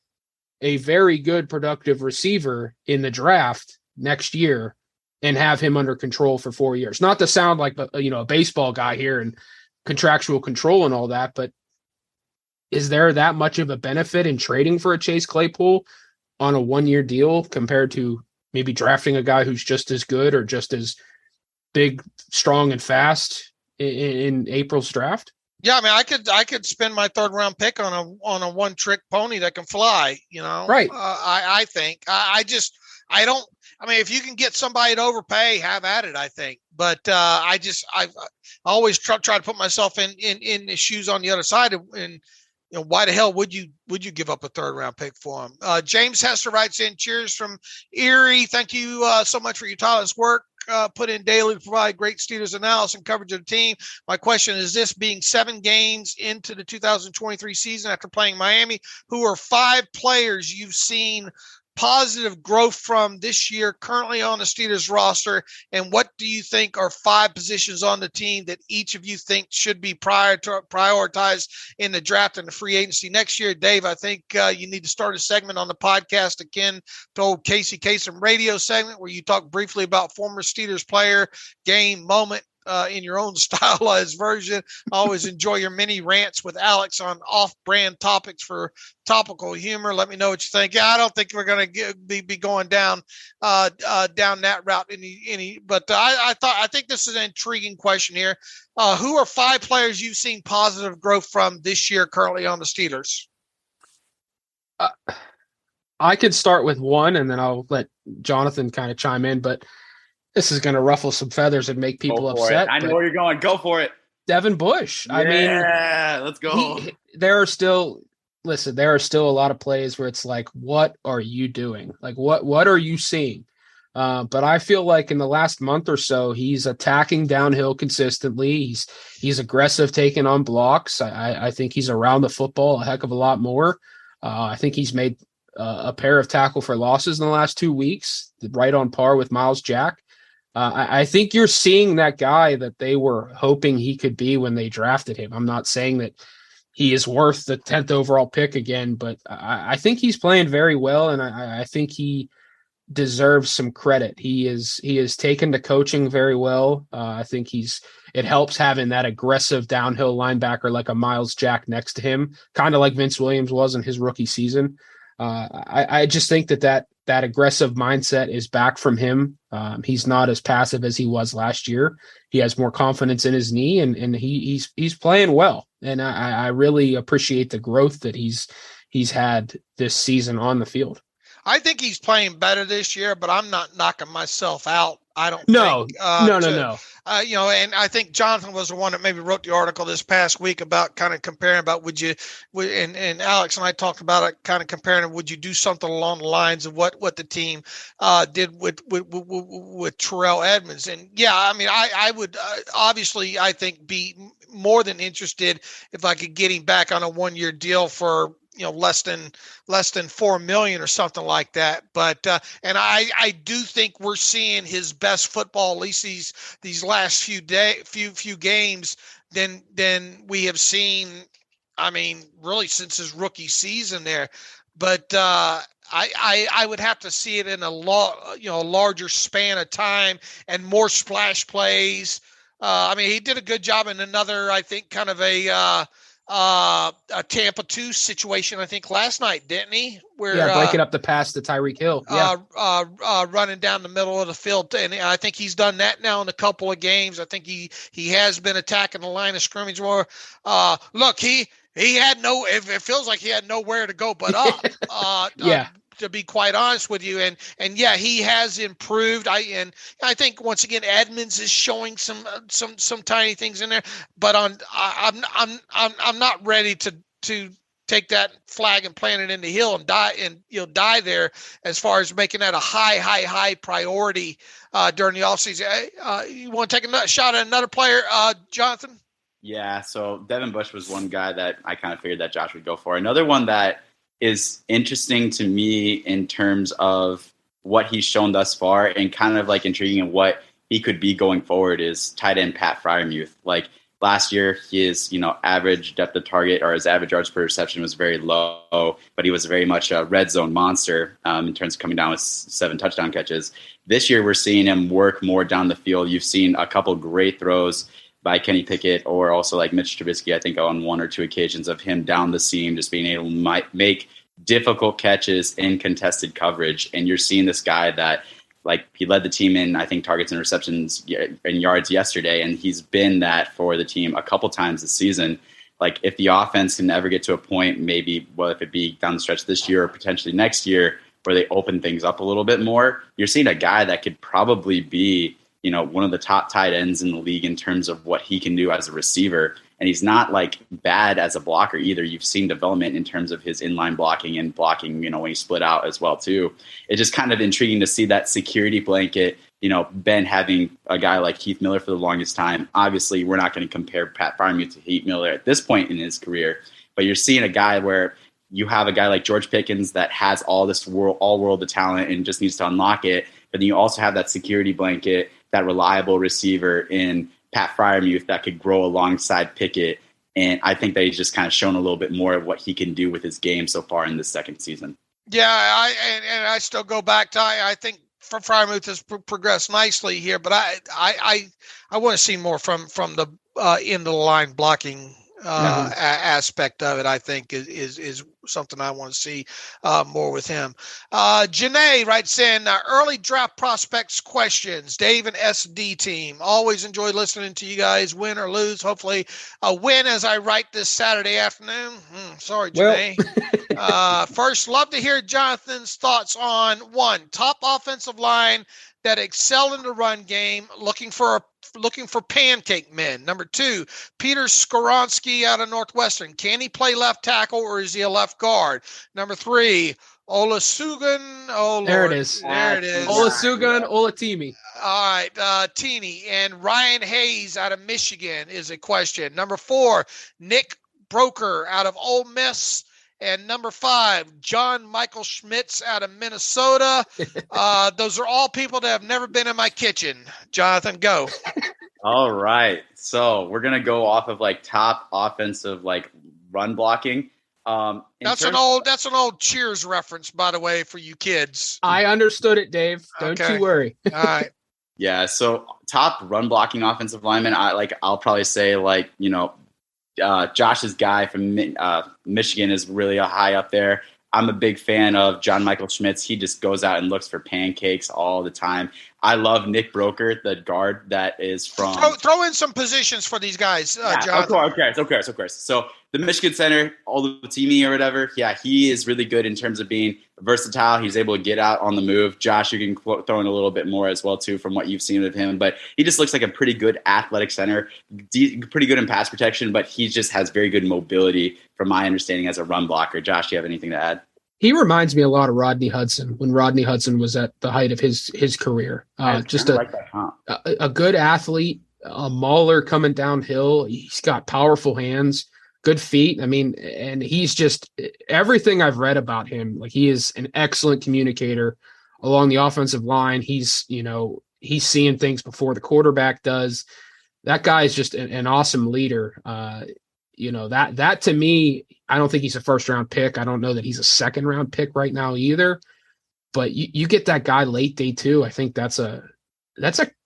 Speaker 3: a very good productive receiver in the draft next year and have him under control for 4 years. Not to sound like a baseball guy here and contractual control and all that, but is there that much of a benefit in trading for a Chase Claypool on a 1 year deal compared to maybe drafting a guy who's just as good or just as big, strong, and fast in April's draft?
Speaker 2: Yeah, I mean, I could spend my third round pick on a one trick pony that can fly.
Speaker 3: Right?
Speaker 2: I think I don't. I mean, if you can get somebody to overpay, have at it. I think, but I always try to put myself in the shoes on the other side, and why the hell would you give up a third round pick for him? James Hester writes in, cheers from Erie. Thank you so much for your tireless work put in daily to provide great Steelers analysis and coverage of the team. My question is this: being 7 games into the 2023 season after playing Miami, who are 5 players you've seen positive growth from this year currently on the Steelers roster, and what do you think are 5 positions on the team that each of you think should be prioritized in the draft and the free agency next year? Dave, I think you need to start a segment on the podcast akin to old Casey Kasem radio segment where you talk briefly about former Steelers player, game, moment, in your own stylized version. I always enjoy your mini rants with Alex on off-brand topics for topical humor. Let me know what you think. Yeah, I don't think we're going to be going down that route but I think this is an intriguing question here. Who are 5 players you've seen positive growth from this year currently on the Steelers?
Speaker 3: I could start with one, and then I'll let Jonathan kind of chime in, but this is going to ruffle some feathers and make people upset.
Speaker 4: I know where you're going. Go for it.
Speaker 3: Devin Bush.
Speaker 4: Yeah, I mean, let's go.
Speaker 3: There are still a lot of plays where it's like, what are you doing? Like, what are you seeing? But I feel like in the last month or so, he's attacking downhill consistently. He's aggressive, taking on blocks. I think he's around the football a heck of a lot more. I think he's made a pair of tackle for losses in the last 2 weeks, right on par with Miles Jack. I think you're seeing that guy that they were hoping he could be when they drafted him. I'm not saying that he is worth the 10th overall pick again, but I think he's playing very well, and I think he deserves some credit. He is taken to coaching very well. I think it helps having that aggressive downhill linebacker like a Miles Jack next to him, kind of like Vince Williams was in his rookie season. I just think that aggressive mindset is back from him. He's not as passive as he was last year. He has more confidence in his knee, and he's playing well. And I really appreciate the growth that he's had this season on the field.
Speaker 2: I think he's playing better this year, but I'm not knocking myself out I don't
Speaker 3: No,
Speaker 2: think.
Speaker 3: No.
Speaker 2: And I think Jonathan was the one that maybe wrote the article this past week about kind of comparing about and Alex and I talked about it, kind of comparing, would you do something along the lines of what the team did with Terrell Edmunds? And yeah, I mean, I would obviously, I think, be more than interested if I could get him back on a 1-year deal for, less than $4 million or something like that. But and I do think we're seeing his best football, at least these last few games than we have seen. I mean, really since his rookie season there. But I would have to see it in a larger span of time and more splash plays. I mean, he did a good job in another, I think, kind of a Tampa 2 situation, I think, last night, didn't he? Where
Speaker 3: breaking up the pass to Tyreek Hill.
Speaker 2: Running down the middle of the field. And I think he's done that now in a couple of games. I think he has been attacking the line of scrimmage more. Look, he had it feels like he had nowhere to go but up. To be quite honest with you, and yeah, he has improved. I think once again Edmunds is showing some tiny things in there, but I'm not ready to take that flag and plant it in the hill and die there as far as making that a high priority during the offseason. You want to take a shot at another player, Jonathan?
Speaker 4: Yeah, so Devin Bush was one guy that I kind of figured that Josh would go for. Another one that is interesting to me in terms of what he's shown thus far and kind of like intriguing in what he could be going forward is tight end Pat Freiermuth. Like last year, his average depth of target or his average yards per reception was very low, but he was very much a red zone monster in terms of coming down with 7 touchdown catches. This year, we're seeing him work more down the field. You've seen a couple great throws by Kenny Pickett or also like Mitch Trubisky, I think on 1 or 2 occasions of him down the seam, just being able to make difficult catches in contested coverage. And you're seeing this guy that like he led the team in, I think, targets and receptions and yards yesterday. And he's been that for the team a couple times this season. Like if the offense can ever get to a point, maybe if it be down the stretch this year or potentially next year, where they open things up a little bit more, you're seeing a guy that could probably be one of the top tight ends in the league in terms of what he can do as a receiver. And he's not like bad as a blocker either. You've seen development in terms of his inline blocking and blocking, when he split out as well too. It's just kind of intriguing to see that security blanket, Ben having a guy like Heath Miller for the longest time. Obviously, we're not going to compare Pat Freiermuth to Heath Miller at this point in his career, but you're seeing a guy where you have a guy like George Pickens that has all world of talent and just needs to unlock it. But then you also have that security blanket, that reliable receiver in Pat Freiermuth that could grow alongside Pickett. And I think that he's just kind of shown a little bit more of what he can do with his game so far in this second season.
Speaker 2: Yeah, I still go back to I think Freiermuth has progressed nicely here, but I want to see more from the end of the line blocking aspect of it. I think is something I want to see more with him. Janae writes in early draft prospects questions. Dave and SD team, always enjoy listening to you guys, win or lose. Hopefully a win as I write this Saturday afternoon. Sorry, Janae. First, love to hear Jonathan's thoughts on 1, top offensive line that excel in the run game, looking for pancake men. Number 2, Peter Skoronski out of Northwestern. Can he play left tackle or is he a left guard? Number 3, Olusegun. Oh,
Speaker 3: there
Speaker 2: Lord.
Speaker 3: it is.
Speaker 2: There it is.
Speaker 3: Olusegun Olatimi.
Speaker 2: All right. Teeny. And Ryan Hayes out of Michigan is a question. Number 4, Nick Broker out of Ole Miss. And number 5, John Michael Schmitz out of Minnesota. Those are all people that have never been in my kitchen. Jonathan, go.
Speaker 4: All right. So we're going to go off of like top offensive, like run blocking.
Speaker 2: That's an old Cheers reference, by the way, for you kids.
Speaker 3: I understood it, Dave. Don't you worry.
Speaker 2: All right.
Speaker 4: Yeah. So top run blocking offensive lineman, I'll probably say Josh's guy from Michigan is really high up there. I'm a big fan of John Michael Schmitz. He just goes out and looks for pancakes all the time. I love Nick Broker, the guard that is from...
Speaker 2: Throw in some positions for these guys, Jonathan.
Speaker 4: Of course. So the Michigan center, Olutimi or whatever, yeah, he is really good in terms of being versatile. He's able to get out on the move. Josh, you can throw in a little bit more as well, too, from what you've seen of him. But he just looks like a pretty good athletic center, pretty good in pass protection, but he just has very good mobility from my understanding as a run blocker. Josh, do you have anything to add?
Speaker 3: He reminds me a lot of Rodney Hudson when Rodney Hudson was at the height of his career. Just a good athlete, a mauler coming downhill. He's got powerful hands, good feet. I mean, and he's just everything I've read about him. Like, he is an excellent communicator along the offensive line. He's seeing things before the quarterback does. That guy is just an awesome leader. That to me, I don't think he's a first round pick. I don't know that he's a second round pick right now either, but you get that guy late day too. I think that's a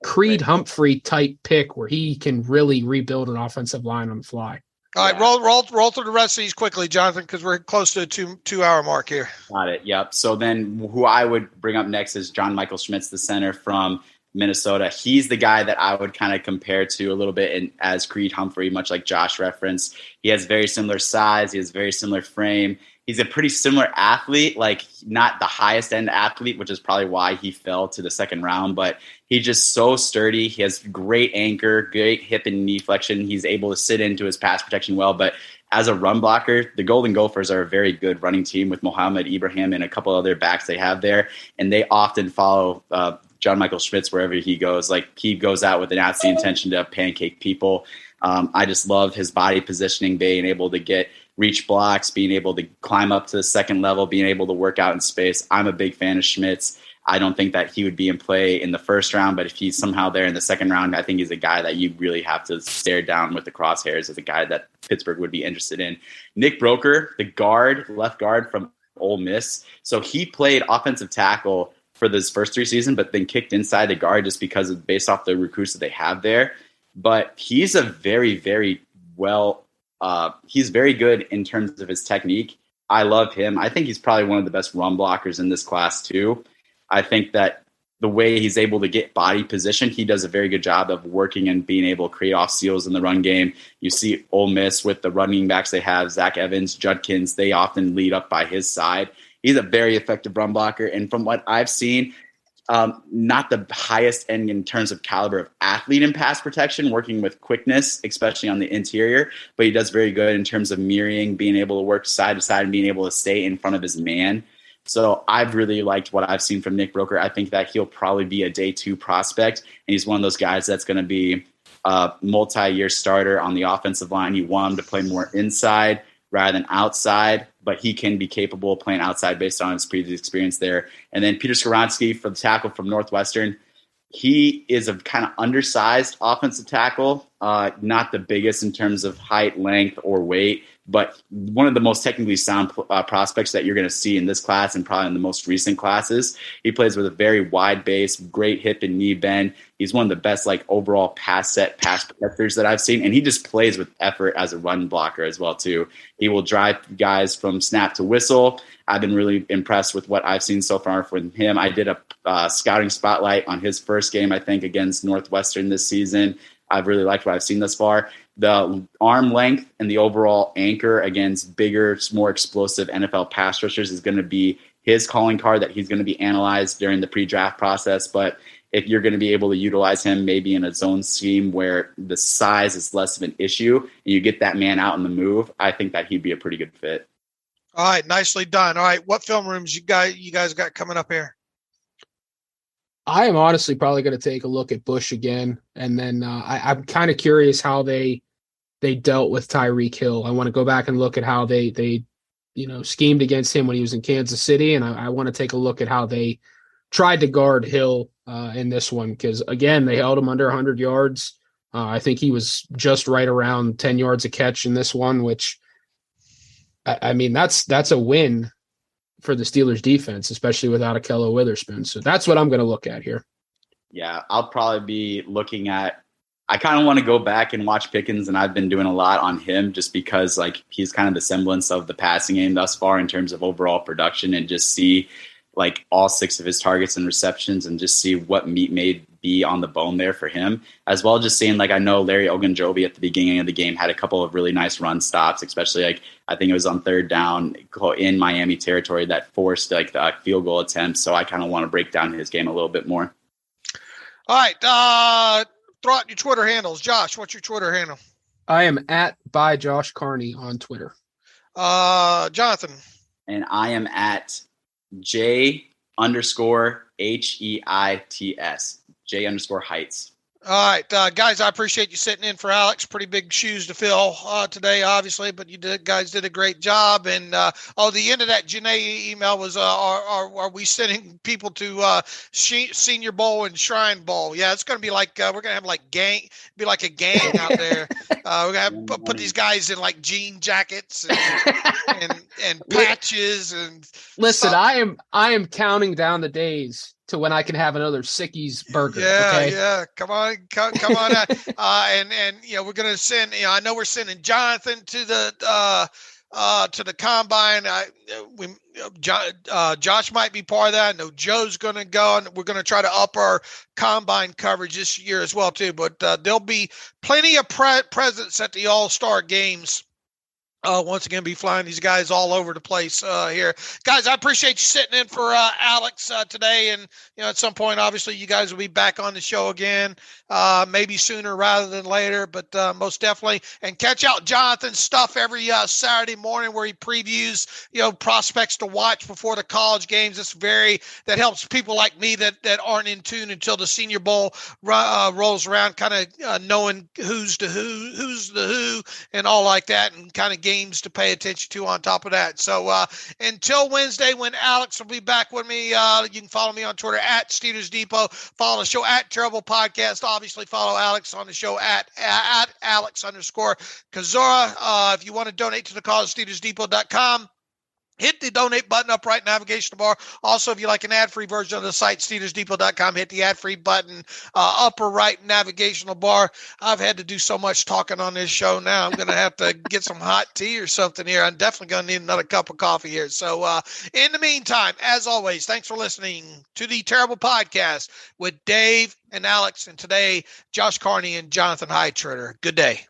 Speaker 3: Creed Humphrey type pick where he can really rebuild an offensive line on the fly.
Speaker 2: All right, roll through the rest of these quickly, Jonathan, because we're close to a two-hour mark here.
Speaker 4: Got it. Yep. So then who I would bring up next is John Michael Schmitz, the center from Minnesota. He's the guy that I would kind of compare to a little bit as Creed Humphrey, much like Josh referenced. He has very similar size. He has very similar frame. He's a pretty similar athlete, like not the highest end athlete, which is probably why he fell to the second round, but he's just so sturdy. He has great anchor, great hip and knee flexion. He's able to sit into his pass protection well, but as a run blocker, the Golden Gophers are a very good running team with Mohamed Ibrahim and a couple other backs they have there, and they often follow John Michael Schmitz wherever he goes. Like, he goes out with an absolute intention to pancake people. I just love his body positioning, being able to get reach blocks, being able to climb up to the second level, being able to work out in space. I'm a big fan of Schmitz. I don't think that he would be in play in the first round, but if he's somehow there in the second round, I think he's a guy that you really have to stare down with the crosshairs as a guy that Pittsburgh would be interested in. Nick Broker, the left guard from Ole Miss. So he played offensive tackle for this first three seasons, but then kicked inside the guard just because of based off the recruits that they have there. But he's a very, very he's very good in terms of his technique. I love him. I think he's probably one of the best run blockers in this class too. I think that the way he's able to get body position, he does a very good job of working and being able to create off steals in the run game. You see Ole Miss with the running backs they have, Zach Evans, Judkins, they often lead up by his side. He's a very effective run blocker. And from what I've seen, not the highest end in terms of caliber of athlete in pass protection, working with quickness, especially on the interior, but he does very good in terms of mirroring, being able to work side to side and being able to stay in front of his man. So I've really liked what I've seen from Nick Broker. I think that he'll probably be a day two prospect, and he's one of those guys that's going to be a multi-year starter on the offensive line. You want him to play more inside rather than outside, but he can be capable of playing outside based on his previous experience there. And then Peter Skoronski for the tackle from Northwestern. He is a kind of undersized offensive tackle, not the biggest in terms of height, length, or weight, but one of the most technically sound prospects that you're going to see in this class and probably in the most recent classes. He plays with a very wide base, great hip and knee bend. He's one of the best overall pass protectors that I've seen, and he just plays with effort as a run blocker as well too. He will drive guys from snap to whistle. I've been really impressed with what I've seen so far from him. I did a scouting spotlight on his first game, I think, against Northwestern this season. I've really liked what I've seen thus far. The arm length and the overall anchor against bigger, more explosive NFL pass rushers is going to be his calling card that he's going to be analyzed during the pre-draft process. But if you're going to be able to utilize him maybe in a zone scheme where the size is less of an issue and you get that man out in the move, I think that he'd be a pretty good fit.
Speaker 2: All right, nicely done. All right, what film rooms you guys got coming up here?
Speaker 3: I am honestly probably going to take a look at Bush again, and then I'm kind of curious how they dealt with Tyreek Hill. I want to go back and look at how they schemed against him when he was in Kansas City, and I want to take a look at how they tried to guard Hill in this one because, again, they held him under 100 yards. I think he was just right around 10 yards a catch in this one, which, I mean, that's a win for the Steelers defense, especially without Akello Witherspoon. So that's what I'm going to look at here.
Speaker 4: Yeah, I'll probably be looking at – I kind of want to go back and watch Pickens, and I've been doing a lot on him just because he's kind of the semblance of the passing game thus far in terms of overall production, and just see all 6 of his targets and receptions and just see what may be be on the bone there for him, as well. Just seeing, like, I know Larry Ogunjobi at the beginning of the game had a couple of really nice run stops, especially like I think it was on third down in Miami territory that forced like the field goal attempts. So I kind of want to break down his game a little bit more.
Speaker 2: All right. Throw out your Twitter handles. Josh, what's your Twitter handle?
Speaker 3: I am at by Josh Carney on Twitter.
Speaker 2: Jonathan.
Speaker 4: And I am at J_HEITS. J_Heights.
Speaker 2: All right, guys, I appreciate you sitting in for Alex. Pretty big shoes to fill today, obviously, but you guys did a great job. And the end of that Janae email was, are we sending people to Senior Bowl and Shrine Bowl? Yeah, it's going to be like we're going to have like a gang out there. We're going to put these guys in like jean jackets and patches and.
Speaker 3: Listen, stuff. I am counting down the days to when I can have another Sicky's burger.
Speaker 2: Yeah,
Speaker 3: okay?
Speaker 2: Yeah. Come on out. And we're gonna send. I know we're sending Jonathan to the combine. Josh might be part of that. I know Joe's gonna go, and we're gonna try to up our combine coverage this year as well too. But there'll be plenty of presence at the All-Star games. Once again, be flying these guys all over the place here. Guys, I appreciate you sitting in for Alex today. And, at some point, obviously, you guys will be back on the show again, maybe sooner rather than later, but most definitely. And catch out Jonathan's stuff every Saturday morning where he previews, prospects to watch before the college games. That helps people like me that aren't in tune until the Senior Bowl rolls around, kind of knowing who's the who and all like that, and kind of games to pay attention to on top of that. So until Wednesday, when Alex will be back with me, you can follow me on Twitter at Steelers Depot. Follow the show at Terrible Podcast. Obviously, follow Alex on the show at Alex_Kozora. If you want to donate to the cause, SteelersDepot.com. Hit the donate button, upright navigational bar. Also, if you like an ad-free version of the site, SteelersDepot.com, hit the ad-free button, upper right navigational bar. I've had to do so much talking on this show now. I'm going to have to get some hot tea or something here. I'm definitely going to need another cup of coffee here. So in the meantime, as always, thanks for listening to the Terrible Podcast with Dave and Alex, and today, Josh Carney and Jonathan Heitritter. Good day.